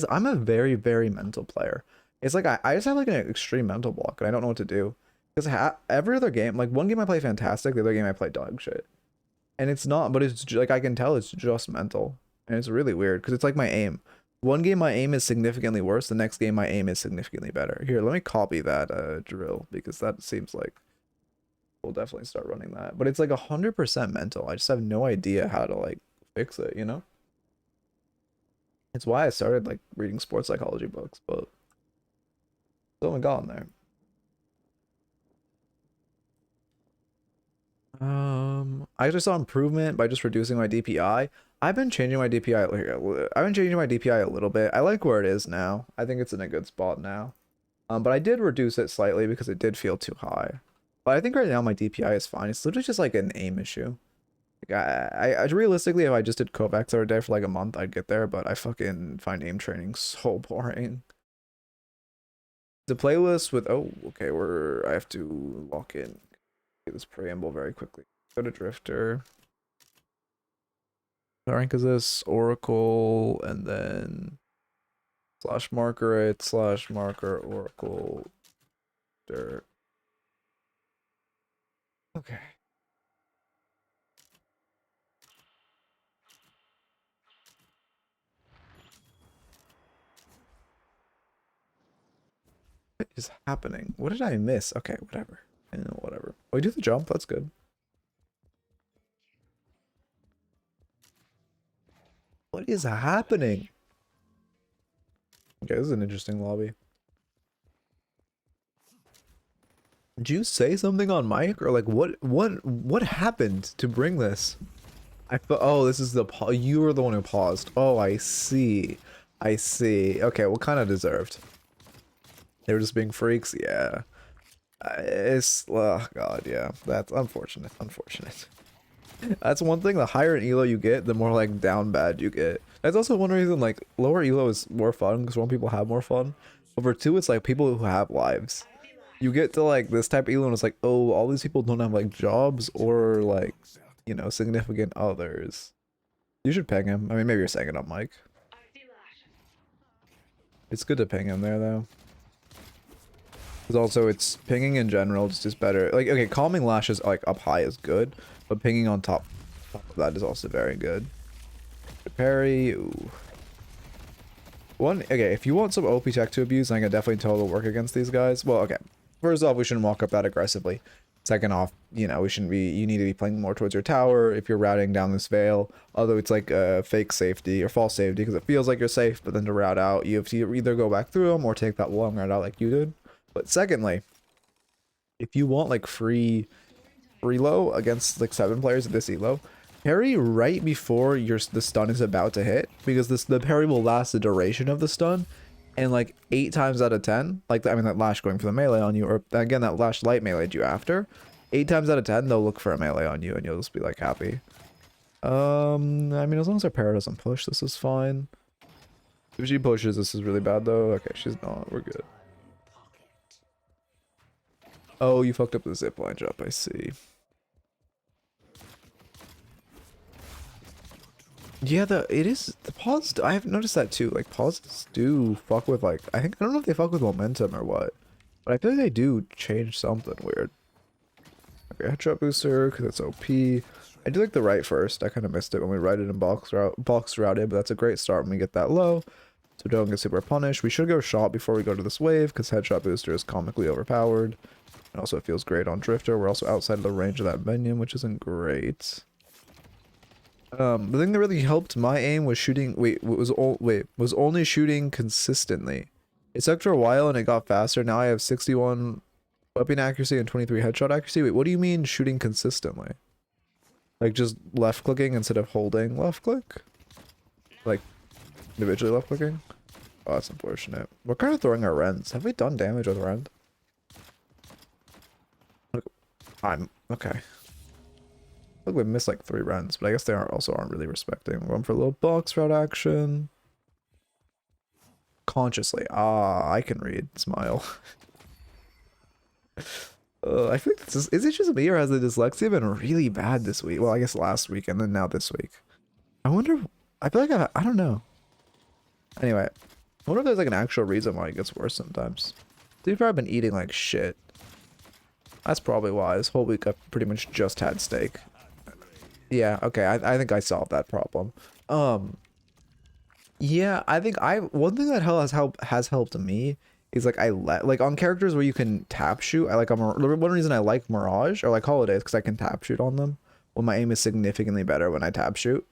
I'm a very mental player. It's like I just have like an extreme mental block and I don't know what to do. Because every other game, like one game I play fantastic, the other game I play dog shit. And it's not, but it's like I can tell it's just mental. And it's really weird because it's like my aim. One game my aim is significantly worse, the next game my aim is significantly better. Here, let me copy that drill because that seems like we'll definitely start running that. But it's like 100% mental. I just have no idea how to like fix it, you know? It's why I started like reading sports psychology books, but still haven't gotten there. I just saw improvement by just reducing my DPI. I've been changing my DPI. I've been changing my DPI a little bit. I like where it is now. I think it's in a good spot now. But I did reduce it slightly because it did feel too high. But I think right now my DPI is fine. It's literally just like an aim issue. Like I realistically, if I just did Kovacs every day for like a month, I'd get there. But I fucking find aim training so boring. The playlist with okay, I have to lock in. Get this preamble very quickly. Go to Drifter. What rank is this? Oracle, and then slash marker it, slash marker Oracle. Dirt. Okay. What is happening? What did I miss? Okay, whatever. Whatever. Oh, we do the jump. That's good. What is happening? Okay, this is an interesting lobby. Did you say something on mic or like what happened to bring this? Oh, this is the you were the one who paused. Oh, I see. I see. Okay, well, kind of deserved. They were just being freaks. Yeah. Oh god, yeah. That's unfortunate. Unfortunate. That's one thing. The higher an elo you get, the more like down bad you get. That's also one reason like lower elo is more fun because one, people have more fun. Over two, it's like people who have lives. You get to like this type of elo and it's like, oh, all these people don't have like jobs or like, you know, significant others. You should ping him. I mean, maybe you're saying it on mic. It's good to ping him there though. Because also it's pinging in general just is better. Like, okay, calming lashes like up high is good, but pinging on top of that is also very good. Parry, ooh. Okay, if you want some OP tech to abuse, I can definitely tell it'll work against these guys. Well, okay. First off, we shouldn't walk up that aggressively. Second off, you know, you need to be playing more towards your tower if you're routing down this veil. Although it's like a fake safety or false safety because it feels like you're safe, but then to route out, you have to either go back through them or take that long route out like you did. But secondly, if you want like free reload against like 7 players at this elo, parry right before the stun is about to hit, because the parry will last the duration of the stun, and like 8 times out of 10, like I mean that lash going for the melee on you, or again that lash light meleeed you after, 8 times out of 10 they'll look for a melee on you and you'll just be like happy. I mean as long as our parry doesn't push, this is fine. If she pushes, this is really bad though. Okay, she's not. We're good. Oh, you fucked up the zipline jump, I see. Yeah, it is the pause. I have noticed that too. Like pauses do fuck with like I don't know if they fuck with momentum or what, but I feel like they do change something weird. Okay, headshot booster because it's OP. I do like the right first. I kind of missed it when we right it in box routed, but that's a great start when we get that low. So don't get super punished. We should go shot before we go to this wave because headshot booster is comically overpowered. And also it feels great on Drifter. We're also outside of the range of that minion, which isn't great. The thing that really helped my aim was shooting. Was only shooting consistently. It sucked for a while and it got faster. Now I have 61 weapon accuracy and 23 headshot accuracy. Wait, what do you mean shooting consistently? Like just left clicking instead of holding left click? Like individually left clicking? Oh, that's unfortunate. We're kind of throwing our rends. Have we done damage with rend? Okay. Look, we missed like 3 runs, but I guess they aren't really respecting. We're going for a little box route action. Consciously. Ah, I can read. Smile. I think is it just me or has the dyslexia been really bad this week? Well, I guess last week and then now this week. I wonder. I feel like I don't know. Anyway, I wonder if there's like an actual reason why it gets worse sometimes. To be fair, I've been eating like shit. That's probably why. This whole week I've pretty much just had steak. Yeah, okay, I think I solved that problem. Yeah, I think one thing that has helped me is like like on characters where you can tap shoot. I like one reason I like Mirage or like Holidays because I can tap shoot on them. Well, my aim is significantly better when I tap shoot.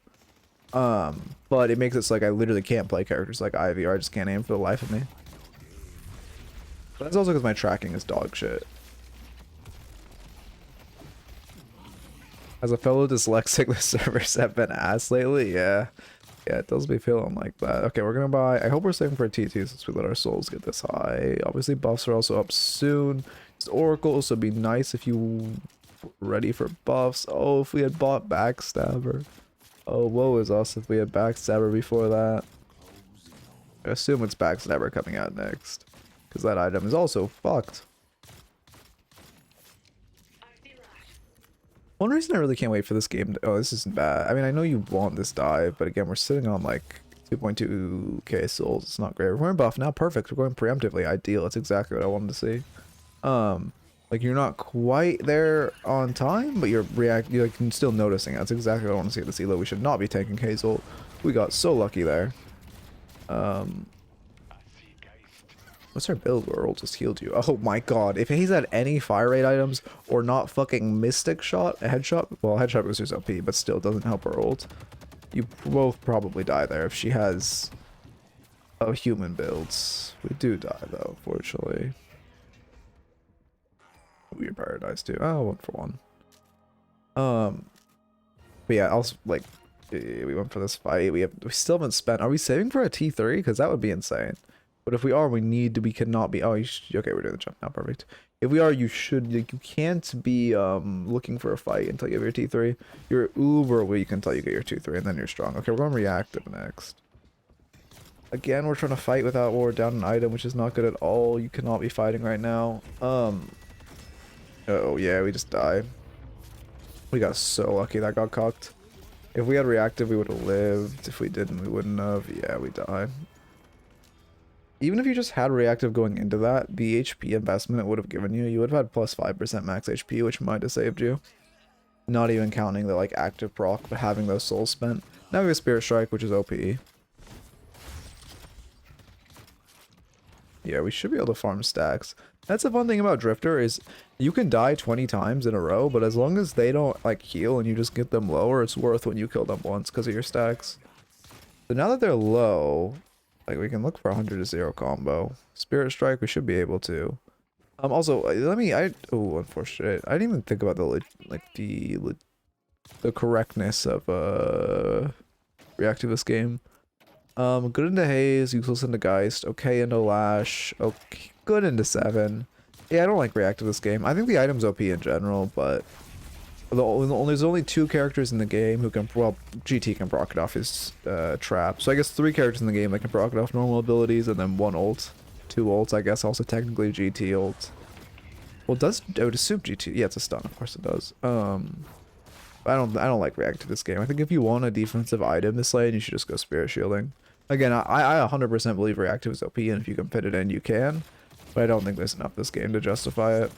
But it makes it so like I literally can't play characters like Ivy or I just can't aim for the life of me. But that's also because my tracking is dog shit. As a fellow dyslexic, the servers have been ass lately. Yeah, it does be feeling like that. Okay, we're gonna buy. I hope we're saving for a T2 since we let our souls get this high. Obviously, buffs are also up soon. It's Oracle, so it'd be nice if you were ready for buffs. Oh, if we had bought Backstabber. Oh, woe is us if we had Backstabber before that. I assume it's Backstabber coming out next, because that item is also fucked. One reason I really can't wait for this game to, oh, this isn't bad. I mean, I know you want this dive, but again, we're sitting on like 2.2k souls. It's not great. We're going buff now. Perfect. We're going preemptively. Ideal. That's exactly what I wanted to see. Like you're not quite there on time, but you're like still noticing it. That's exactly what I want to see at this elo. We should not be taking Hazel. We got so lucky there. What's our build where Earl just healed you? Oh my god, if he's had any fire rate items or not fucking Mystic Shot, a headshot, well, headshot boosters OP, but still doesn't help her ult. You both probably die there if she has a human builds. We do die though, fortunately. Weird Paradise too. Oh, 1 for 1. But yeah, also like we went for this fight. We still haven't spent. Are we saving for a T3? Because that would be insane. But if we are, we cannot be. Oh, okay, we're doing the jump now. Perfect. If we are, you can't be looking for a fight until you have your T3. You're uber weak until you get your T3, and then you're strong. Okay, we're going reactive next. Again, we're trying to fight without war down an item, which is not good at all. You cannot be fighting right now. Oh yeah, we just died. We got so lucky that got cocked. If we had reactive, we would have lived. If we didn't, we wouldn't have. Yeah, we died. Even if you just had reactive going into that, the HP investment it would have given you, you would have had plus 5% max HP, which might have saved you. Not even counting the like active proc, but having those souls spent. Now we have Spirit Strike, which is OP. Yeah, we should be able to farm stacks. That's the fun thing about Drifter is you can die 20 times in a row, but as long as they don't like heal and you just get them lower, it's worth when you kill them once because of your stacks. So now that they're low, like we can look for 100 to 0 combo. Spirit Strike, we should be able to. Also, oh, unfortunate. I didn't even think about the correctness of reactivist game. Good into Haze, useless into Geist, okay into Lash, okay, good into 7. Yeah, I don't like reactivist game. I think the item's OP in general, but there's only 2 characters in the game who can, well, GT can proc it off his trap. So I guess 3 characters in the game that can proc it off normal abilities, and then 1 ult. 2 ults, I guess, also technically GT ult. Well, I would assume GT, yeah, it's a stun, of course it does. I don't like reactivist game. I think if you want a defensive item this lane, you should just go Spirit Shielding. Again, I 100% believe reactive is OP, and if you can fit it in, you can. But I don't think there's enough this game to justify it.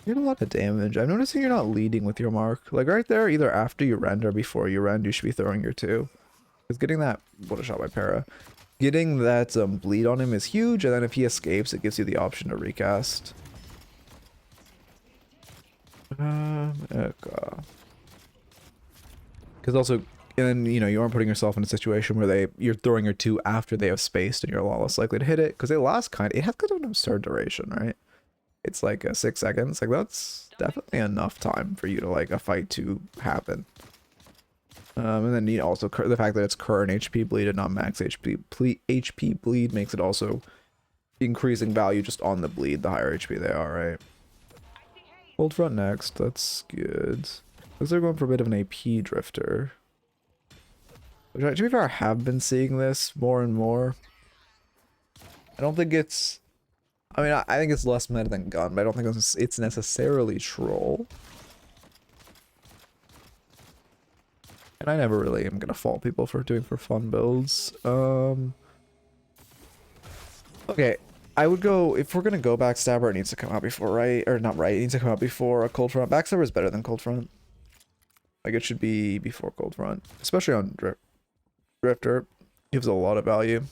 You get a lot of damage. I'm noticing you're not leading with your mark. Like right there, either after you rend or before you rend, you should be throwing your 2. Because getting that, what a shot by Para. Getting that bleed on him is huge, and then if he escapes, it gives you the option to recast. Because also, and then, you know, you aren't putting yourself in a situation where you're throwing your 2 after they have spaced and you're a lot less likely to hit it, because it has kind of an absurd duration, right? It's like 6 seconds. Like that's definitely enough time for you to like a fight to happen. And then you also the fact that it's current HP bleed and not max HP bleed makes it also increasing value just on the bleed the higher HP they are, right? Hold front next. That's good. Looks like they're going for a bit of an AP drifter. Which, to be fair, I have been seeing this more and more. I don't think it's... I mean, I think it's less meta than gun, but I don't think it's necessarily troll. And I never really am gonna fault people for doing for fun builds. Okay, I would go, if we're gonna go Backstabber, it needs to come out before, right? Or not right, it needs to come out before a Cold Front. Backstabber is better than Cold Front. Like, it should be before Cold Front. Especially on Drifter. Gives a lot of value.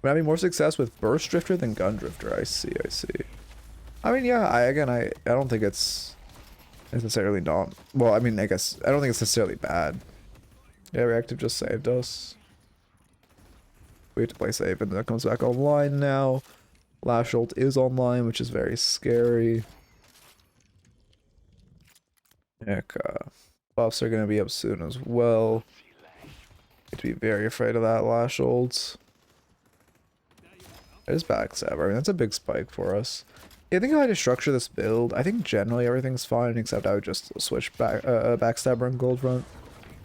I'm having more success with Burst Drifter than Gun Drifter. I see, I see. I mean, yeah, I don't think it's necessarily not. Well, I mean, I guess, I don't think it's necessarily bad. Yeah, Reactive just saved us. We have to play safe, and that comes back online now. Lash ult is online, which is very scary. Heck, buffs are going to be up soon as well. You have to be very afraid of that Lash ult. It is Backstabber. I mean, that's a big spike for us. Yeah, I think if I had to structure this build, I think generally everything's fine, except I would just switch back Backstabber and Gold Front.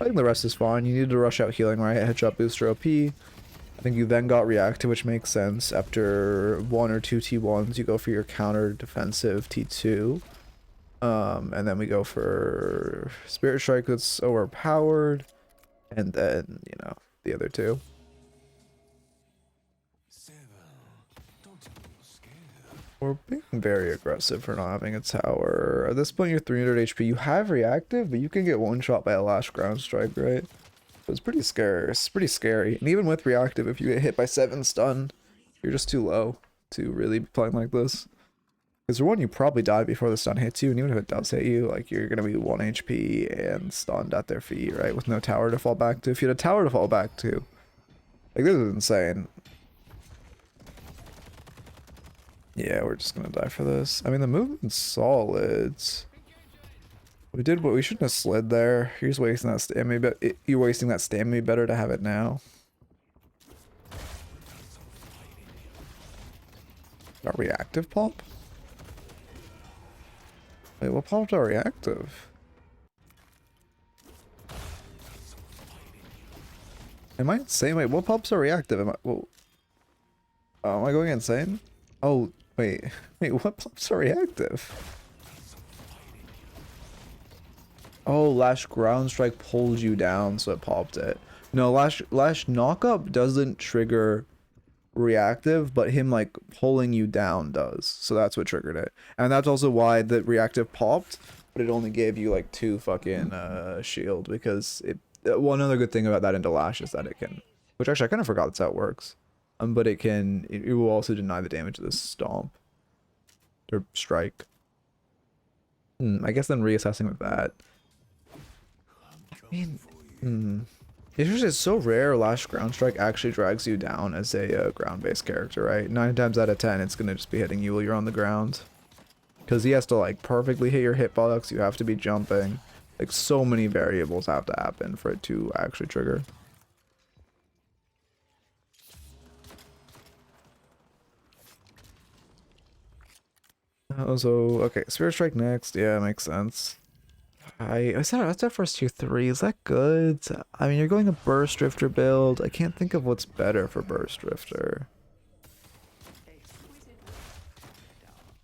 I think the rest is fine. You need to rush out healing, right? Headshot booster OP. I think you then got Reactive, which makes sense. After 1 or 2 T1s, you go for your counter defensive T2. And then we go for Spirit Strike that's overpowered. And then, you know, the other two. We're being very aggressive for not having a tower. At this point, you're 300 HP. You have Reactive, but you can get one shot by a Lash Ground Strike, right? It's pretty scary. It's pretty scary. And even with Reactive, if you get hit by 7 stun, you're just too low to really be playing like this. Because for one, you probably die before the stun hits you, and even if it does hit you, like, you're gonna be 1 HP and stunned at their feet, right? With no tower to fall back to. If you had a tower to fall back to, like, this is insane. Yeah, we're just gonna die for this. I mean, the movement's solid. We did what we shouldn't have slid there. You're just wasting that stamina, but you're wasting that stamina. Better to have it now. Our reactive pop? Wait, what popped our reactive? Am I insane? Wait, what pops our reactive? Am I? Well, am I going insane? Oh, wait, what pops are reactive? Oh, Lash Ground Strike pulled you down, so it popped it. No, Lash Knockup doesn't trigger reactive, but him, like, pulling you down does. So that's what triggered it. And that's also why the reactive popped, but it only gave you, like, 2 fucking shield, because it... One other good thing about that into Lash is that it can... Which, actually, I kind of forgot that's how it works. But it can... It will also deny the damage of this Stomp. Or Strike. I guess then reassessing with that. I mean... It's just, it's so rare Lash Ground Strike actually drags you down as a ground-based character, right? 9 times out of 10, it's gonna just be hitting you while you're on the ground. Because he has to, like, perfectly hit your hitbox, you have to be jumping. Like, so many variables have to happen for it to actually trigger. So, okay, Spirit Strike next. Yeah, makes sense. That's our first 2-3. Is that good? I mean, you're going a Burst Drifter build. I can't think of what's better for Burst Drifter.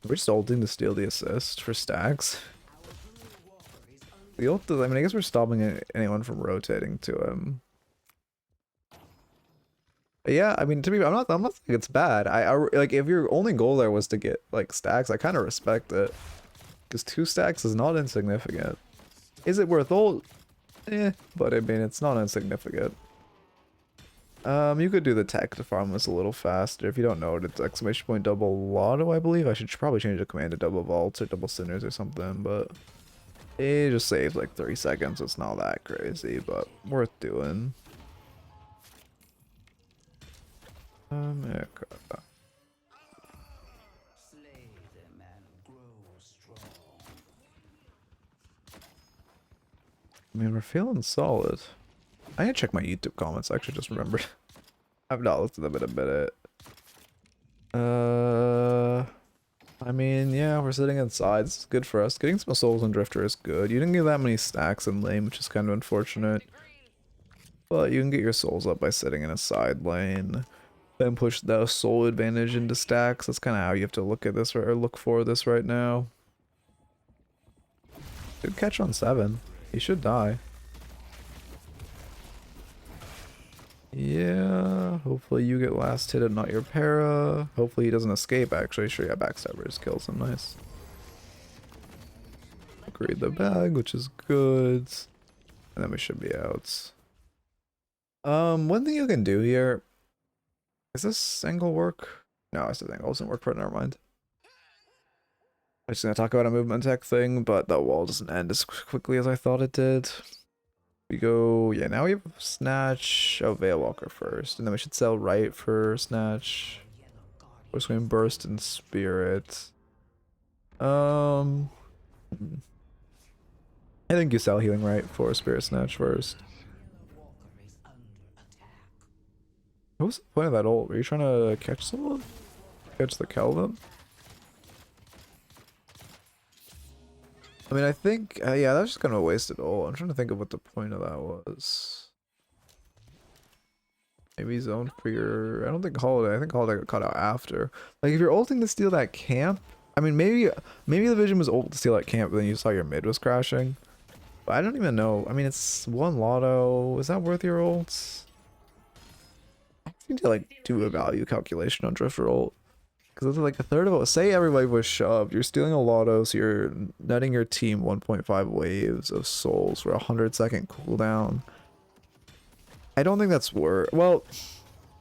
We're just ulting to steal the assist for stacks. The ult, I mean, I guess we're stopping anyone from rotating to him. But yeah, I mean, to me, I'm not saying it's bad. Like, if your only goal there was to get, like, stacks, I kind of respect it. Because 2 stacks is not insignificant. Is it worth ult? Eh, but I mean, it's not insignificant. You could do the tech to farm this a little faster. If you don't know it, it's exclamation point double lotto, I believe. I should probably change the command to double vaults or double sinners or something, but it just saves like 30 seconds. It's not that crazy, but worth doing. Yeah, I mean, we're feeling solid. I need to check my YouTube comments. I actually just remembered. I've not looked at them in a minute. I mean, yeah, we're sitting inside. It's good for us. Getting some souls in Drifter is good. You didn't get that many stacks in lane, which is kind of unfortunate. But you can get your souls up by sitting in a side lane. Then push the soul advantage into stacks. That's kind of how you have to look at this, or look for this right now. Good catch on 7. He should die. Yeah, hopefully you get last hit and not your para. Hopefully he doesn't escape, actually. Sure, yeah, Backstabber just kills him. Nice. Upgrade the bag, which is good. And then we should be out. One thing you can do here... Does this angle work? No, this angle doesn't work for it, never mind. I'm just gonna talk about a movement tech thing, but that wall doesn't end as quickly as I thought it did. We go, yeah, now we have Snatch, oh, Veil Walker first, and then we should sell right for Snatch. We're just going Burst and Spirit. I think you sell Healing Right for Spirit Snatch first. What was the point of that ult? Were you trying to catch someone? Catch the Kelvin? I mean, I think, yeah, that's just kind of a wasted ult. I'm trying to think of what the point of that was. Maybe zone for your, I don't think Holiday, I think Holiday got cut out after. Like, if you're ulting to steal that camp, I mean, maybe the vision was ult to steal that camp, but then you saw your mid was crashing. But I don't even know. I mean, it's one lotto. Is that worth your ults? I need to, like, do a value calculation on Drifter ult. Because it's like a third of it. Say everybody was shoved. You're stealing a lotto, so you're netting your team 1.5 waves of souls for a 100-second cooldown. I don't think that's worth. Well,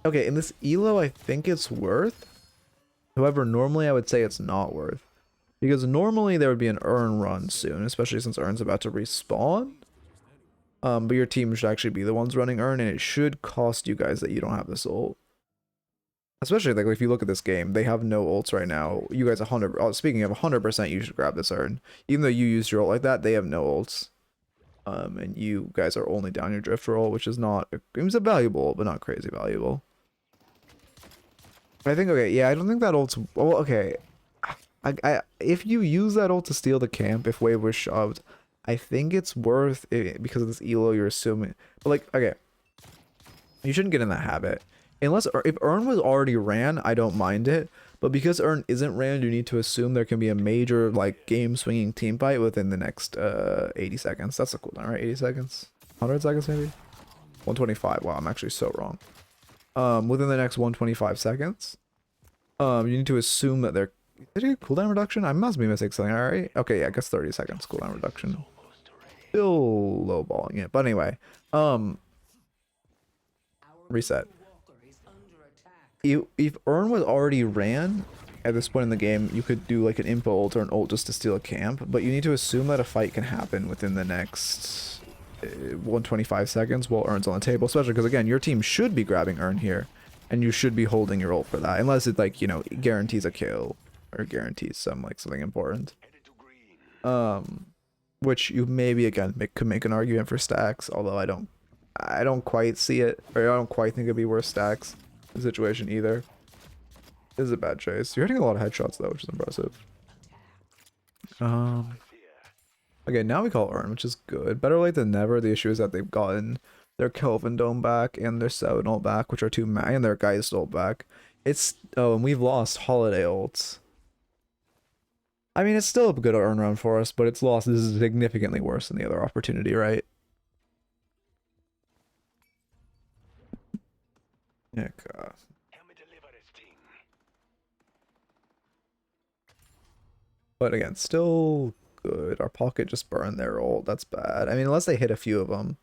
okay, in this elo, I think it's worth. However, normally I would say it's not worth. Because normally there would be an Urn run soon, especially since Urn's about to respawn. But your team should actually be the ones running Urn, and it should cost you guys that you don't have this ult. Especially like if you look at this game, they have no ults right now. You guys 100. Oh, speaking of 100%, you should grab this Urn. Even though you used your ult like that, they have no ults. And you guys are only down your drift roll, which is not. It was a valuable, but not crazy valuable. I think okay, yeah, I don't think that ult's. Well, okay. If you use that ult to steal the camp, if wave was shoved, I think it's worth it because of this elo. You're assuming, but like, okay, you shouldn't get in that habit. Unless, if Urn was already ran, I don't mind it. But because Urn isn't ran, you need to assume there can be a major, like, game-swinging team fight within the next 80 seconds. That's the cooldown, right? 80 seconds? 100 seconds, maybe? 125. Wow, I'm actually so wrong. Within the next 125 seconds, you need to assume that there... Did you get cooldown reduction? I must be missing something, alright? Okay, yeah, I guess 30 seconds cooldown reduction. Still lowballing it. But anyway, reset. If Urn was already ran at this point in the game, you could do like an info ult or an ult just to steal a camp, but you need to assume that a fight can happen within the next 125 seconds while Urn's on the table, especially because again, your team should be grabbing Urn here, and you should be holding your ult for that, unless it like, you know, guarantees a kill or guarantees some like something important. Which you maybe again could make an argument for stacks, although I don't quite see it, or I don't quite think it'd be worth stacks. Situation either. This is a bad chase. You're hitting a lot of headshots though, which is impressive. Okay, now we call Urn, which is good. Better late than never. The issue is that they've gotten their Kelvin Dome back and their 7 ult back, which are two and their Geist ult back. It's and we've lost Holiday ults. I mean, it's still a good Urn round for us, but it's lost. This is significantly worse than the other opportunity, right? Yeah, God. But again, still good. Our Pocket just burned their ult. That's bad. I mean, unless they hit a few of them.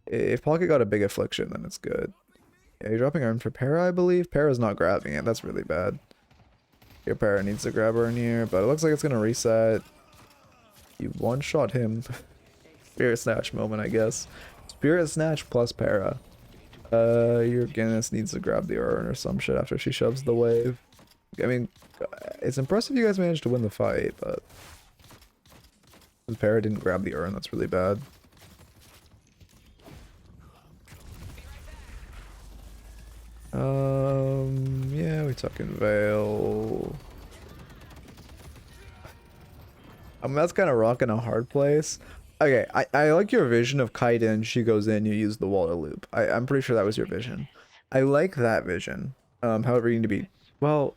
If Pocket got a big affliction, then it's good. Yeah, you're dropping Urn for Para, I believe. Para's not grabbing it. That's really bad. Your Para needs to grab Urn here, but it looks like it's going to reset. You one-shot him. Spirit Snatch moment, I guess. Spirit Snatch plus Para. Your Guinness needs to grab the Urn or some shit after she shoves the wave. I mean, it's impressive you guys managed to win the fight, but... the Para didn't grab the Urn, that's really bad. Yeah, we took in Veil. I mean, that's kind of rocking a hard place. Okay, I like your vision of Kite in, she goes in, you use the wall to loop. I'm pretty sure that was your vision. I like that vision. However, you need to be... Well,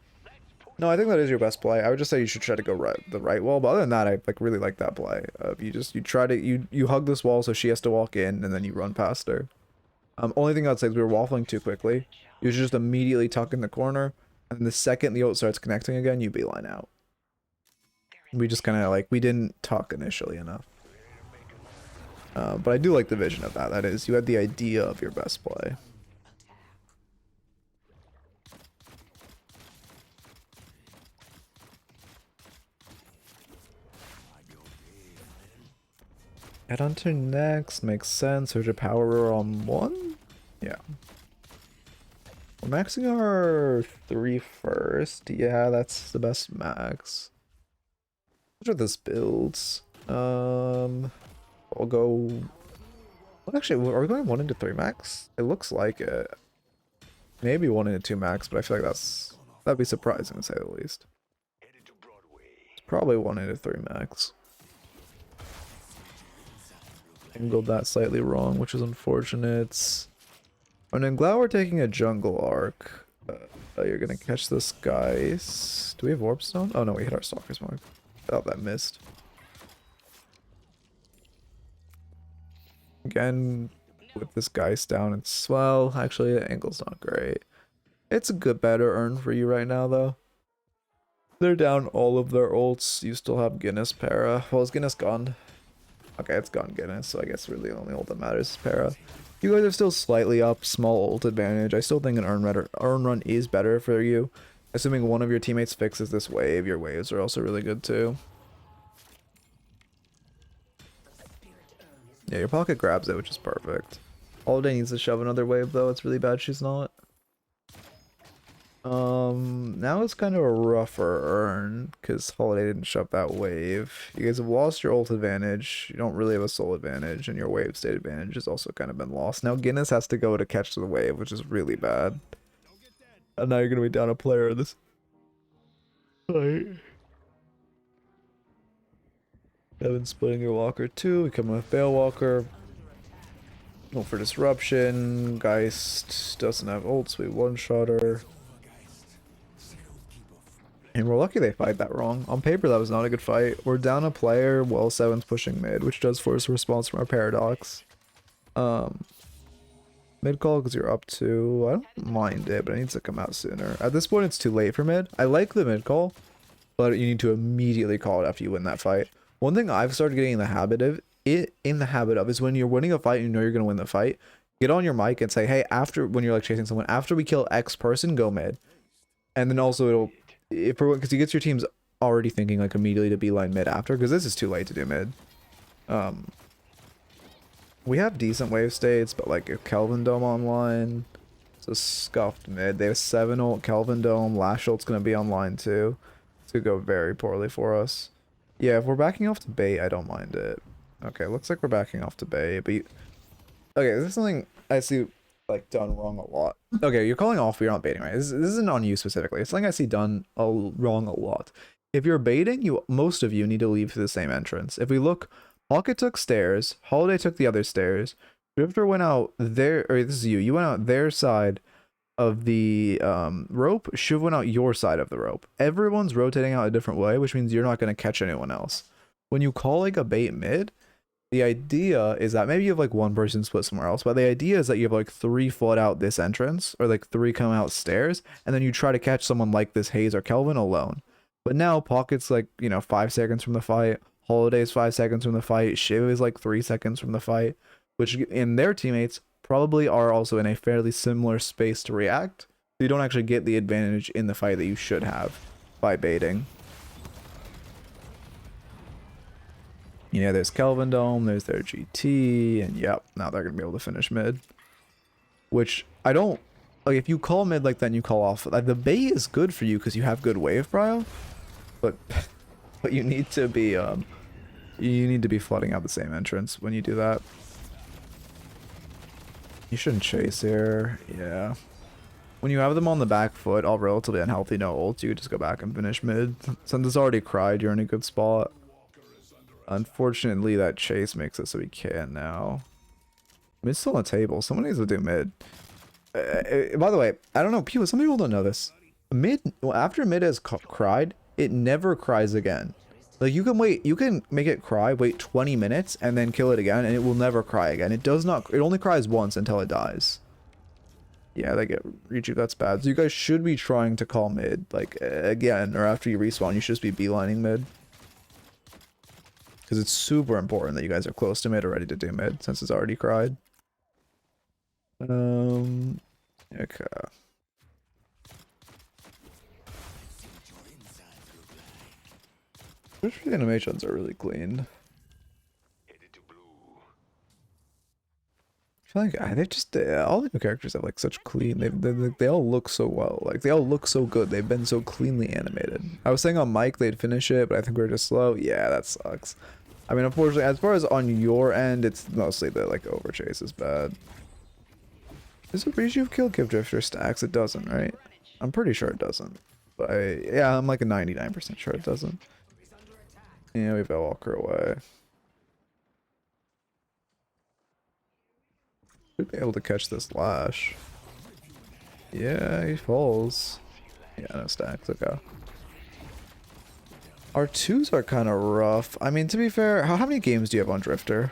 no, I think that is your best play. I would just say you should try to go the right wall, but other than that, I like really like that play. You try to, you hug this wall so she has to walk in, and then you run past her. Only thing I'd say is we were waffling too quickly. You should just immediately tuck in the corner, and the second the ult starts connecting again, you beeline out. We just kind of like, we didn't tuck initially enough. But I do like the vision of that. That is, you had the idea of your best play. Headhunter next makes sense. Surge of power on 1? Yeah. We're maxing our 3 first. Yeah, that's the best max. What are this builds? I'll go. Well, actually, are we going 1 into 3 max? It looks like it. Maybe 1 into 2 max, but I feel like that'd be surprising to say the least. It's probably 1 into 3 max. Angled that slightly wrong, which is unfortunate. And then glad we're taking a jungle arc. You're gonna catch this Geist. Do we have Warp Stone? Oh no, we hit our Stalker's Mark. Oh, that missed. Again, with this Geist down, it's, well, actually the angle's not great. It's a good better earn for you right now though. They're down all of their ults. You still have Guinness para. Well, is Guinness gone? Okay, it's gone Guinness, so I guess really the only ult that matters is para. You guys are still slightly up, small ult advantage. I still think an earn run is better for you. Assuming one of your teammates fixes this wave, your waves are also really good too. Yeah, your pocket grabs it, which is perfect. Holiday needs to shove another wave though, it's really bad she's not. Now it's kind of a rougher earn, because Holiday didn't shove that wave. You guys have lost your ult advantage, you don't really have a soul advantage, and your wave state advantage has also kind of been lost. Now Guinness has to go to catch the wave, which is really bad. And now you're going to be down a player this fight. Evan splitting your walker too, we come with Bale Walker. Go for disruption, Geist doesn't have ults, we one-shot her. And we're lucky they fight that wrong. On paper, that was not a good fight. We're down a player while Seven's pushing mid, which does force a response from our Paradox. Mid call because you're up 2. I don't mind it, but it needs to come out sooner. At this point, it's too late for mid. I like the mid call, but you need to immediately call it after you win that fight. One thing I've started getting in the habit of is when you're winning a fight and you know you're gonna win the fight, get on your mic and say, hey, after when you're like chasing someone, after we kill X person, go mid. And then also it'll, because he gets your teams already thinking like immediately to beeline mid after, because this is too late to do mid. We have decent wave states, but like if Kelvin Dome online, it's a scuffed mid. They have 7 ult Kelvin Dome, Lash ult's gonna be online too. It's gonna go very poorly for us. Yeah, if we're backing off to bait, I don't mind it. Okay, looks like we're backing off to bait, but okay, this is something I see like done wrong a lot. Okay, you're calling off, but you're not baiting, right? This isn't on you specifically. It's something I see done wrong a lot. If you're baiting, most of you need to leave through the same entrance. If we look, Pocket took stairs, Holiday took the other stairs, Drifter went out there, or this is you went out their side of the rope, Shiv went out your side of the rope. Everyone's rotating out a different way, which means you're not going to catch anyone else. When you call like a bait mid, the idea is that maybe you have like one person split somewhere else, but the idea is that you have like 3 foot out this entrance, or like 3 come out stairs, and then you try to catch someone like this Haze or Kelvin alone. But now Pocket's like, 5 seconds from the fight, Holiday's 5 seconds from the fight, Shiv is like 3 seconds from the fight, which in their teammates probably are also in a fairly similar space to react. So you don't actually get the advantage in the fight that you should have by baiting. Yeah, there's Kelvin Dome, there's their GT, and yep, now they're gonna be able to finish mid. Which I don't like. If you call mid like that and you call off, like, the bait is good for you because you have good wave prio, but you need to be flooding out the same entrance when you do that. You shouldn't chase here. Yeah. When you have them on the back foot, all relatively unhealthy, no ult, you just go back and finish mid. Since it's already cried, you're in a good spot. Unfortunately, that chase makes it so we can now. Mid's still on the table. Someone needs to do mid. By the way, I don't know, some people don't know this. After mid has cried, it never cries again. Like you can wait, you can make it cry, wait 20 minutes, and then kill it again, and it will never cry again. It does not, it only cries once until it dies. Yeah, they get rejuve, that's bad. So you guys should be trying to call mid, like again, or after you respawn, you should just be beelining mid. Because it's super important that you guys are close to mid or ready to do mid, since it's already cried. Okay. Which animations are really clean. I feel like they just all the new characters have like such clean. They all look so well. Like they all look so good. They've been so cleanly animated. I was saying on mic they'd finish it, but I think we're just slow. Yeah, that sucks. I mean, unfortunately, as far as on your end, it's mostly the like overchase is bad. Does a rejuve kill give Drifter stacks? It doesn't, right? I'm pretty sure it doesn't. But yeah, I'm like a 99% sure it doesn't. Yeah, we have Walker away. Should be able to catch this lash. Yeah, he falls. Yeah, no stacks. Okay. Our twos are kind of rough. I mean, to be fair, how many games do you have on Drifter?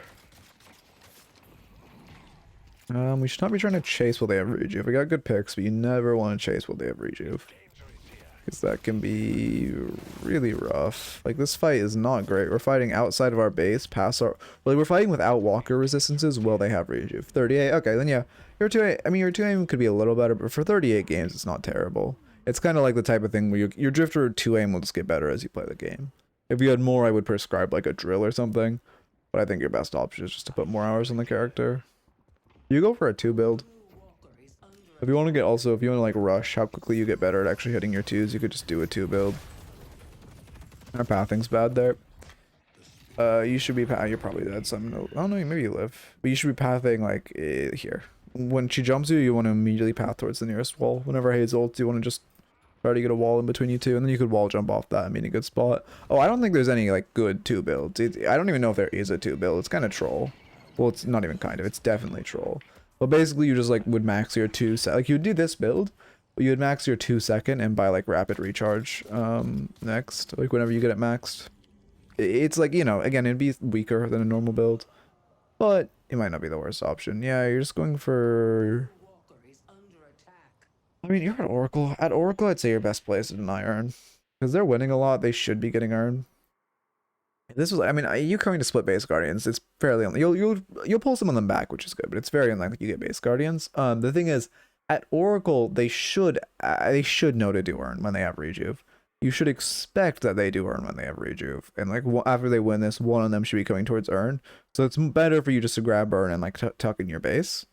We should not be trying to chase while they have rejuve. We got good picks, but you never want to chase while they have rejuve. Because that can be really rough. Like, this fight is not great. We're fighting outside of our base, past our... Well, we're fighting without walker resistances while they have rejuve. 38, okay, then yeah. Your 2 I mean, your 2 aim could be a little better, but for 38 games, it's not terrible. It's kind of like the type of thing where your Drifter 2 aim will just get better as you play the game. If you had more, I would prescribe, like, a drill or something. But I think your best option is just to put more hours on the character. You go for a 2 build. If you want to get also, if you want to like rush how quickly you get better at actually hitting your 2s, you could just do a 2 build. Our pathing's bad there. You should be you're probably dead, so I'm gonna, oh no, maybe you live. But you should be pathing like here. When she jumps you want to immediately path towards the nearest wall. Whenever Haze ults, you want to just try to get a wall in between you two, and then you could wall jump off that and be in a good spot. Oh, I don't think there's any like good 2 builds. I don't even know if there is a 2 build. It's kind of troll. Well, it's not even kind of, it's definitely troll. But basically you just like would max your 2 like you would do this build, but you would max your 2 second and buy like rapid recharge next, like whenever you get it maxed. It's like, you know, again, it'd be weaker than a normal build, but it might not be the worst option. Yeah, you're just going for, I mean, you're at Oracle. At Oracle, I'd say your best play is to deny Urn, because they're winning a lot. They should be getting Urn. This was, I mean, you coming to split base guardians, it's fairly you'll pull some of them back, which is good, but it's very unlikely you get base guardians. The thing is, at Oracle, they should know to do Urn when they have rejuve. You should expect that they do Urn when they have rejuve, and like after they win this, one of them should be coming towards Urn. So it's better for you just to grab Urn and like tuck in your base,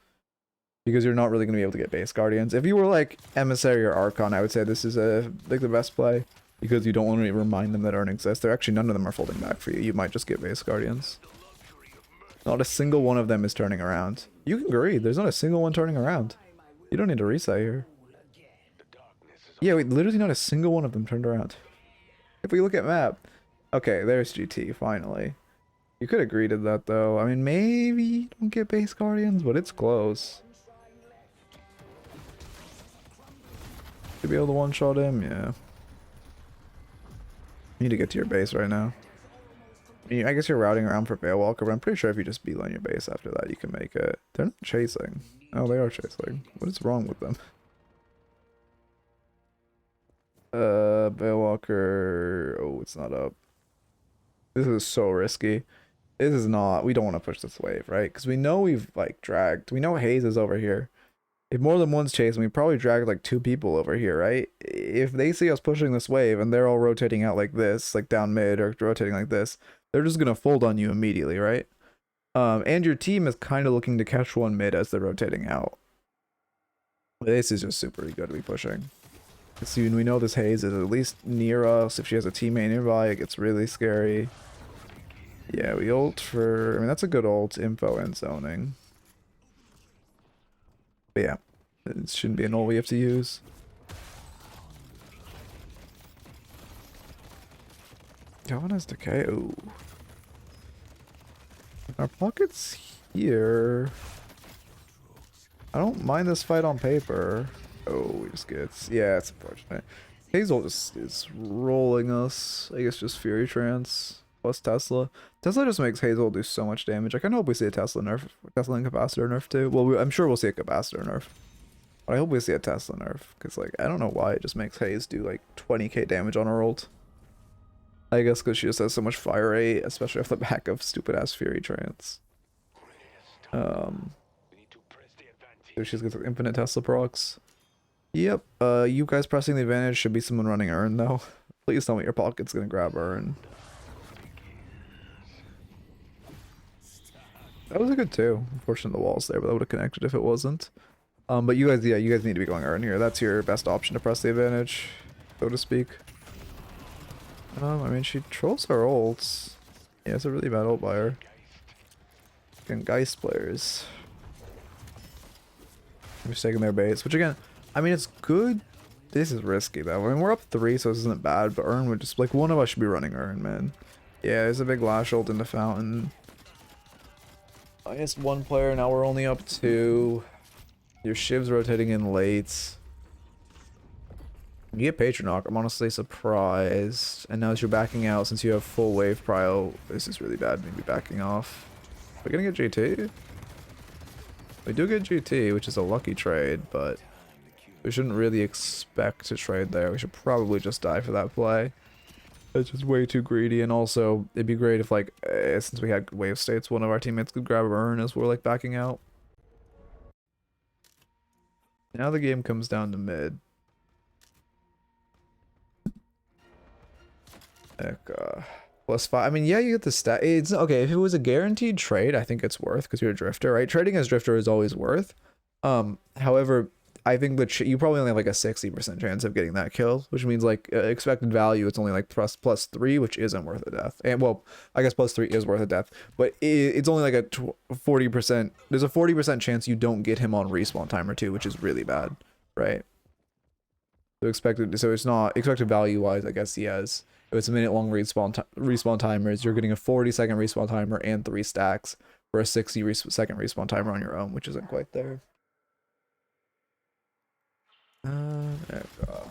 because you're not really going to be able to get base guardians. If you were like Emissary or Archon, I would say this is like the best play. Because you don't want to remind them that Urn exists. They're actually, none of them are folding back for you. You might just get base guardians. Not a single one of them is turning around. You can agree. There's not a single one turning around. You don't need to reset here. Yeah, wait, literally not a single one of them turned around. If we look at map. Okay, there's GT, finally. You could agree to that, though. I mean, maybe you don't get base guardians, but it's close. Should be able to one-shot him, yeah. You need to get to your base right now. I guess you're routing around for Veilwalker, but I'm pretty sure if you just beeline your base after that, you can make it. They're not chasing. Oh, they are chasing. What is wrong with them? Veilwalker. Oh, it's not up. This is so risky. This is not. We don't want to push this wave, right? Because we know we've like dragged. We know Haze is over here. If more than one's chasing, we probably dragged like 2 people over here, right? If they see us pushing this wave and they're all rotating out like this, like down mid or rotating like this, they're just gonna fold on you immediately, right? And your team is kind of looking to catch one mid as they're rotating out. This is just super good to be pushing. Soon we know this Haze is at least near us. If she has a teammate nearby, it gets really scary. Yeah, we ult for, I mean, that's a good ult, info and zoning. But yeah, it shouldn't be an ult we have to use. Galvanized Decay, ooh. Our pockets here. I don't mind this fight on paper. Oh, we just get, yeah, it's unfortunate. Hazel just is rolling us. I guess just Fury Trance plus Tesla. Tesla just makes Hazel do so much damage. I kind of hope we see a Tesla nerf, Tesla and capacitor nerf too. Well, I'm sure we'll see a capacitor nerf, but I hope we see a Tesla nerf because like I don't know why it just makes Haze do like 20k damage on her ult. I guess because she just has so much fire rate, especially off the back of stupid ass Fury Trance. So she's got infinite Tesla procs. Yep, you guys pressing the advantage should be someone running Urn though. Please tell me your pocket's gonna grab Urn. That was a good too. Unfortunately the wall's there, but that would have connected if it wasn't. But you guys, yeah, you guys need to be going Urn here. That's your best option to press the advantage, so to speak. I mean, she trolls her ults. Yeah, it's a really bad ult by her. And Geist players. I'm just taking their base, which again, I mean, it's good. This is risky though. I mean, we're up 3, so this isn't bad, but Urn would just, like, one of us should be running Urn, man. Yeah, there's a big Lash ult in the fountain. I guess 1 player, now we're only up 2. Your Shiv's rotating in late. You get Patronok, I'm honestly surprised. And now as you're backing out, since you have full wave prio, this is really bad, maybe backing off. We're gonna get GT? We do get GT, which is a lucky trade, but we shouldn't really expect to trade there. We should probably just die for that play. It's just way too greedy, and also it'd be great if, like, since we had wave states, one of our teammates could grab Urn as we're like backing out. Now the game comes down to mid. +5. I mean, yeah, you get the stat. It's okay if it was a guaranteed trade. I think it's worth because you're a drifter, right? Trading as drifter is always worth. However, I think that you probably only have like a 60% chance of getting that kill, which means like expected value, it's only like +3, which isn't worth a death. And well, I guess +3 is worth a death, but it's only like a 40%. There's a 40% chance you don't get him on respawn timer too, which is really bad, right? So it's not expected value wise. I guess he has. If it's a minute long respawn timers, you're getting a 40-second respawn timer and 3 stacks for a 60-second respawn timer on your own, which isn't quite there. There we go.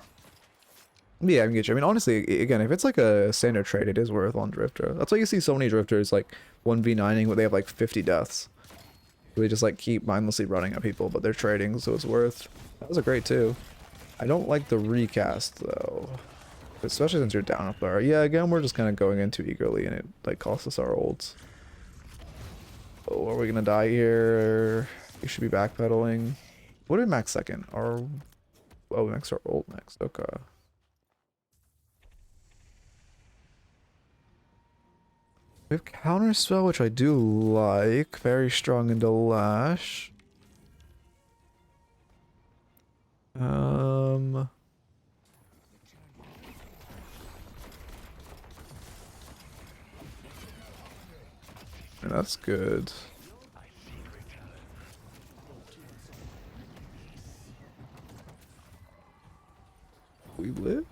Yeah, I can get you. I mean, honestly, again, if it's like a standard trade, it is worth on Drifter. That's why you see so many Drifters like 1v9ing, but they have like 50 deaths. They just like keep mindlessly running at people, but they're trading, so it's worth. That was a great too. I don't like the recast though, especially since you're down up there. Yeah, again, we're just kind of going in too eagerly, and it like costs us our ults. Oh, are we gonna die here? We should be backpedaling. What did max second? Our oh, we maxed our ult next. Okay. We have counter spell, which I do like. Very strong into Lash. And that's good. We live?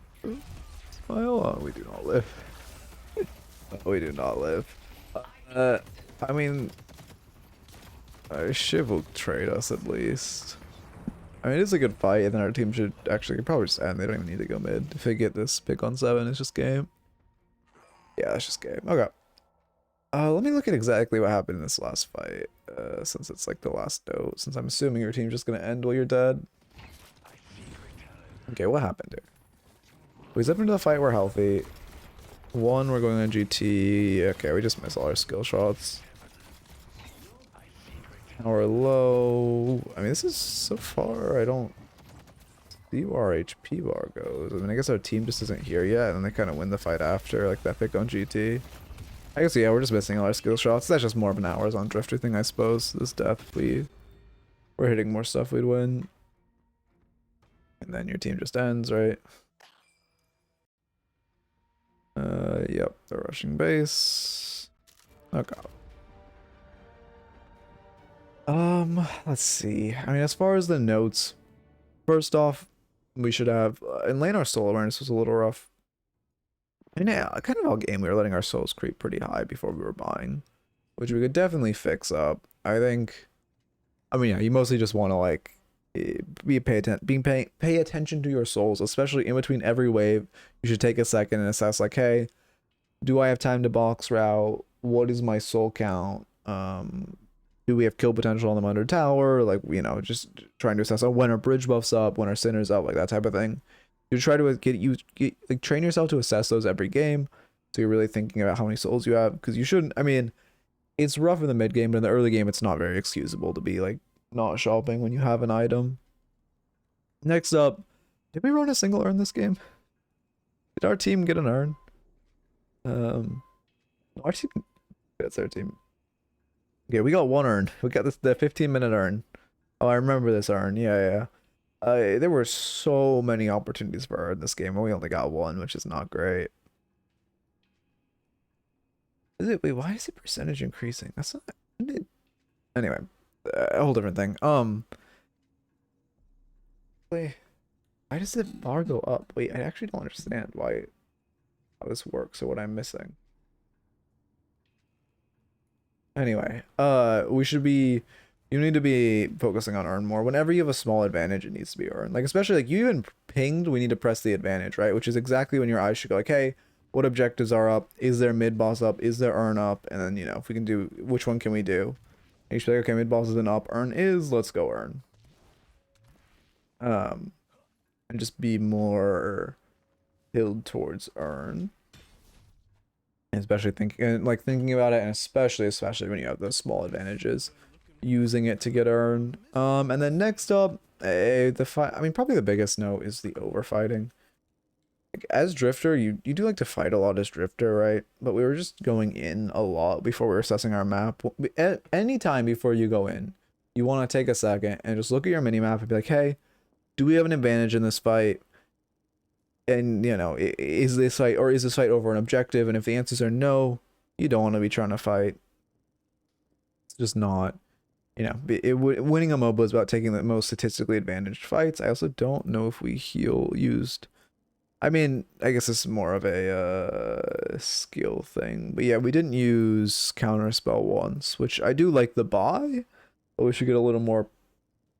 Smile? Oh, we do not live. Oh, we do not live. I mean, Shiv will trade us at least. I mean, it's a good fight, and then our team should actually probably just end. They don't even need to go mid. If they get this pick on 7, it's just game. Yeah, it's just game. Okay. Let me look at exactly what happened in this last fight, since it's like the last note, since I'm assuming your team's just gonna end while you're dead. Okay, what happened here? We zip into the fight, we're healthy. 1, we're going on GT. Okay, we just missed all our skill shots. Now we're low. I mean, this is so far, I don't see where our HP bar goes. I mean, I guess our team just isn't here yet, and they kind of win the fight after, like that pick on GT. I guess, yeah, we're just missing all our skill shots. That's just more of an hours on drifter thing, I suppose. This death, if we were hitting more stuff, we'd win. And then your team just ends, right? Yep, they're rushing base. Okay. Let's see. I mean, as far as the notes, first off, we should have, in lane our soul awareness was a little rough. I mean, yeah, kind of all game we were letting our souls creep pretty high before we were buying, which we could definitely fix up. I think, I mean, yeah, you mostly just want to like, Pay attention to your souls, especially in between every wave. You should take a second and assess like, hey, do I have time to box route? What is my soul count? Do we have kill potential on them under tower? Like, you know, just trying to assess when are bridge buffs up, when are sinners up, like that type of thing. You try to like train yourself to assess those every game, so you're really thinking about how many souls you have, because you shouldn't. I mean, it's rough in the mid game, but in the early game, it's not very excusable to be like not shopping when you have an item. Next up, did we run a single urn this game? Did our team get an urn? Our team. That's our team. Okay, we got one urn. We got the 15-minute urn. Oh, I remember this urn. Yeah. There were so many opportunities for urn this game, and we only got one, which is not great. Is it? Wait, why is the percentage increasing? That's not. Anyway, a whole different thing. Wait, why does the bar go up? Wait, I actually don't understand how this works or what I'm missing. Anyway, you need to be focusing on earn more. Whenever you have a small advantage, it needs to be earned. Like, especially like you even pinged, we need to press the advantage, right? Which is exactly when your eyes should go like, hey, what objectives are up? Is there mid boss up? Is there earn up? And then, you know, if we can do, which one can we do? And you should be like, okay, mid boss isn't up, earn is, let's go earn. And just be more build towards earn. Especially thinking about it, and especially when you have those small advantages, using it to get earned. And then next up, probably the biggest note is the overfighting. Like, as Drifter, you do like to fight a lot as Drifter, right? But we were just going in a lot before we were assessing our map. Any time before you go in, you want to take a second and just look at your mini map and be like, hey, do we have an advantage in this fight? And, you know, is this fight over an objective? And if the answers are no, you don't want to be trying to fight. It's just not, you know, winning a MOBA is about taking the most statistically advantaged fights. I also don't know if we used. I mean, I guess it's more of a skill thing. But yeah, we didn't use Counterspell once, which I do like the buy, but we should get a little more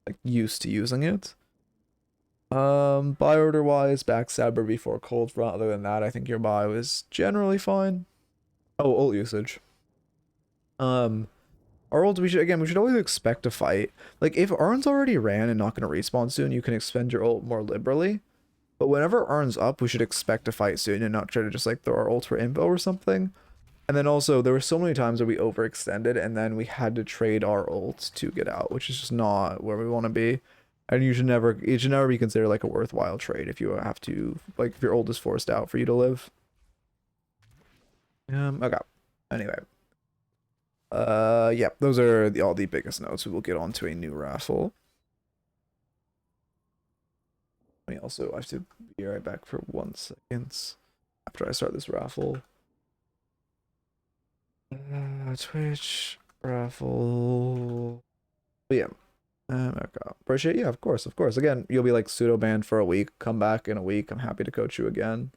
like used to using it. Buy order wise, backstabber before cold front. Other than that, I think your buy was generally fine. Oh, ult usage. Our ult, we should always expect to fight. Like, if Urn's already ran and not going to respawn soon, you can expend your ult more liberally. But whenever Urn's up, we should expect to fight soon and not try to just like throw our ult for info or something. And then also, there were so many times where we overextended and then we had to trade our ult to get out, which is just not where we want to be. And it should never be considered like a worthwhile trade if you have to, like, if your ult is forced out for you to live. Okay. Anyway. Yeah, those are all the biggest notes. We will get on to a new raffle. I have to be right back for 1 second after I start this raffle. Twitch raffle. But yeah. Okay. Appreciate, yeah, of course. Again, you'll be like pseudo banned for a week. Come back in a week. I'm happy to coach you again.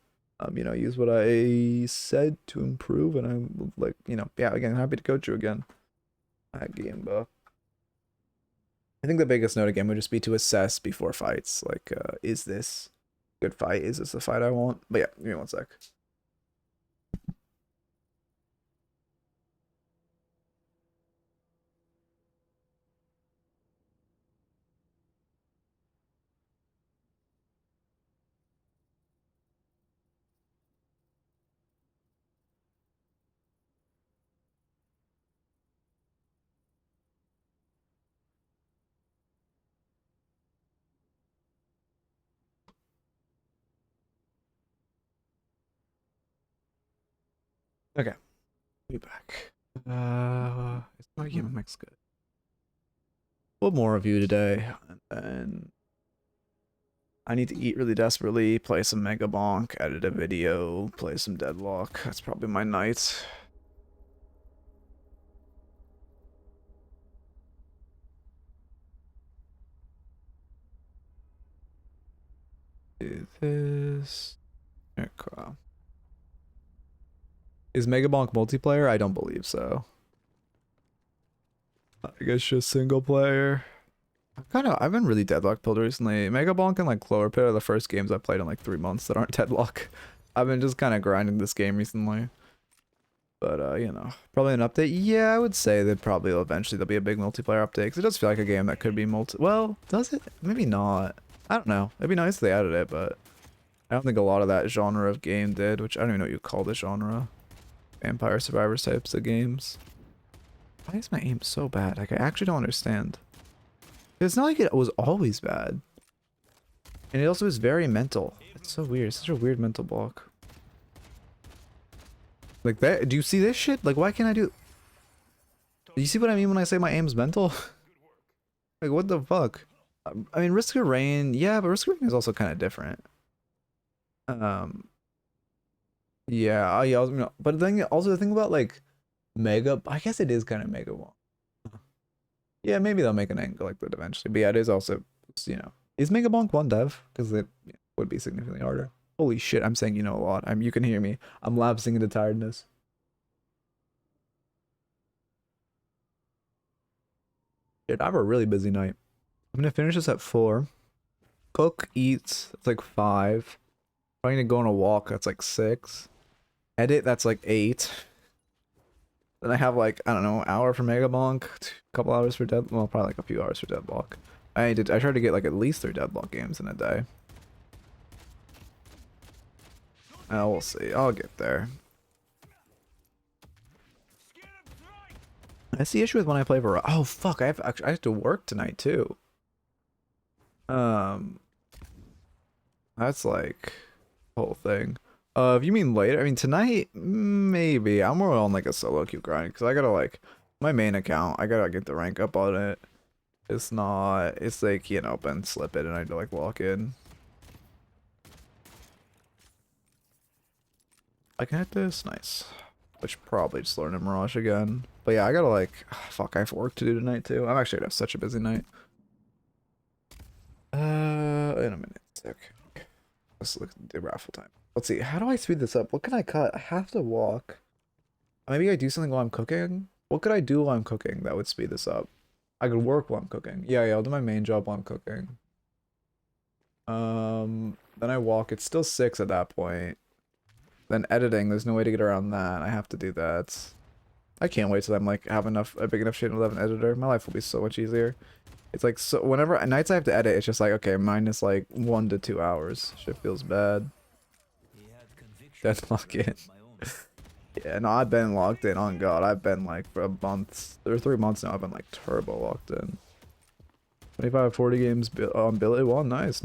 You know, use what I said to improve, and I'm like, you know, yeah, again, happy to coach you again. Game book. I think the biggest note again would just be to assess before fights. Like, is this a good fight? Is this the fight I want? But yeah, give me 1 sec. Okay, be back. Is my mix good? One more review today, and then I need to eat really desperately, play some Mega Bonk, edit a video, play some Deadlock. That's probably my night. Do this. Okay. Is Mega Bonk multiplayer? I don't believe so. I guess just single player. I've been really Deadlock pilled recently. Mega Bonk and like Clover Pit are the first games I've played in like 3 months that aren't Deadlock. I've been just kind of grinding this game recently. But you know, probably an update. Yeah, I would say that probably eventually there'll be a big multiplayer update because it does feel like a game that could be well, does it? Maybe not. I don't know. It'd be nice if they added it, but I don't think a lot of that genre of game did, which I don't even know what you call this genre. Vampire Survivors types of games. Why is my aim so bad? Like, I actually don't understand. It's not like it was always bad. And it also is very mental. It's so weird. It's such a weird mental block. Like that. Do you see this shit? Like, why can't I do... Do you see what I mean when I say my aim's mental? Like, what the fuck? I mean, Risk of Rain... Yeah, but Risk of Rain is also kind of different. Yeah, yeah, no, but the thing about like Mega, I guess it is kind of Mega One. Yeah, maybe they'll make an angle like that eventually. But yeah, it is also, you know, is Mega Bonk one dev? Because it would be significantly harder. Holy shit, I'm saying you know a lot. You can hear me. I'm lapsing into tiredness. Shit, I have a really busy night. I'm gonna finish this at 4. Cook, eats, it's like 5. Trying to go on a walk, that's like 6. Edit, that's like 8. Then I have like, I don't know, hour for Mega Bonk, a couple hours for well, probably like a few hours for Deadlock. I tried to get like at least 3 Deadlock games in a day. We'll see. I'll get there. That's the issue with when I play Variety. Oh fuck! I have to work tonight too. That's like whole thing. If you mean later, I mean tonight, maybe. I'm more on like a solo queue grind because I gotta like my main account. I gotta get the rank up on it. It's not. It's like, you know, open, slip it, and I had to like walk in. I can hit this, nice. Which probably just learn a Mirage again. But yeah, I gotta like, fuck, I have work to do tonight too. I'm actually gonna have such a busy night. In a minute. Okay. Let's look at the raffle time. Let's see, how do I speed this up? What can I cut? I have to walk. Maybe I do something while I'm cooking? What could I do while I'm cooking that would speed this up? I could work while I'm cooking. Yeah, I'll do my main job while I'm cooking. Then I walk. It's still 6 at that point. Then editing, there's no way to get around that. I have to do that. I can't wait till I'm like have a big enough shit to have an editor. My life will be so much easier. It's like, so whenever at nights I have to edit, it's just like, okay, minus like 1 to 2 hours. Shit feels bad. Deadlock in. Yeah, no, I've been locked in. On God, I've been like for a month or 3 months now. I've been like turbo locked in. 25, 40 games on Billy. Well, nice.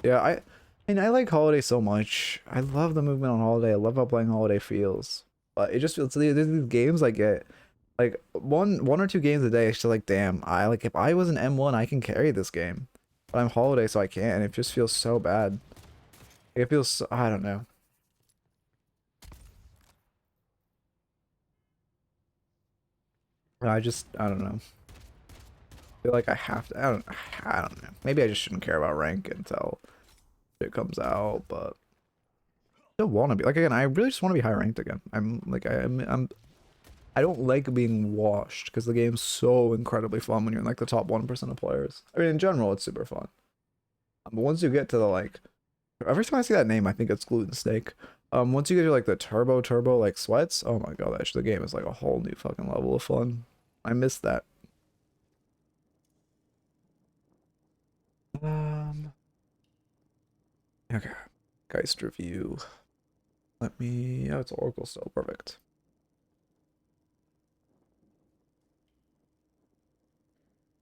Yeah, I like Holiday so much. I love the movement on Holiday. I love how playing Holiday feels. But it just feels, there's these games I get like one or 2 games a day. It's just like, damn, if I was an M1, I can carry this game. But I'm Holiday, so I can't. And it just feels so bad. It feels so, I don't know. I don't know. I feel like I have to. I don't know. Maybe I just shouldn't care about rank until it comes out, but I still want to be. Like, again, I really just want to be high ranked again. I don't like being washed because the game's so incredibly fun when you're in like the top 1% of players. I mean, in general, it's super fun. But once you get to the like, every time I see that name, I think it's Gluten Steak. Once you get to like the turbo like sweats, oh my god, actually the game is like a whole new fucking level of fun. I miss that. Okay, Geist review. Oh, it's Oracle still, perfect.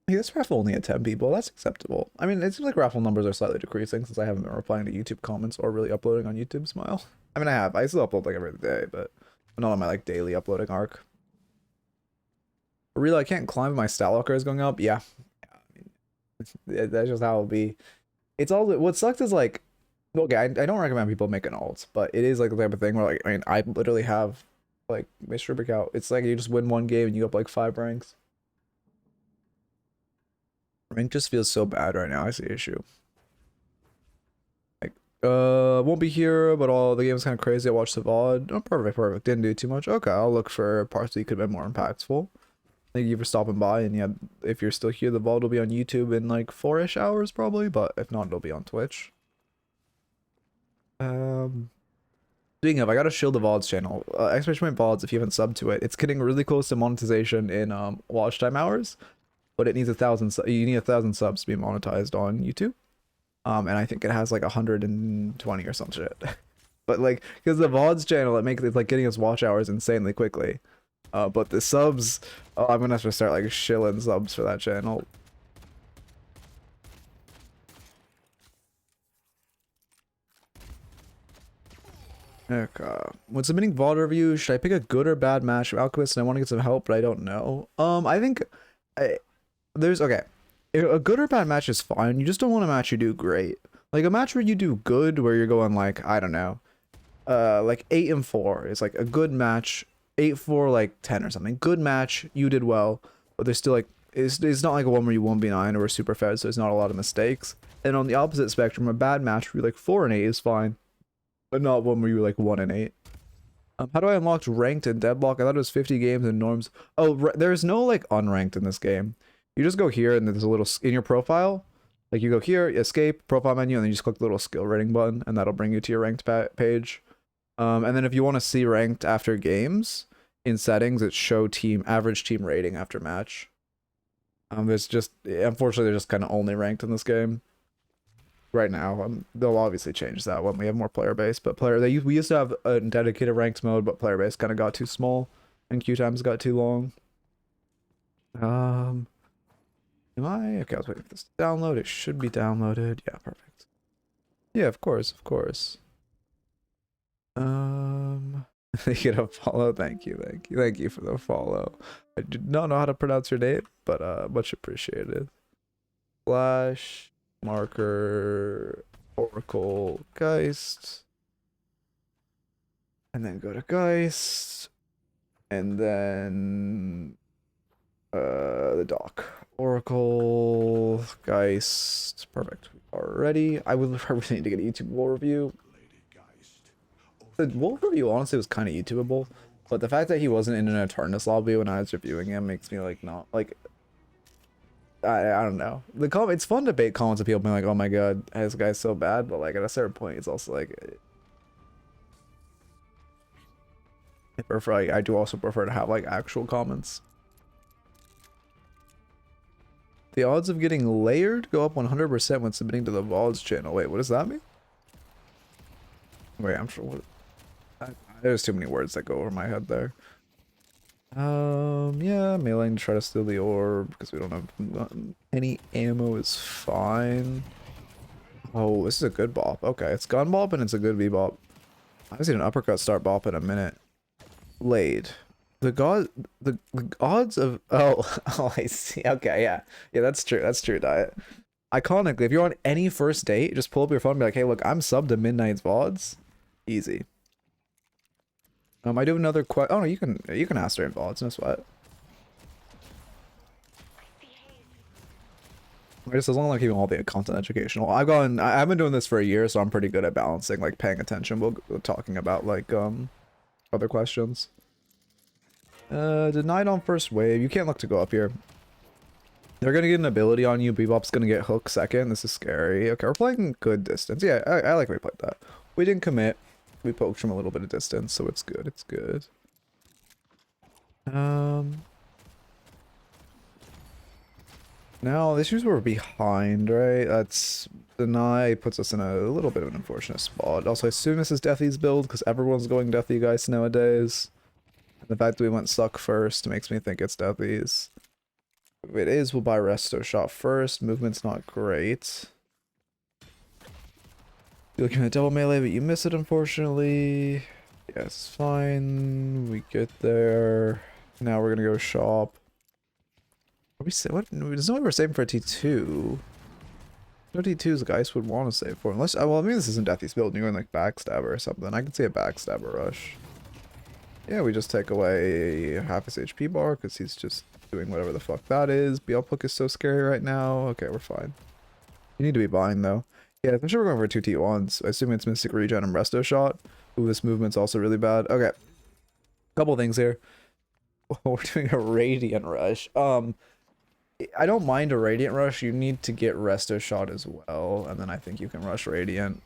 Yeah, this raffle only had 10 people. That's acceptable. I mean, it seems like raffle numbers are slightly decreasing since I haven't been replying to YouTube comments or really uploading on YouTube. Smile. I mean, I still upload like every day, but not on my like daily uploading arc. But really, I can't climb. My stat locker is going up. Yeah, I mean, that's just how it'll be. It's all. What sucks is like, okay, I don't recommend people making alts, but it is like the type of thing where like, I mean, I literally have like Mr. Breakout. It's like you just win 1 game and you go up like 5 ranks. Rank just feels so bad right now. I see the issue. Like, won't be here, but all the game's kind of crazy. I watched the VOD. Oh, perfect. Didn't do too much. Okay, I'll look for parts that could have been more impactful. Thank you for stopping by, and yeah, if you're still here, the VOD will be on YouTube in like 4-ish hours probably, but if not, it'll be on Twitch. Speaking of, I gotta shield the VODs channel. Exclamation point VODs, if you haven't subbed to it, it's getting really close to monetization in watch time hours, but it needs 1,000. You need 1,000 subs to be monetized on YouTube. And I think it has like 120 or some shit. But like, because the VODs channel, it's like getting us watch hours insanely quickly. But the subs, I'm gonna have to start like shilling subs for that channel. Okay. When submitting VOD review, should I pick a good or bad match from Alchemist? And I want to get some help, but I don't know. I think there's okay. A good or bad match is fine. You just don't want a match you do great. Like a match where you do good, where you're going like, I don't know, like 8-4 is like a good match. 8-4 like 10 or something. Good match, you did well, but there's still like it's not like a one where you 1v9 or super fed, so there's not a lot of mistakes. And on the opposite spectrum, a bad match where you're like 4-8 is fine, but not one where you're like 1-8. How do I unlock ranked in Deadlock? I thought it was 50 games in norms. Oh, there's no like unranked in this game. You just go here and there's a little in your profile. Like you go here, escape, profile menu, and then you just click the little skill rating button, and that'll bring you to your ranked page. And then if you want to see ranked after games, in settings, it's show team average team rating after match. There's just, unfortunately, they're just kind of only ranked in this game right now. They'll obviously change that when we have more player base, but we used to have a dedicated ranked mode, but player base kind of got too small and queue times got too long. Am I okay? I was waiting for this to download. It should be downloaded. Yeah, perfect. Yeah, of course. They get a follow. Thank you for the follow. I do not know how to pronounce your name, but much appreciated. Flash marker Oracle Geist, and then go to Geist, and then the dock Oracle Geist. Perfect. Already, I really need to get a YouTube wall review. The wolf review honestly was kind of YouTubeable, but the fact that he wasn't in an Eternus lobby when I was reviewing him makes me like not like I don't know. It's fun to bait comments of people being like, oh my god, this guy's so bad, but like at a certain point it's also like I do also prefer to have like actual comments. The odds of getting layered go up 100% when submitting to the VODs channel. Wait, what does that mean? Wait, I'm sure what. There's too many words that go over my head there. Yeah, mailing to try to steal the orb because we don't have any ammo is fine. Oh, this is a good bop. Okay, it's gun bop and it's a good V bop. I haven't seen an uppercut start bop in a minute. Laid. The odds of oh I see. Okay, yeah, that's true. Diet. Iconically, if you're on any first date, just pull up your phone and be like, hey, look, I'm subbed to Midnight's VODs. Easy. I do another oh no, you can ask during VODs, no sweat. Just as long as I'm keeping all the content educational. I've been doing this for a year, so I'm pretty good at balancing like paying attention while talking about like other questions. Denied on first wave. You can't look to go up here. They're gonna get an ability on you. Bebop's gonna get hook second. This is scary. Okay, we're playing good distance. Yeah, I like how we played that. We didn't commit. We poked from a little bit of distance, so it's good. It's good. Now, the issues we're behind, right? That's deny puts us in a little bit of an unfortunate spot. Also, I assume this is Deathy's build because everyone's going Deathy Geist nowadays. And the fact that we went Suck first makes me think it's Deathy's. If it is, we'll buy Resto Shot first. Movement's not great. You're looking at double melee, but you miss it, unfortunately. Yes, fine. We get there. Now we're gonna go shop. Are we say what? There's no way we're saving for a T2. No T2s Geist would want to save for, unless. Well, I mean, this isn't Deathy's build. You're going like Backstabber or something. I can see a Backstabber rush. Yeah, we just take away half his HP bar because he's just doing whatever the fuck that is. BL Hook is so scary right now. Okay, we're fine. You need to be buying though. Yeah, I'm sure we're going for 2 T1s. I assume it's Mystic Regen and Resto Shot. Ooh, this movement's also really bad. Okay. Couple things here. we're doing a Radiant Rush. I don't mind a Radiant Rush. You need to get Resto Shot as well, and then I think you can rush Radiant.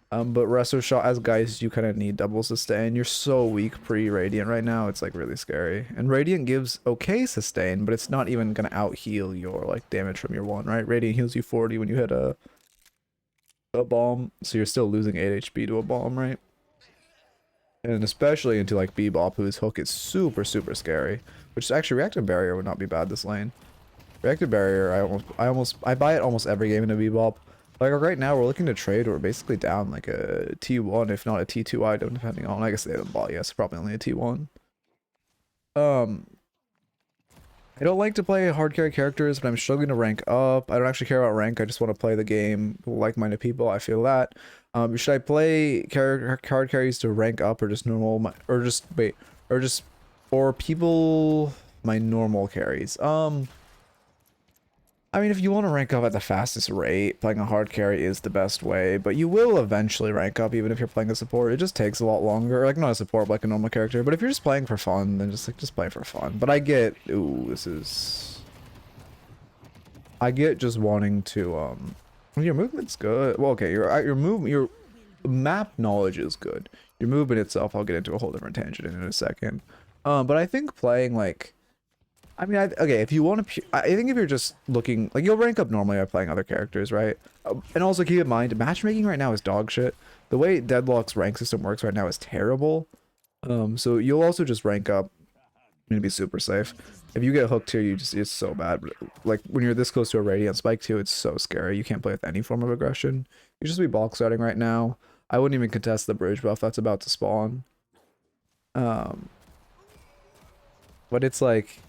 But Resto Shot as Geist, you kind of need double sustain. You're so weak pre-Radiant right now, it's like really scary. And Radiant gives okay sustain, but it's not even gonna out-heal your like damage from your one, right? Radiant heals you 40 when you hit a bomb, so you're still losing 8 HP to a bomb, right? And especially into like Bebop, whose hook is super scary. Which actually Reactive Barrier would not be bad this lane. Reactive Barrier, I buy it almost every game in a Bebop. Like right now, we're looking to trade. We're basically down like a T1, if not a T2 item, depending on. I guess they haven't bought yet. So probably only a T1. I don't like to play hard carry characters, but I'm struggling to rank up. I don't actually care about rank. I just want to play the game with like-minded people. I feel that. Should I play card carries to rank up, or just normal, or just or people my normal carries? I mean, if you want to rank up at the fastest rate, playing a hard carry is the best way, but you will eventually rank up even if you're playing a support. It just takes a lot longer. Like, not a support, but like a normal character. But if you're just playing for fun, then just play for fun. But I get, I get just wanting to, your movement's good. Well, okay, your map knowledge is good. Your movement itself, I'll get into a whole different tangent in a second. But I think playing like, I mean, okay, if you want to, I think if you're just looking, like, you'll rank up normally by playing other characters, right? And also keep in mind, matchmaking right now is dog shit. The way Deadlock's rank system works right now is terrible. So you'll also just rank up. I'm gonna be super safe. If you get hooked here, it's so bad. Like, when you're this close to a Radiant Spike too, it's so scary. You can't play with any form of aggression. You just be box starting right now. I wouldn't even contest the bridge buff that's about to spawn. But it's like,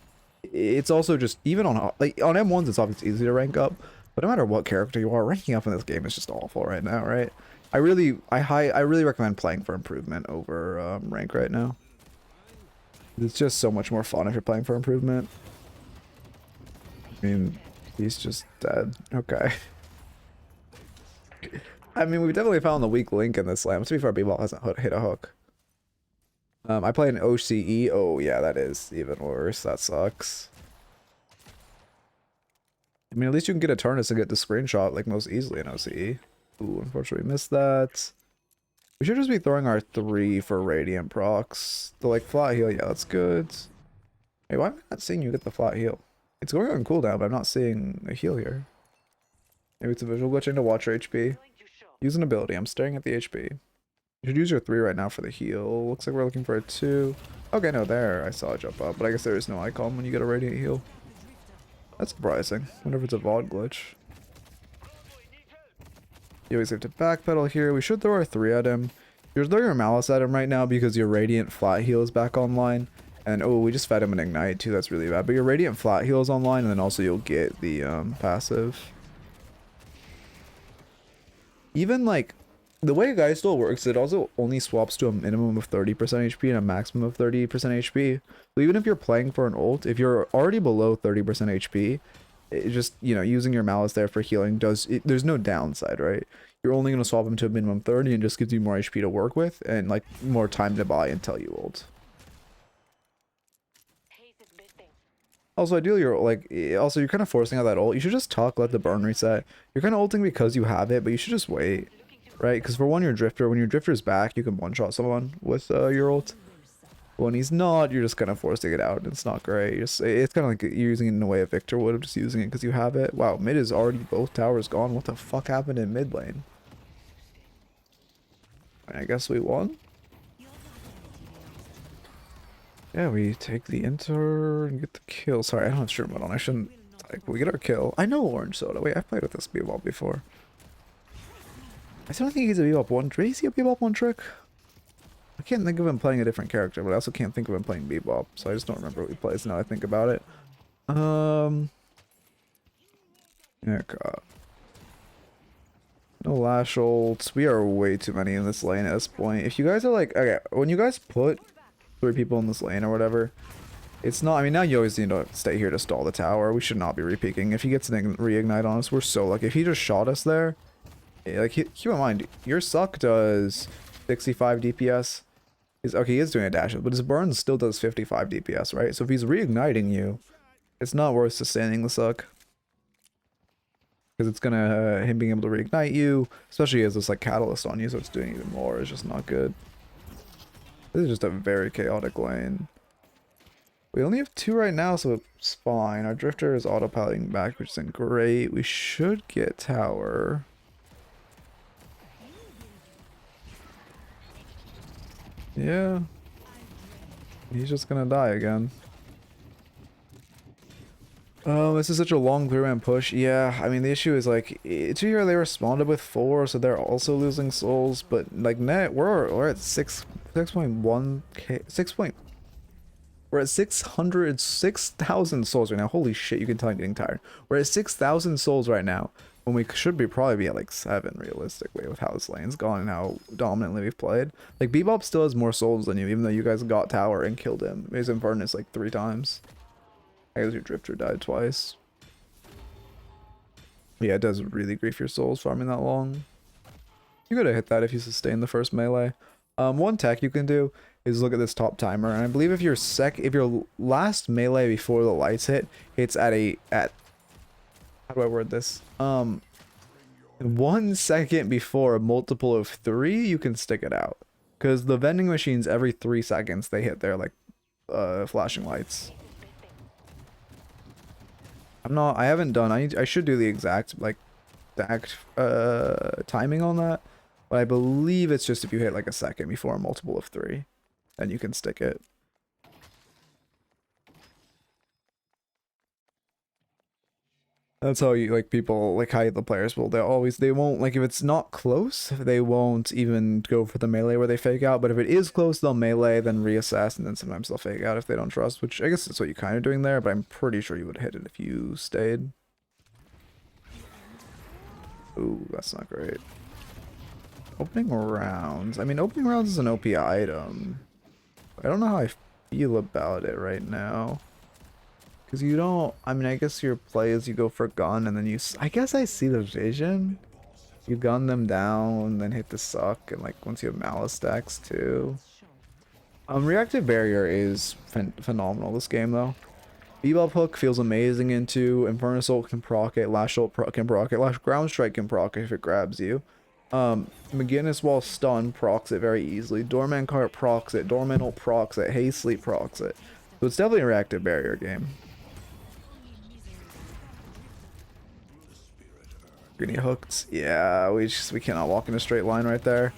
it's also just, even on like on M1s it's obviously easy to rank up, but no matter what character you are, ranking up in this game is just awful right now, right? I really recommend playing for improvement over rank right now. It's just so much more fun if you're playing for improvement. I mean, he's just dead. Okay. I mean, we've definitely found the weak link in this lane. To be fair, Bebop hasn't hit a hook. I play an OCE. Oh, yeah, that is even worse. That sucks. I mean, at least you can get Eternus and get the screenshot, like, most easily in OCE. Ooh, unfortunately missed that. We should just be throwing our 3 for Radiant procs. The, like, flat heal, yeah, that's good. Hey, why am I not seeing you get the flat heal? It's going on cooldown, but I'm not seeing a heal here. Maybe it's a visual glitching to watch your HP. Use an ability. I'm staring at the HP. You should use your 3 right now for the heal. Looks like we're looking for a 2. Okay, no, there. I saw it jump up, but I guess there is no icon when you get a Radiant heal. That's surprising. I wonder if it's a VOD glitch. You always have to backpedal here. We should throw our 3 at him. You're throwing your Malice at him right now because your Radiant flat heal is back online. And oh, we just fed him an Ignite too. That's really bad. But your Radiant flat heal is online, and then also you'll get the passive. Even like, the way Geist still works, it also only swaps to a minimum of 30% HP and a maximum of 30% HP. So even if you're playing for an ult, if you're already below 30% HP, it just, you know, using your Malice there for healing there's no downside, right? You're only going to swap them to a minimum 30 and just gives you more HP to work with and like more time to buy until you ult. Also, ideally, also you're kind of forcing out that ult. You should just tuck, let the burn reset. You're kind of ulting because you have it, but you should just wait. Right, because for one, your Drifter, when your Drifter's back, you can one-shot someone with your ult. When he's not, you're just kind of forcing it out. It's not great. It's kind of like you're using it in a way a Victor would have, just using it because you have it. Wow, mid is already both towers gone. What the fuck happened in mid lane? I guess we won. Yeah, we take the enter and get the kill. Sorry, I don't have stream mode on. I shouldn't. Like, we get our kill. I know Orange Soda. Wait, I've played with this Bebop before. I still don't think he's a Bebop 1 trick. Is he a Bebop 1 trick? I can't think of him playing a different character, but I also can't think of him playing Bebop, so I just don't remember what he plays now I think about it. Yeah, God. No Lash ults. We are way too many in this lane at this point. If you guys are like, okay, when you guys put 3 people in this lane or whatever, it's not, I mean, now you always need to stay here to stall the tower. We should not be re-peeking. If he gets an reignite on us, we're so lucky. If he just shot us there, like, keep in mind, your suck does 65 DPS. He's okay, he is doing a dash, but his burn still does 55 DPS, right? So if he's reigniting you, it's not worth sustaining the suck. Because it's gonna, him being able to reignite you, especially as this like catalyst on you, so it's doing even more, is just not good. This is just a very chaotic lane. We only have 2 right now, so it's fine. Our drifter is autopiloting back, which isn't great. We should get tower. Yeah. He's just gonna die again. This is such a long clear man push. Yeah, I mean the issue is like here they responded with 4, so they're also losing souls. But like net, we're at 6.1k 6. We're at 6,000 souls right now. Holy shit! You can tell I'm getting tired. We're at 6,000 souls right now when we should probably be at like 7 realistically with how this lane's gone and how dominantly we've played. Like Bebop still has more souls than you, even though you guys got tower and killed him. His Infernus like 3 times. I guess your drifter died twice. Yeah, it does really grief your souls farming that long. You gotta hit that if you sustain the first melee. One tech you can do is look at this top timer, and I believe if your last melee before the lights hit hits at how do I word this? 1 second before a multiple of 3, you can stick it out. Because the vending machines every 3 seconds they hit their like flashing lights. I haven't done, I should do the exact timing on that, but I believe it's just if you hit like a second before a multiple of 3, then you can stick it. That's how you like people like how the players will, they won't like if it's not close, they won't even go for the melee where they fake out, but if it is close they'll melee, then reassess, and then sometimes they'll fake out if they don't trust, which I guess that's what you're kind of doing there, but I'm pretty sure you would hit it if you stayed. Ooh, that's not great. Opening rounds. I mean, opening rounds is an OP item. I don't know how I feel about it right now. Because you don't, I mean, I guess your play is you go for gun and then you, I guess I see the vision. You gun them down, then hit the suck, and like once you have malice stacks too. Reactive barrier is phenomenal this game though. Bebop hook feels amazing into, Infernus ult can proc it, Lash ult can proc it, Lash ground strike can proc it if it grabs you. McGinnis while stun procs it very easily, Doorman cart procs it, Doorman ult procs it, Haze sleep procs it. So it's definitely a reactive barrier game. Getting hooked. Yeah, we cannot walk in a straight line right there.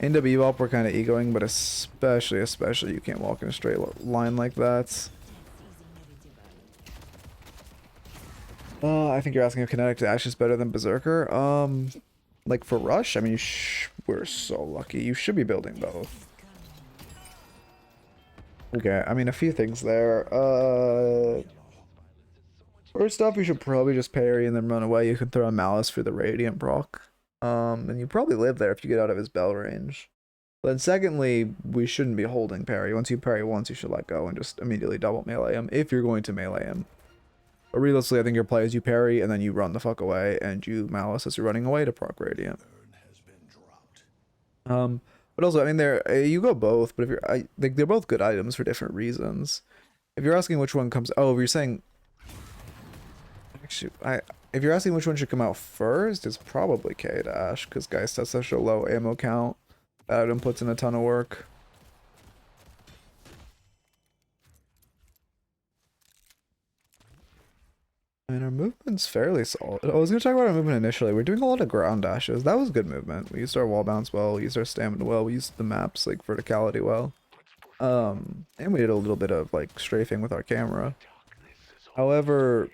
Into Bebop we're kind of egoing, but especially you can't walk in a straight line like that. I think you're asking if Kinetic Dash is better than Berserker. Like for Rush, I mean, we're so lucky. You should be building both. Okay, I mean, a few things there. First off, you should probably just parry and then run away. You can throw a Malice for the Radiant proc. And you probably live there if you get out of his bell range. Then secondly, we shouldn't be holding parry. Once you parry once, you should let go and just immediately double melee him if you're going to melee him. But realistically, I think your play is you parry and then you run the fuck away and you Malice as you're running away to proc Radiant. But also, I mean, you go both, but if you're, like, they're both good items for different reasons. If you're asking which one comes, oh, if you're saying, actually, if you're asking which one should come out first, it's probably K-Dash, because Geist has such a low ammo count. That item puts in a ton of work. And our movement's fairly solid. I was going to talk about our movement initially. We're doing a lot of ground dashes. That was good movement. We used our wall bounce well. We used our stamina well. We used the map's like verticality well. And we did a little bit of like strafing with our camera. However,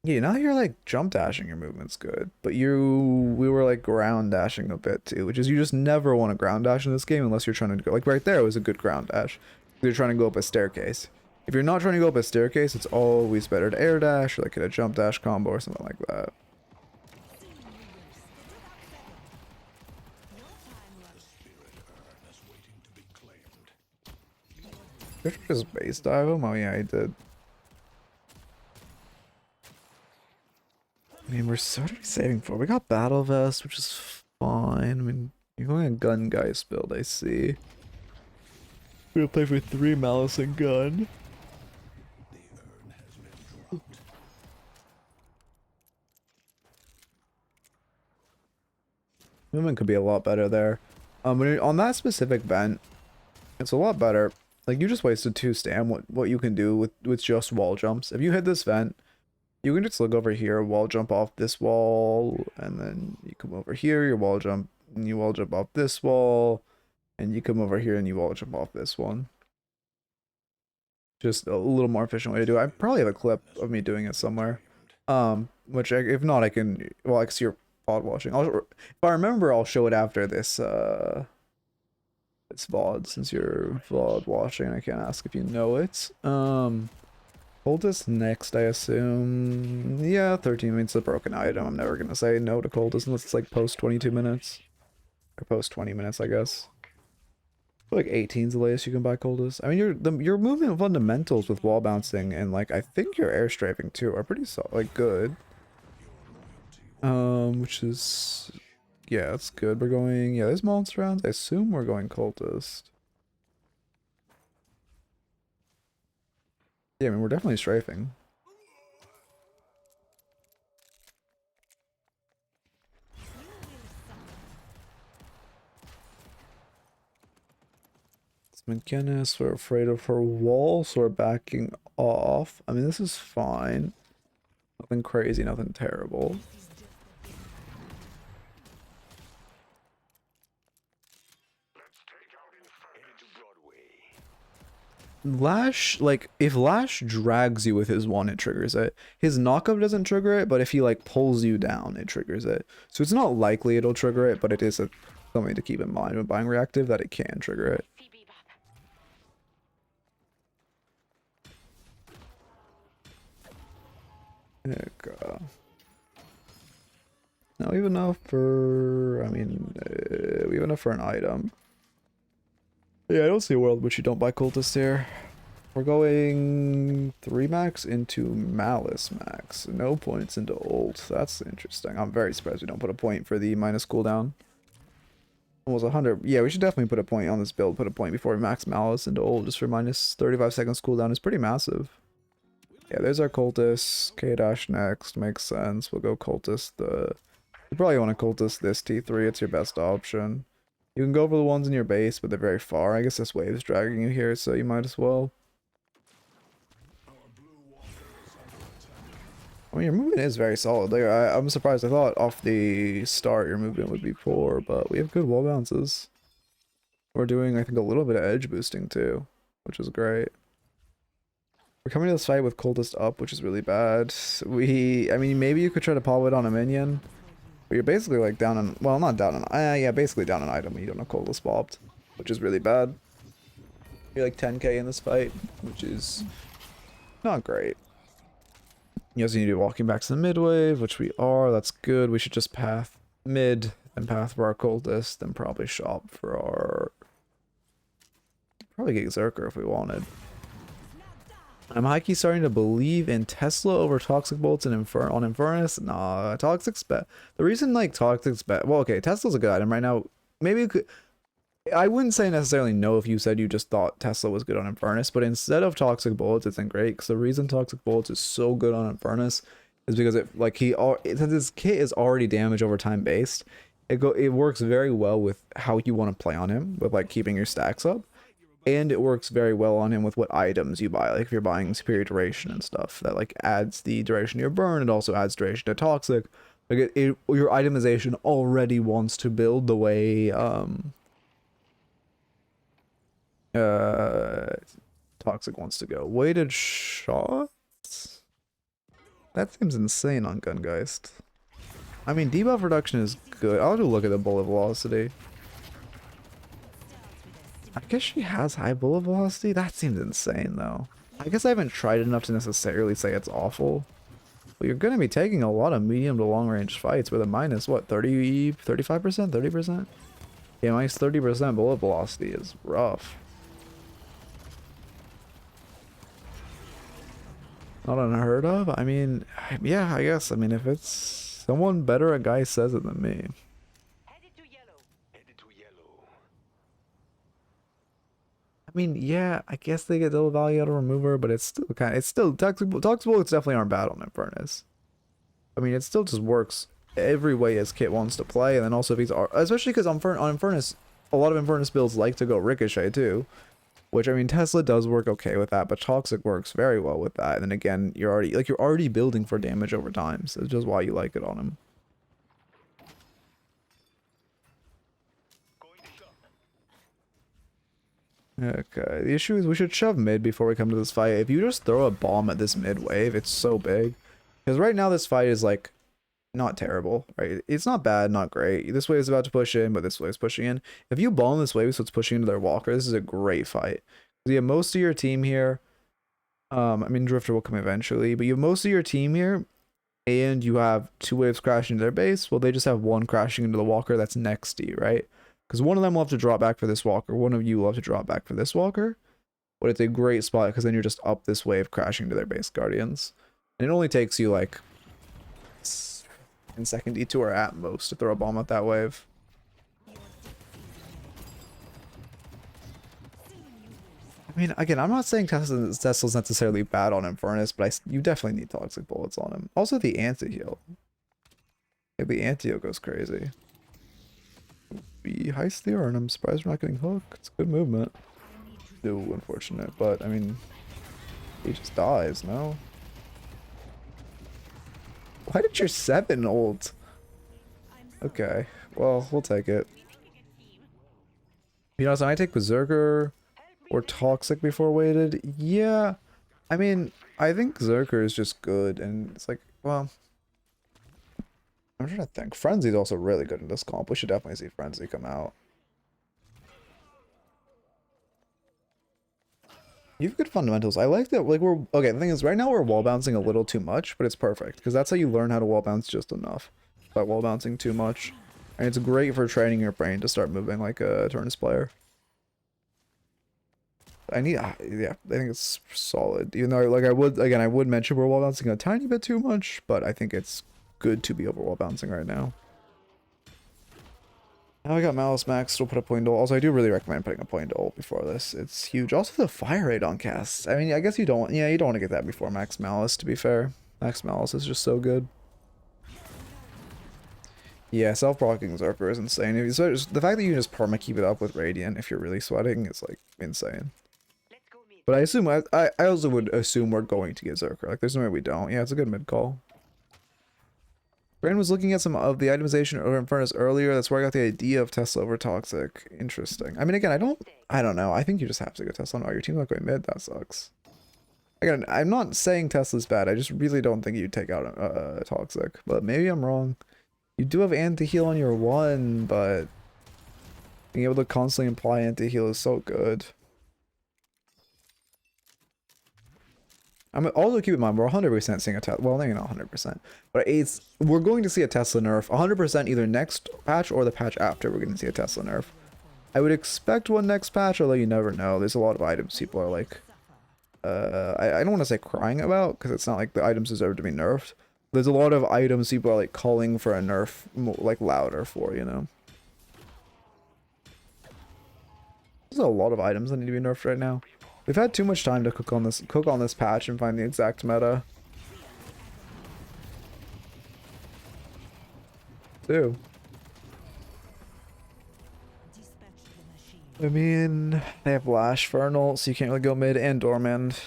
yeah, now you're like jump dashing, your movement's good. But we were like ground dashing a bit too, which is you just never want to ground dash in this game unless you're trying to go, like right there was a good ground dash. You're trying to go up a staircase. If you're not trying to go up a staircase, it's always better to air dash or like hit a jump dash combo or something like that. Did I just base dive him? Oh yeah, I did. I mean, we're sort of saving for. We got Battle Vest, which is fine. I mean, You're going a gun Geist build, I see. We're gonna play for 3 Malice and gun. Movement could be a lot better there. When you're on that specific vent, it's a lot better. Like, you just wasted 2 stam. What you can do with just wall jumps. If you hit this vent, you can just look over here, wall jump off this wall, and then you come over here, you wall jump, and you wall jump off this wall, and you come over here and you wall jump off this one. Just a little more efficient way to do it. I probably have a clip of me doing it somewhere. Which if not, I can. Well, I can see your VOD watching. If I remember, I'll show it after this. This VOD, since you're VOD watching, I can't ask if you know it. Cultist next, I assume. Yeah, 13 minutes a broken item. I'm never gonna say no to Cultist unless it's like post 22 minutes. Or post 20 minutes, I guess. I feel like 18's the latest you can buy Cultist. I mean, your movement fundamentals with wall bouncing and like I think your air strafing too are pretty good. Which is yeah, it's good. We're going there's monster rounds. I assume we're going Cultist. Yeah, I mean we're definitely strafing. McGinnis, we're afraid of her wall, so we're backing off. I mean, this is fine. Nothing crazy, nothing terrible. Lash, like, if Lash drags you with his one, it triggers it. His knockup doesn't trigger it, but if he, like, pulls you down, it triggers it. So it's not likely it'll trigger it, but it is something to keep in mind when buying reactive, that it can trigger it. There we go. Now we have enough for, I mean, we have enough for an item. Yeah, I don't see a world in which you don't buy Cultist here. We're going 3 max into Malice max. No points into ult. That's interesting. I'm very surprised we don't put a point for the minus cooldown. Almost 100. Yeah, we should definitely put a point on this build. Put a point before we max Malice into ult just for minus 35 seconds cooldown is pretty massive. Yeah, there's our Cultist. K-Dash next. Makes sense. We'll go Cultist. You probably want to Cultist this T3. It's your best option. You can go for the ones in your base, but they're very far. I guess this wave's dragging you here, so you might as well. I mean, your movement is very solid. Like, I'm surprised. I thought off the start your movement would be poor, but we have good wall bounces. We're doing, I think, a little bit of edge boosting too, which is great. We're coming to this fight with Cultist up, which is really bad. I mean, maybe you could try to pop it on a minion, but you're basically like down on, well, not down on, yeah, basically down an item when you don't have Cultist popped, which is really bad. You're like 10k in this fight, which is not great. You also need to be walking back to the mid wave, which we are. That's good. We should just path mid and path for our Cultist, then probably shop for our, probably get Zerker if we wanted. I'm high-key starting to believe in Tesla over Toxic Bolts and on Infernus. Nah, Toxic's bad. The reason, like, Toxic's bad... Well, okay, Tesla's a good item right now. Maybe you could... I wouldn't say necessarily no if you said you just thought Tesla was good on Infernus, but instead of Toxic Bullets, it's great, because the reason Toxic Bullets is so good on Infernus is because it, like, since his kit is already damage over time based, it works very well with how you want to play on him, with, like, keeping your stacks up. And it works very well on him with what items you buy. Like if you're buying superior duration and stuff, that like adds the duration to your burn. It also adds duration to toxic. Like your itemization already wants to build the way toxic wants to go. Weighted shots? That seems insane on Gungeist. I mean, debuff reduction is good. I'll have to look at the bullet velocity. I guess she has high bullet velocity? That seems insane, though. I guess I haven't tried enough to necessarily say it's awful. But you're going to be taking a lot of medium to long range fights with a minus, what, 30, 35%? 30%? Yeah, minus 30% bullet velocity is rough. Not unheard of? I mean, yeah, I guess. I mean, if it's someone better, a guy says it than me. Headed to yellow. Headed to mean, yeah, I guess they get double value out of remover, but it's still toxic bullets definitely aren't bad on Infernus. I mean, it still just works every way as Kit wants to play, and then also if he's especially because on Infernus, a lot of Infernus builds like to go Ricochet too, which I mean Tesla does work okay with that, but Toxic works very well with that. And then again, you're already building for damage over time, so it's just why you like it on him. Okay, the issue is we should shove mid before we come to this fight. If you just throw a bomb at this mid wave, it's so big. Because right now this fight is like not terrible, right? It's not bad, not great. This wave is about to push in, but this wave is pushing in. If you bomb this wave so it's pushing into their walker, this is a great fight. You have most of your team here. I mean Drifter will come eventually, but you have most of your team here, and you have two waves crashing into their base. Well, they just have one crashing into the walker that's next to you, right? Because one of them will have to drop back for this walker. One of you will have to drop back for this walker. But it's a great spot because then you're just up this wave crashing to their base guardians. And it only takes you like 10-second detour at most to throw a bomb at that wave. I mean, again, I'm not saying Tesla's necessarily bad on Infernus, but you definitely need toxic bullets on him. Also the anti-heal. Yeah, the anti-heal goes crazy. We heist the urn. I'm surprised we're not getting hooked. It's good movement. No, unfortunate, but I mean, he just dies, no? Why did your 7 ult? Okay, well, we'll take it. You know, so I take Berserker or Toxic before weighted. Yeah, I mean, I think Berserker is just good, and it's like, well, I'm trying to think. Frenzy's also really good in this comp. We should definitely see Frenzy come out. You have good fundamentals. I like that. Like okay. The thing is, right now we're wall bouncing a little too much, but it's perfect because that's how you learn how to wall bounce just enough. By wall bouncing too much, and it's great for training your brain to start moving like a Eternus player. Yeah, I think it's solid. Even though, like, I would mention we're wall bouncing a tiny bit too much, but I think it's good to be over wall bouncing right now. Now I got Malice Max, still put a point ult. Also, I do really recommend putting a point ult before this. It's huge. Also, the fire rate on casts. I mean, I guess you don't want to get that before Max Malice, to be fair. Max Malice is just so good. Yeah, self-blocking Zerker is insane. The fact that you can just perma keep it up with Radiant if you're really sweating is, like, insane. But I also would assume we're going to get Zerker. Like, there's no way we don't. Yeah, it's a good mid call. Brandon was looking at some of the itemization over Infernus earlier. That's where I got the idea of Tesla over Toxic. Interesting. I mean, again, I don't know. I think you just have to go Tesla. No, your team's not going mid. That sucks. Again, I'm not saying Tesla's bad. I just really don't think you'd take out Toxic. But maybe I'm wrong. You do have anti-heal on your 1, but being able to constantly imply anti-heal is so good. I'm also keep in mind we're 100% seeing a Tesla. Well, maybe not 100%, but we're going to see a Tesla nerf 100% either next patch or the patch after. We're going to see a Tesla nerf. I would expect one next patch, although you never know. There's a lot of items people are like, I don't want to say crying about because it's not like the items deserve to be nerfed. There's a lot of items people are like calling for a nerf, like louder for, you know. There's a lot of items that need to be nerfed right now. We've had too much time to cook on this patch and find the exact meta. Too. I mean, they have Lash Fernal, so you can't really go mid and Dormand,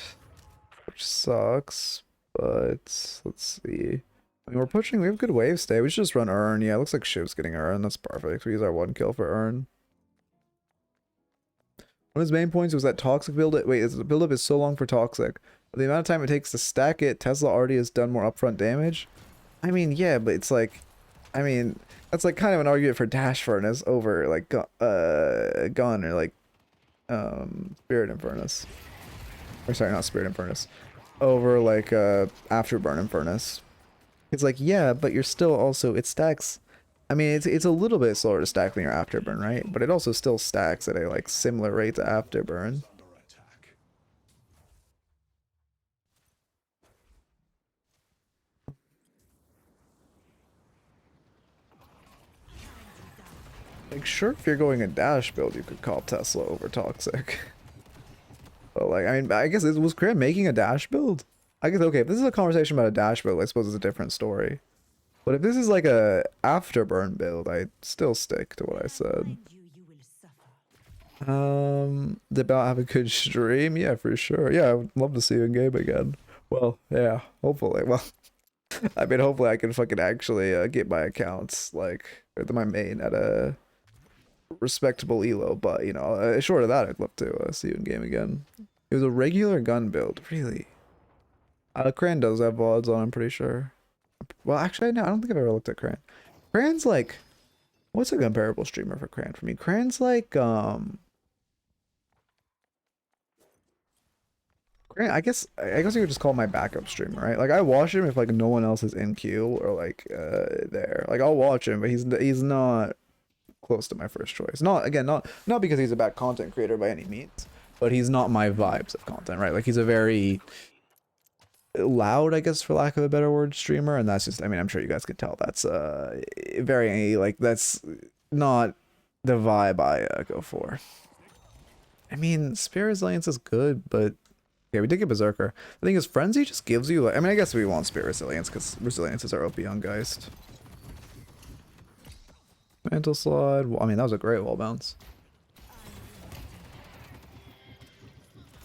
which sucks. But let's see. I mean, we have good wave stay. We should just run Urn. Yeah, it looks like Shiv's getting Urn. That's perfect. We use our 1 kill for Urn. One of his main points was that Toxic build-up. Wait, the build-up is so long for Toxic. But the amount of time it takes to stack it, Tesla already has done more upfront damage. I mean, yeah, but it's like, I mean, that's like kind of an argument for Dash Furnace over like Gun or like Spirit Infernus. Or sorry, not Spirit Infernus. Over like Afterburn Infernus. It's like, yeah, but you're still also, it stacks. I mean, it's a little bit slower to stack than your Afterburn, right? But it also still stacks at a like similar rate to Afterburn. Like, sure, if you're going a dash build, you could call Tesla over Toxic. though. Like, I mean, I guess was Cran making a dash build? I guess, okay, if this is a conversation about a dash build, I suppose it's a different story. But if this is like a afterburn build, I still stick to what I said. About have a good stream, yeah, for sure. Yeah, I would love to see you in game again. Well, yeah, hopefully. Well, I mean, hopefully I can fucking actually get my accounts, like, my main at a respectable elo, but, you know, short of that, I'd love to see you in game again. It was a regular gun build, really. Cran does have VODs on, I'm pretty sure. Well, actually, no, I don't think I've ever looked at Cran. Cran's like, what's a comparable streamer for Cran for me? Cran's like, Cran, I guess you could just call my backup streamer, right? Like, I watch him if like no one else is in queue or like there. Like, I'll watch him, but he's not close to my first choice. Not because he's a bad content creator by any means, but he's not my vibes of content, right? Like, he's a very loud, I guess, for lack of a better word, streamer, and that's just, I mean, I'm sure you guys can tell that's very like, that's not the vibe I go for. I mean, Spear Resilience is good, but okay, we did get Berserker. The thing is, Frenzy just gives you, like, I mean, I guess we want Spear Resilience because Resilience is our OP on Geist. Mantle Slide. Well, I mean, that was a great wall bounce.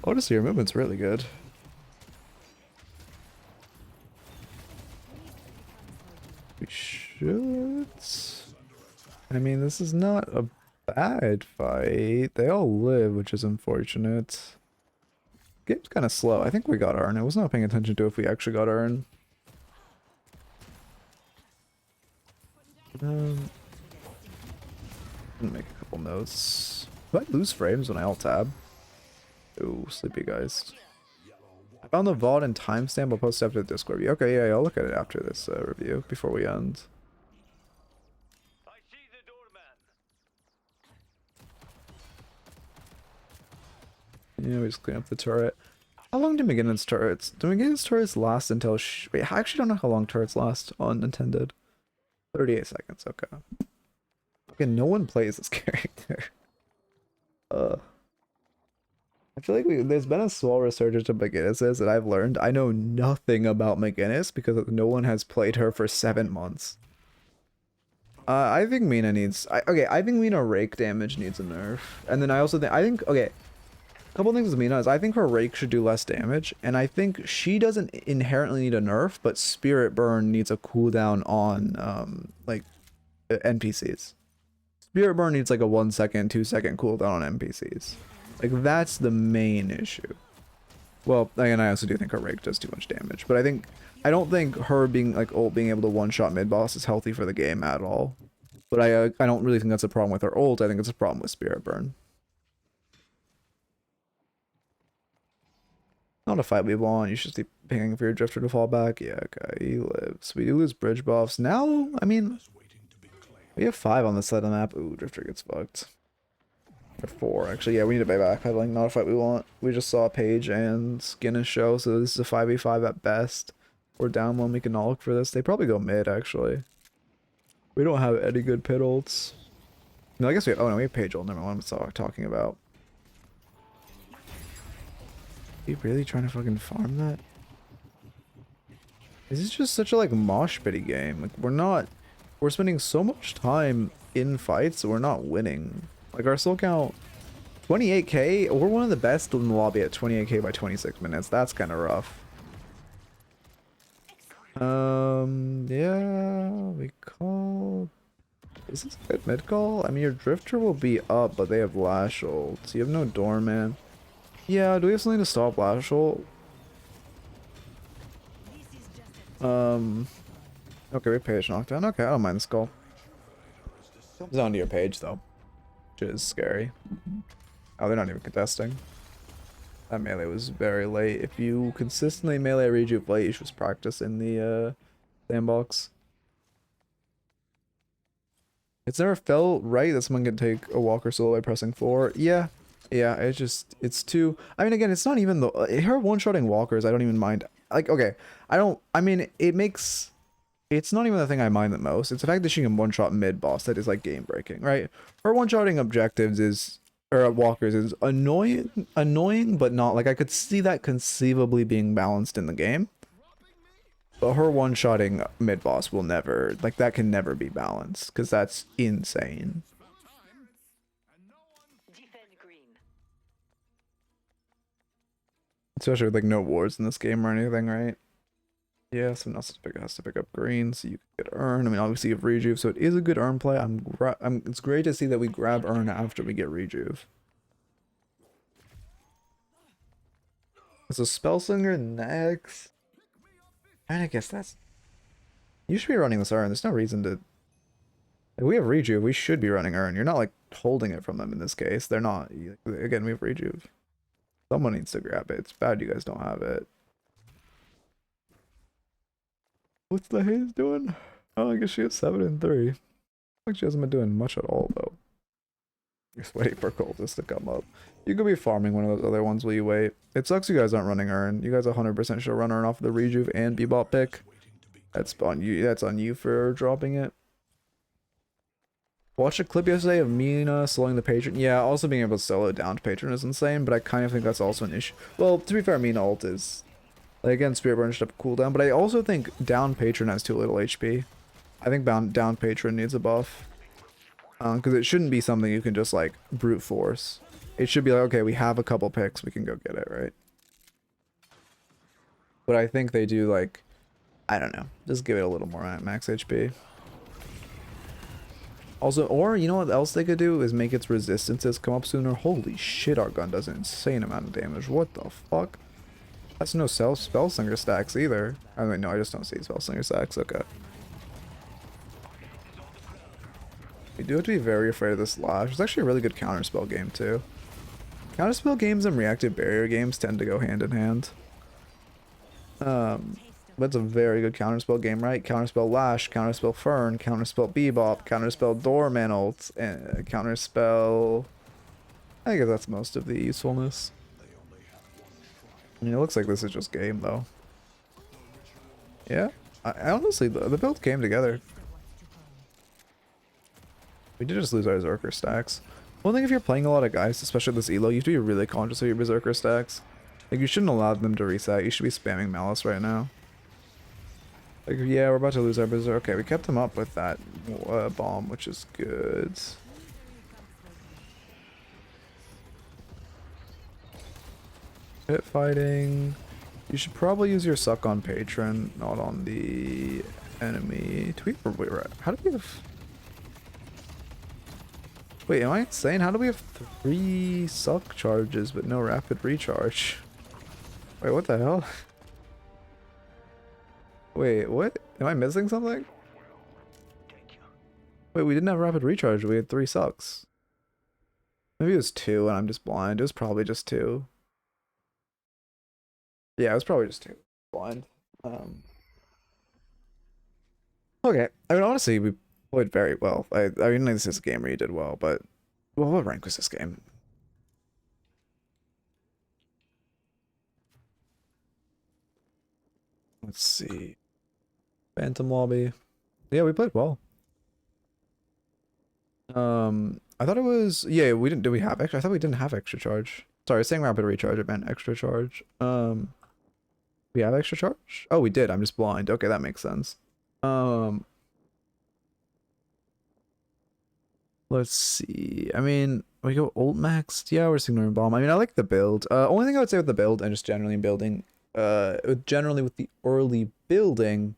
Honestly, your movement's really good. We should. I mean, this is not a bad fight. They all live, which is unfortunate. Game's kind of slow. I think we got Arn. I was not paying attention to if we actually got Arn. Make a couple notes. Do I lose frames when I alt tab? Oh, sleepy guys. I found the VOD and timestamp. I'll post after the Discord review. Okay, yeah, I'll look at it after this review before we end. I see the doorman. Yeah, we just clean up the turret. How long do McGinnis turrets? Do McGinnis turrets last until wait, I actually don't know how long turrets last on Nintendo. 38 seconds, okay. Okay, no one plays this character. I feel like there's been a small resurgence of McGinnis's that I've learned. I know nothing about McGinnis because no one has played her for 7 months. I think Mina needs... I think Mina rake damage needs a nerf. And then I also think... okay, a couple things with Mina is I think her rake should do less damage. And I think she doesn't inherently need a nerf, but Spirit Burn needs a cooldown on, like, NPCs. Spirit Burn needs like a 1 second, 2 second cooldown on NPCs. Like, that's the main issue. Well, again, I also do think her rake does too much damage, but I don't think her being like ult being able to one-shot mid-boss is healthy for the game at all. But I don't really think that's a problem with her ult. I think it's a problem with Spirit Burn. Not a fight we want. You should be pinging for your Drifter to fall back. Yeah, okay, he lives. We do lose bridge buffs. Now, I mean, we have 5 on this side of the map. Ooh, Drifter gets fucked. Or 4, actually. Yeah, we need to pay back. I like not a fight we want. We just saw Paige and Guinness show, so this is a 5v5 at best. We're down one. We can all look for this. They probably go mid, actually. We don't have any good pit ults. No, I guess we have... oh, no, we have Paige ult. Never mind what I'm talking about. Are you really trying to fucking farm that? This is just such a, like, mosh pity game. Like, we're spending so much time in fights, we're not winning. Like, our soul count, 28k, we're one of the best in the lobby at 28k by 26 minutes. That's kind of rough. Yeah, we call... is this a good mid call? I mean, your Drifter will be up, but they have Lash ult. You have no Doorman. Yeah, do we have something to stop Lash ult? Okay, we have Page knockdown. Okay, I don't mind this call. Comes down to your Page, though. Which is scary. Oh, they're not even contesting. That melee was very late. If you consistently melee rejuve late, you should just practice in the sandbox. It's never felt right that someone can take a walker solo by pressing 4. Yeah, it's too... I mean, again, it's not even the... her one-shotting walkers, I don't even mind. Like, okay, I mean, it makes... it's not even the thing I mind the most. It's the fact that she can one-shot mid-boss that is, like, game-breaking, right? Her one-shotting objectives is or walkers is annoying, but not like I could see that conceivably being balanced in the game. But her one-shotting mid boss will never, like, that can never be balanced because that's insane. Defend green. Especially with like no wards in this game or anything, right? Yeah, someone else has to pick up green, so you can get earn. I mean, obviously you have rejuve, so it is a good earn play. It's great to see that we grab earn after we get rejuve. So Spellslinger next. And I guess that's... You should be running this earn. There's no reason to... If we have rejuve, we should be running earn. You're not like holding it from them in this case. They're not. Again, we have rejuve. Someone needs to grab it. It's bad you guys don't have it. What's the Haze doing? Oh, I guess she has 7 and 3. Like she hasn't been doing much at all though. Just waiting for cultists to come up. You could be farming one of those other ones while you wait. It sucks you guys aren't running earn. You guys 100% should run earn off of the rejuve and bebop pick. That's on you. That's on you for dropping it. Watched a clip yesterday of Mina slowing the patron. Yeah, also being able to slow it down to patron is insane, but I kind of think that's also an issue. Well, to be fair, Mina ult is... Like, again, Spirit Burn should have a cooldown, but I also think down patron has too little HP. I think down patron needs a buff. Because it shouldn't be something you can just, like, brute force. It should be like, okay, we have a couple picks, we can go get it, right? But I think they do, like... I don't know. Just give it a little more max HP. Also, or you know what else they could do is make its resistances come up sooner. Holy shit, our gun does an insane amount of damage. What the fuck? That's no Spellslinger stacks either. I mean, no, I just don't see Spellslinger stacks. Okay. We do have to be very afraid of this Lash. It's actually a really good counterspell game too. Counterspell games and reactive barrier games tend to go hand in hand. That's a very good counterspell game, right? Counterspell Lash, counterspell Fern, counterspell Bebop, counterspell Doorman ult, and counterspell... I guess that's most of the usefulness. I mean, it looks like this is just game, though. Yeah? I honestly, the build came together. We did just lose our Berserker stacks. One thing if you're playing a lot of Geist, especially this elo, you have to be really conscious of your Berserker stacks. Like, you shouldn't allow them to reset. You should be spamming Malice right now. Like, yeah, we're about to lose our Berserker. Okay, we kept him up with that bomb, which is good. Pit fighting. You should probably use your suck on patron, not on the enemy. Do we, wait, how do we have... Wait, am I insane? How do we have 3 suck charges but no rapid recharge? Wait, what the hell? Wait, what? Am I missing something? Wait, we didn't have rapid recharge. We had 3 sucks. Maybe it was 2 and I'm just blind. It was probably just 2. Yeah, it was probably just 2. Blind. Okay. I mean, honestly, we played very well. I mean, this is a game where you did well, but... Well, what rank was this game? Let's see. Phantom lobby. Yeah, we played well. I thought it was... Yeah, we didn't... Did we have extra? I thought we didn't have extra charge. Sorry, I was saying rapid recharge. It meant extra charge. We have extra charge? Oh, we did. I'm just blind. Okay, that makes sense. Let's see. I mean, we go ult maxed. Yeah, we're signaling bomb. I mean, I like the build. Only thing I would say with the build and just generally building, generally with the early building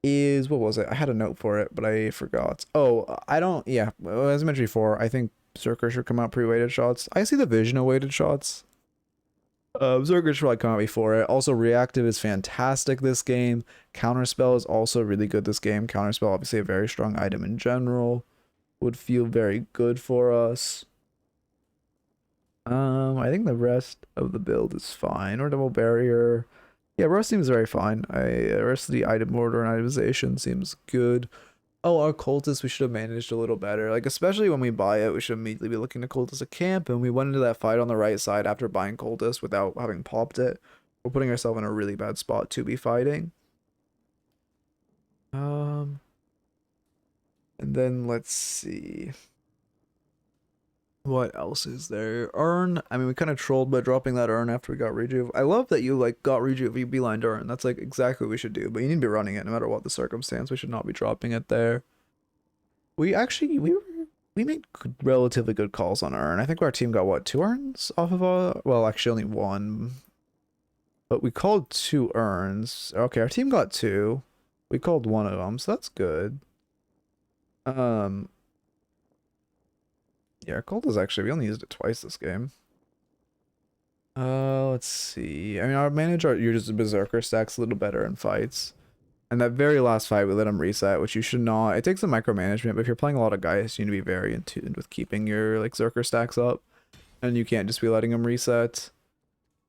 is, what was it? I had a note for it, but I forgot. Oh, I don't, yeah. As I mentioned before, I think Berserker should come out pre-weighted shots. I see the vision of weighted shots. Berserker should probably come out before it. Also, reactive is fantastic this game. Counterspell is also really good this game. Counterspell, obviously a very strong item in general. Would feel very good for us. I think the rest of the build is fine. Or double barrier. Yeah, rest seems very fine. The rest of the item order and itemization seems good. Oh, our cultists, we should have managed a little better. Like, especially when we buy it, we should immediately be looking to cultist a camp. And we went into that fight on the right side after buying cultist without having popped it. We're putting ourselves in a really bad spot to be fighting. And then let's see. What else is there? Urn. I mean, we kind of trolled by dropping that urn after we got rejuve. I love that you like got rejuve, you beelined urn. That's like exactly what we should do. But you need to be running it no matter what the circumstance. We should not be dropping it there. We actually we made relatively good calls on urn. I think our team got what, 2 urns off of well, actually only 1. But we called 2 urns. Okay, our team got 2. We called 1 of them, so that's good. Yeah, cold is actually, we only used it twice this game. Let's see. I mean, our manager uses Berserker stacks a little better in fights. And that very last fight, we let him reset, which you should not. It takes some micromanagement, but if you're playing a lot of Geist, you need to be very in tune with keeping your like Zerker stacks up. And you can't just be letting him reset.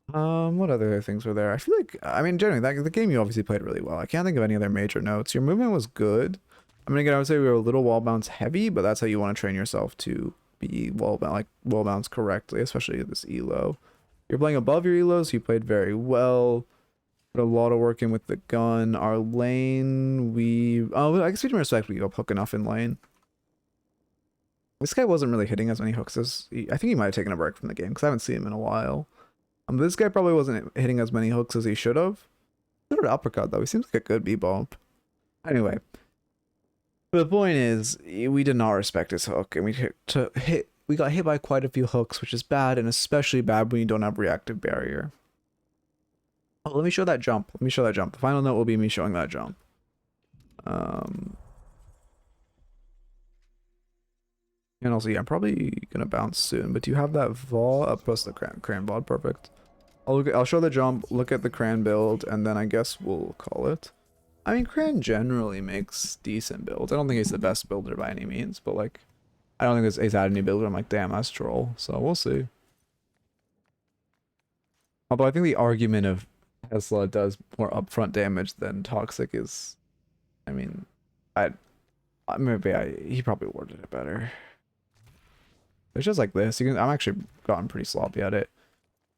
What other things were there? I feel like, I mean, generally, the game you obviously played really well. I can't think of any other major notes. Your movement was good. I mean, again, I would say we were a little wall bounce heavy, but that's how you want to train yourself to be wall bounce correctly, especially this elo. You're playing above your elos, you played very well. Put a lot of work in with the gun. Our lane, I guess we didn't respect we go hook enough in lane. This guy wasn't really hitting as many hooks as I think he might have taken a break from the game because I haven't seen him in a while. This guy probably wasn't hitting as many hooks as he should have. He did an uppercut though. He seems like a good B-bump. Anyway, the point is, we did not respect his hook, and we got hit by quite a few hooks, which is bad, and especially bad when you don't have reactive barrier. Oh, let me show that jump. Let me show that jump. The final note will be me showing that jump. And also, yeah, I'm probably gonna bounce soon. But do you have that vol? Up close to the cran VOD. Perfect. I'll show the jump. Look at the cran build, and then I guess we'll call it. I mean, Cran generally makes decent builds. I don't think he's the best builder by any means, but like, I don't think he's had any builder. I'm like, damn, that's troll. So we'll see. Although I think the argument of Tesla does more upfront damage than Toxic is, I mean, he probably worded it better. It's just like this. I'm actually gotten pretty sloppy at it.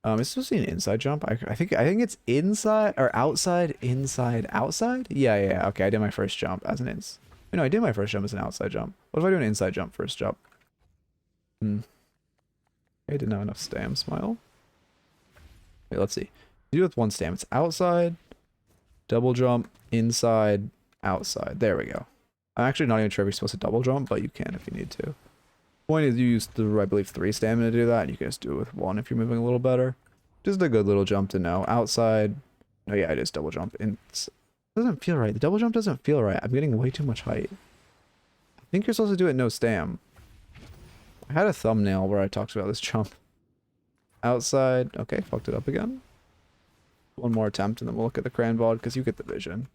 It's supposed to be an inside jump. I think it's inside or outside, inside, outside. Yeah. Okay, I did my first jump as an No, I did my first jump as an outside jump. What if I do an inside jump first jump? I didn't have enough stam. Smile. Wait, let's see. You do it with 1 stam. It's outside, double jump, inside, outside. There we go. I'm actually not even sure if you're supposed to double jump, but you can if you need to. Point is, you use I believe 3 stamina to do that, and you can just do it with 1 if you're moving a little better. Just a good little jump to know. Outside, oh yeah, it is double jump. It doesn't feel right. The double jump doesn't feel right. I'm getting way too much height. I think you're supposed to do it no stam. I had a thumbnail where I talked about this jump. Outside, okay, fucked it up again. 1 more attempt, and then we'll look at the cran VOD because you get the vision.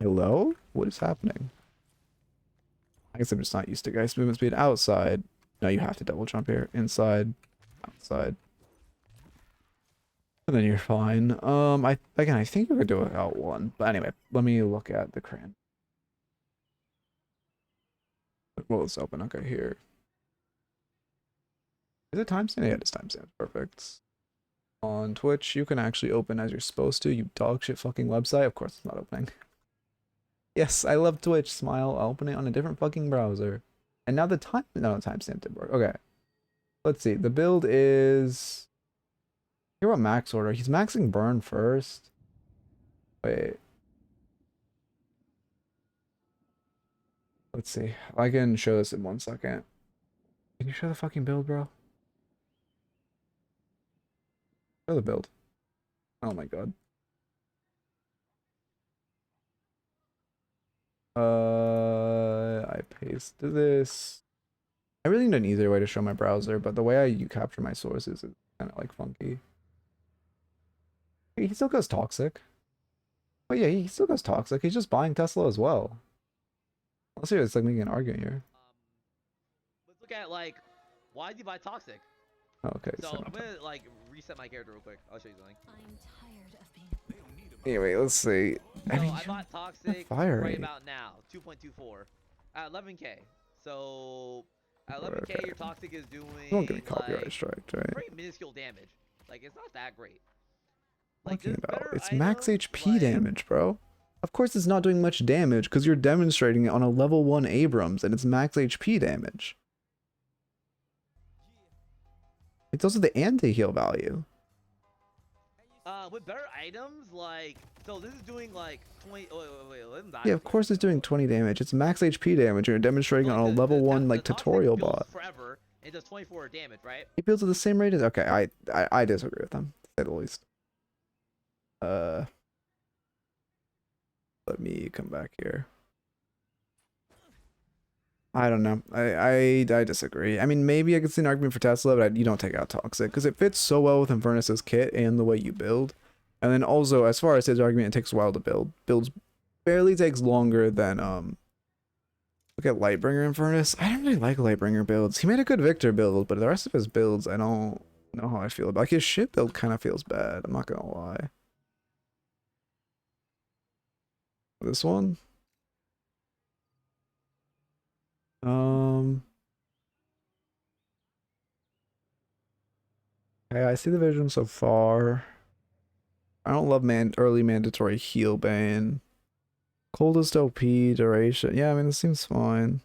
Hello? What is happening? I guess I'm just not used to Geist movement speed. Outside. No, you have to double jump here. Inside. Outside. And then you're fine. I think you could do it without 1. But anyway, let me look at the cran. Well, it's open. Okay, here. Is it timestamp? Yeah, it is timestamp. Perfect. On Twitch, you can actually open as you're supposed to. You dog shit fucking website. Of course it's not opening. Yes, I love Twitch. Smile. I'll open it on a different fucking browser. And now the timestamp did work. Okay. Let's see. The build is... Here what max order. He's maxing burn first. Wait. Let's see. I can show this in 1 second. Can you show the fucking build, bro? Show the build. Oh my god. I pasted this. I really need an easier way to show my browser, but the way I capture my sources is kind of like funky. He still goes toxic. Oh yeah, he still goes toxic. He's just buying Tesla as well. Let's see, it's like making an argument here. Let's look at like, why did you buy toxic? Oh, okay. So I'm gonna like reset my character real quick. I'll show you something. I'm tired of being. Anyway, let's see. So I bought toxic fire right rate. about now, 2.24 at 11k. So at 11k, Okay. your toxic is doing Don't get a copyright like, strike, right? pretty minuscule damage. Like it's not that great. Like Talking there's about better it's max items, HP like- damage, bro. Of course, it's not doing much damage because you're demonstrating it on a level 1 Abrams, and it's max HP damage. It's also the anti-heal value. With better items, like, so this is doing like 20. Oh, wait, let him die. Yeah, of course it's doing 20 damage. It's max HP damage. You're demonstrating on a level 1 like tutorial builds bot. forever. It does 24 damage, right? He builds at the same rate as. Okay, I disagree with them, to say the least. Let me come back here. I don't know. I disagree. I mean, maybe I could see an argument for Tesla, but you don't take out Toxic because it fits so well with Infernus's kit and the way you build. And then also, as far as his argument, it takes a while to build. Builds barely takes longer than look at Lightbringer Infernus. I don't really like Lightbringer builds. He made a good Victor build, but the rest of his builds, I don't know how I feel about. Like his ship build kind of feels bad. I'm not gonna lie. This one. Okay, I see the vision so far. I don't love early mandatory heal ban. Coldest OP duration. Yeah, I mean, this seems fine.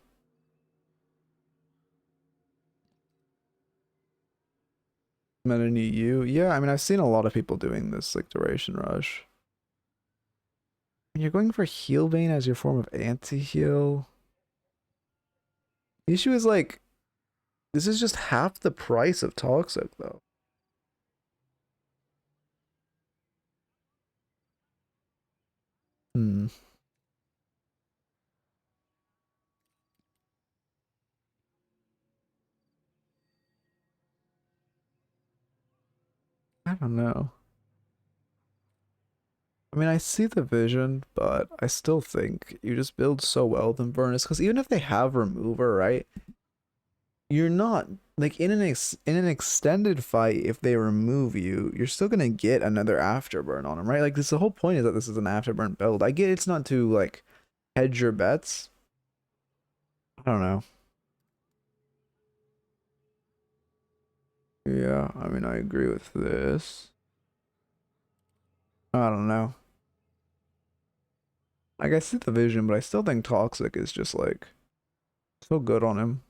Meta EU. Yeah, I mean, I've seen a lot of people doing this, like, duration rush. When you're going for heal bane as your form of anti-heal. The issue is, like, this is just half the price of Toxic, though. I don't know. I mean, I see the vision, but I still think you just build so well with Infernus, because even if they have remover, right? You're not like in an extended fight. If they remove you, you're still gonna get another afterburn on them, right? Like this, the whole point is that this is an afterburn build. I get it's not to like hedge your bets. I don't know. Yeah, I mean, I agree with this. I don't know. Like I see the vision, but I still think Toxic is just like so good on him.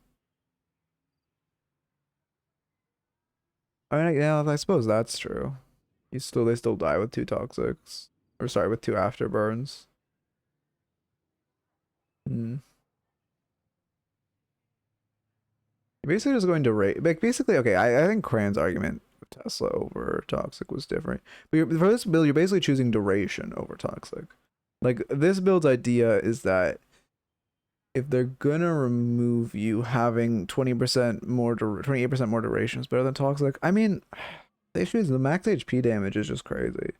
I mean, yeah, I suppose that's true. They still die with 2 Toxics. Or sorry, with 2 afterburns. Basically just going to rate. Like basically, okay, I think Cran's argument of Tesla over Toxic was different. But for this build, you're basically choosing duration over Toxic. Like this build's idea is that if they're gonna remove you, having 20% more 28% more duration is better than Toxic. I mean, the issue is the max HP damage is just crazy.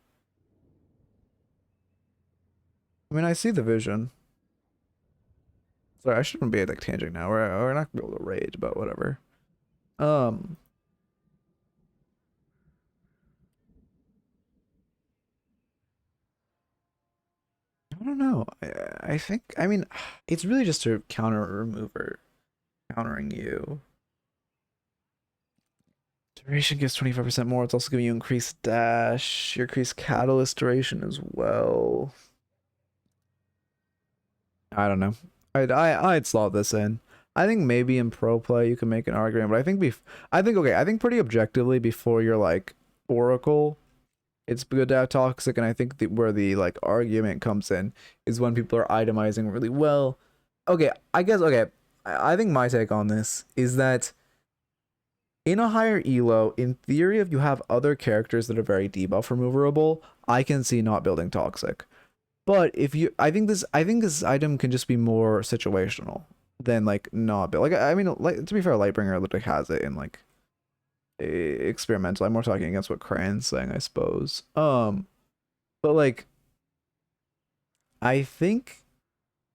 I mean, I see the vision. Sorry, I shouldn't be like tangent now. We're not gonna be able to rage, but whatever. I don't know. I think, I mean, it's really just to counter a remover countering you. Duration gives 25% more. It's also giving you increased dash, your increased catalyst duration as well. I don't know. I'd slot this in. I think maybe in pro play you can make an argument, but I think I think pretty objectively before you're like Oracle, it's good to have Toxic, and I think where the like argument comes in is when people are itemizing really well. Okay, I guess I think my take on this is that in a higher elo, in theory, if you have other characters that are very debuff removable, I can see not building Toxic. But if you, I think this item can just be more situational than like not build. Like I mean, like to be fair, Lightbringer literally has it in like experimental. I'm more talking against what Cran's saying, I suppose. But like, I think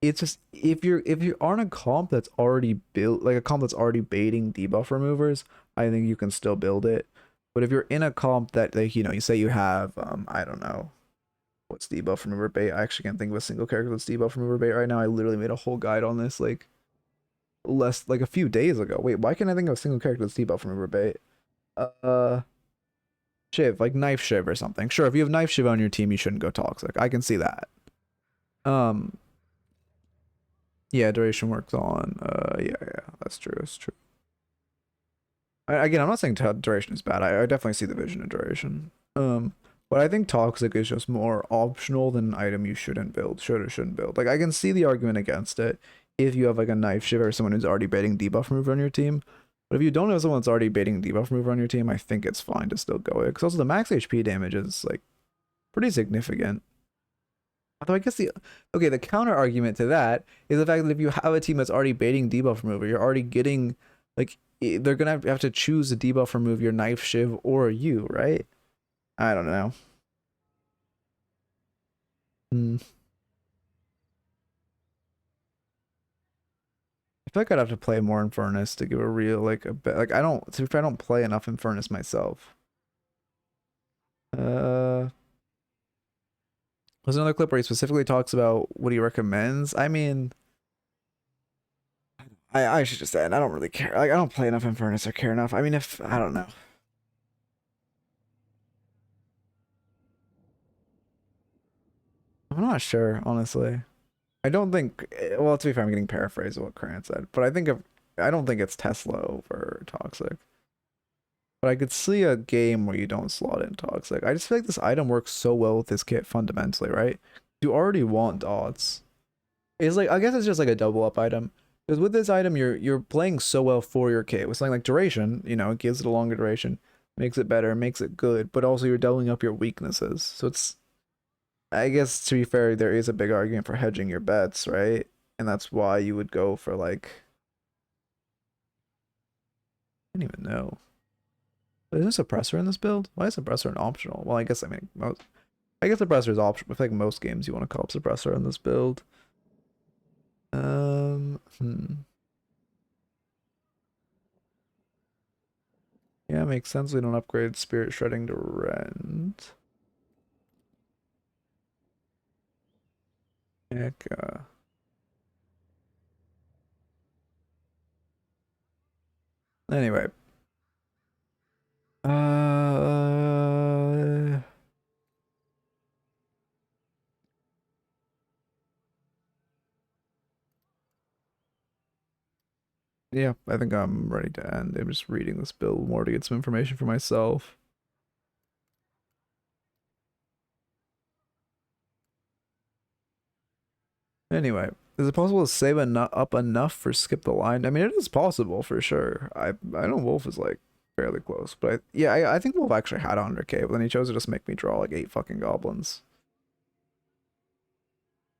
it's just if you're on a comp that's already built, like a comp that's already baiting debuff removers, I think you can still build it. But if you're in a comp that like you say you have I don't know what's debuff remover bait. I actually can't think of a single character that's debuff remover bait right now. I literally made a whole guide on this like a few days ago. Wait, why can't I think of a single character that's debuff remover bait? Shiv, like Knife Shiv or something. Sure, if you have Knife Shiv on your team, you shouldn't go Toxic. I can see that. Yeah, duration works on. Yeah, that's true. Again, I'm not saying duration is bad. I definitely see the vision of duration. But I think toxic is just more optional than an item you shouldn't build, should or shouldn't build. Like I can see the argument against it if you have like a knife shiver or someone who's already baiting debuff remover on your team. But if you don't have someone that's already baiting debuff remover on your team, I think it's fine to still go it. Because also the max HP damage is like pretty significant. Although I guess the counter argument to that is the fact that if you have a team that's already baiting debuff remover, you're already getting like they're gonna have to choose a debuff remove your knife shiv or you, right? I don't know. I feel like I'd have to play more Infernus to give a real like a bit like I don't to be fair, I don't play enough Infernus myself. There's another clip where he specifically talks about what he recommends. I mean, I should just end. I don't really care. Like I don't play enough Infernus or care enough. I mean, if I don't know. I'm not sure, honestly. I don't think. Well, to be fair, I'm getting paraphrased of what Cran said, but I don't think it's Tesla over Toxic. But I could see a game where you don't slot in Toxic. I just feel like this item works so well with this kit fundamentally, right? You already want dots. It's like I guess it's just like a double up item. Because with this item, you're playing so well for your kit. With something like duration, you know, it gives it a longer duration, makes it better, makes it good, but also you're doubling up your weaknesses. So it's, I guess to be fair, there is a big argument for hedging your bets, right? And that's why you would go for like, I don't even know. Is there a suppressor in this build? Why is suppressor an optional? Well, I guess I guess suppressor is optional. I feel like most games you want to call up suppressor in this build. Yeah, makes sense. We don't upgrade spirit shredding to rend. Heck, anyway. Yeah, I think I'm ready to end. I'm just reading this build more to get some information for myself. Anyway, is it possible to save up enough for skip the line? I mean, it is possible for sure. I know Wolf is like fairly close, but I think Wolf actually had 100k, but then he chose to just make me draw like 8 fucking goblins.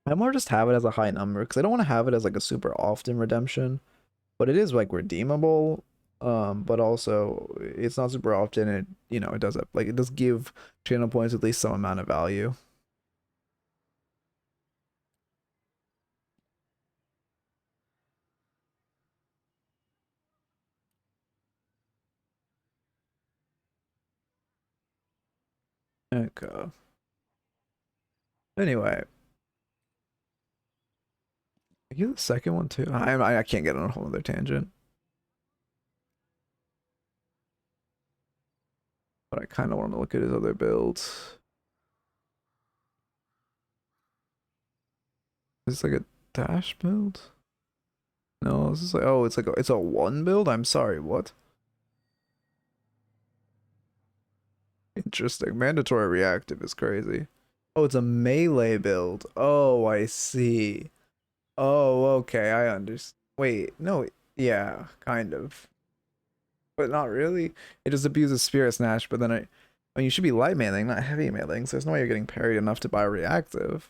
I more just have it as a high number because I don't want to have it as like a super often redemption, but it is like redeemable. But also it's not super often. It it does like it does give channel points at least some amount of value. Okay. Anyway, I get the second one too. I can't get on a whole other tangent, but I kind of want to look at his other builds. Is this like a dash build? No, this is like it's a one build. I'm sorry, what? Interesting. Mandatory reactive is crazy. Oh, it's a melee build. Oh, I see. Oh, okay, I understand. Wait, no, yeah, kind of. But not really. It just abuses Spirit Snatch, but then I mean, you should be light mailing, not heavy mailing, so there's no way you're getting parried enough to buy reactive.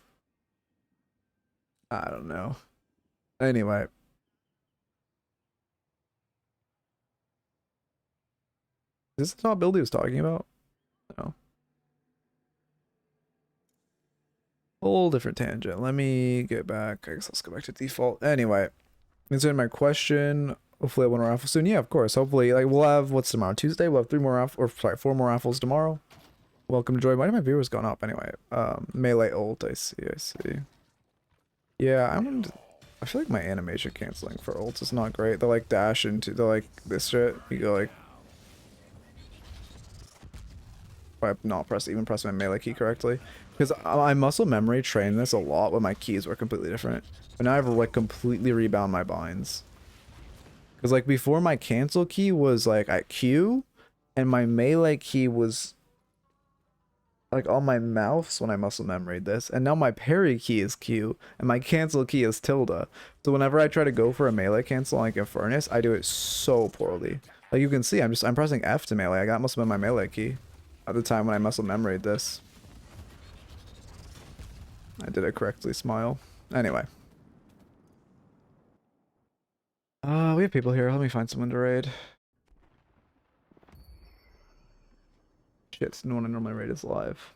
I don't know. Anyway. Is this not build he was talking about? No. Whole different tangent. Let me get back. I guess let's go back to default. Anyway, answering my question. Hopefully, I win a raffle soon. Yeah, of course. Hopefully, like we'll have what's tomorrow? Tuesday. We'll have 4 more raffles tomorrow. Welcome to join. Why did my viewers gone up anyway? Melee ult. I see. Yeah, I feel like my animation canceling for ults is not great. They're like dash into. They're like this shit. You go like. By not even pressing my melee key correctly, because I muscle memory trained this a lot when my keys were completely different, but now I've like completely rebound my binds. Because like before my cancel key was like at Q, and my melee key was like on my mouse when I muscle memoried this, and now my parry key is Q, and my cancel key is tilde. So whenever I try to go for a melee cancel like a furnace, I do it so poorly. Like you can see, I'm pressing F to melee. That must have been my melee key at the time when I muscle memoried this. I did it correctly, smile. Anyway. We have people here. Let me find someone to raid. Shit, no one I normally raid is live.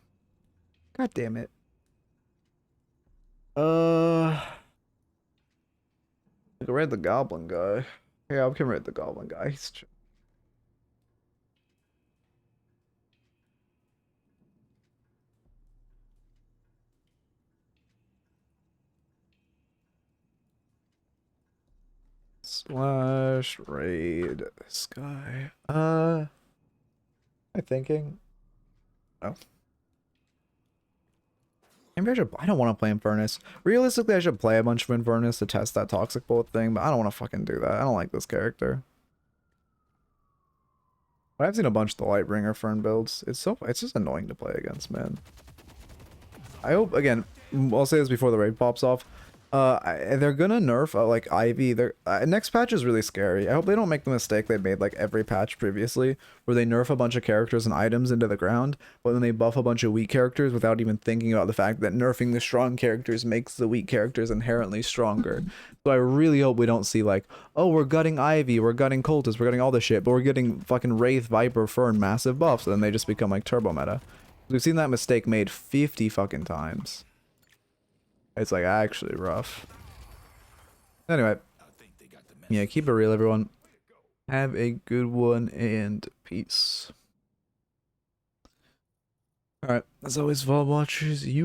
God damn it. I can raid the goblin guy. Yeah, I can raid the goblin guy. He's slash raid this guy. Am I thinking? Oh. Maybe I should. I don't want to play Infernus. Realistically, I should play a bunch of Infernus to test that toxic bullet thing, but I don't want to fucking do that. I don't like this character. But I've seen a bunch of the Lightbringer Fern builds. It's just annoying to play against, man. I hope, again, I'll say this before the raid pops off. They're gonna nerf like Ivy. Next patch is really scary. I hope they don't make the mistake they made like every patch previously, where they nerf a bunch of characters and items into the ground, but then they buff a bunch of weak characters without even thinking about the fact that nerfing the strong characters makes the weak characters inherently stronger. So I really hope we don't see like, oh, we're gutting Ivy, we're gutting Cultist, we're gutting all this shit, but we're getting fucking Wraith, Viper, Fern massive buffs, and then they just become like turbo meta. We've seen that mistake made 50 fucking times. It's like actually rough. Anyway, yeah, keep it real, everyone. Have a good one and peace. Alright, as always, VOD watchers, you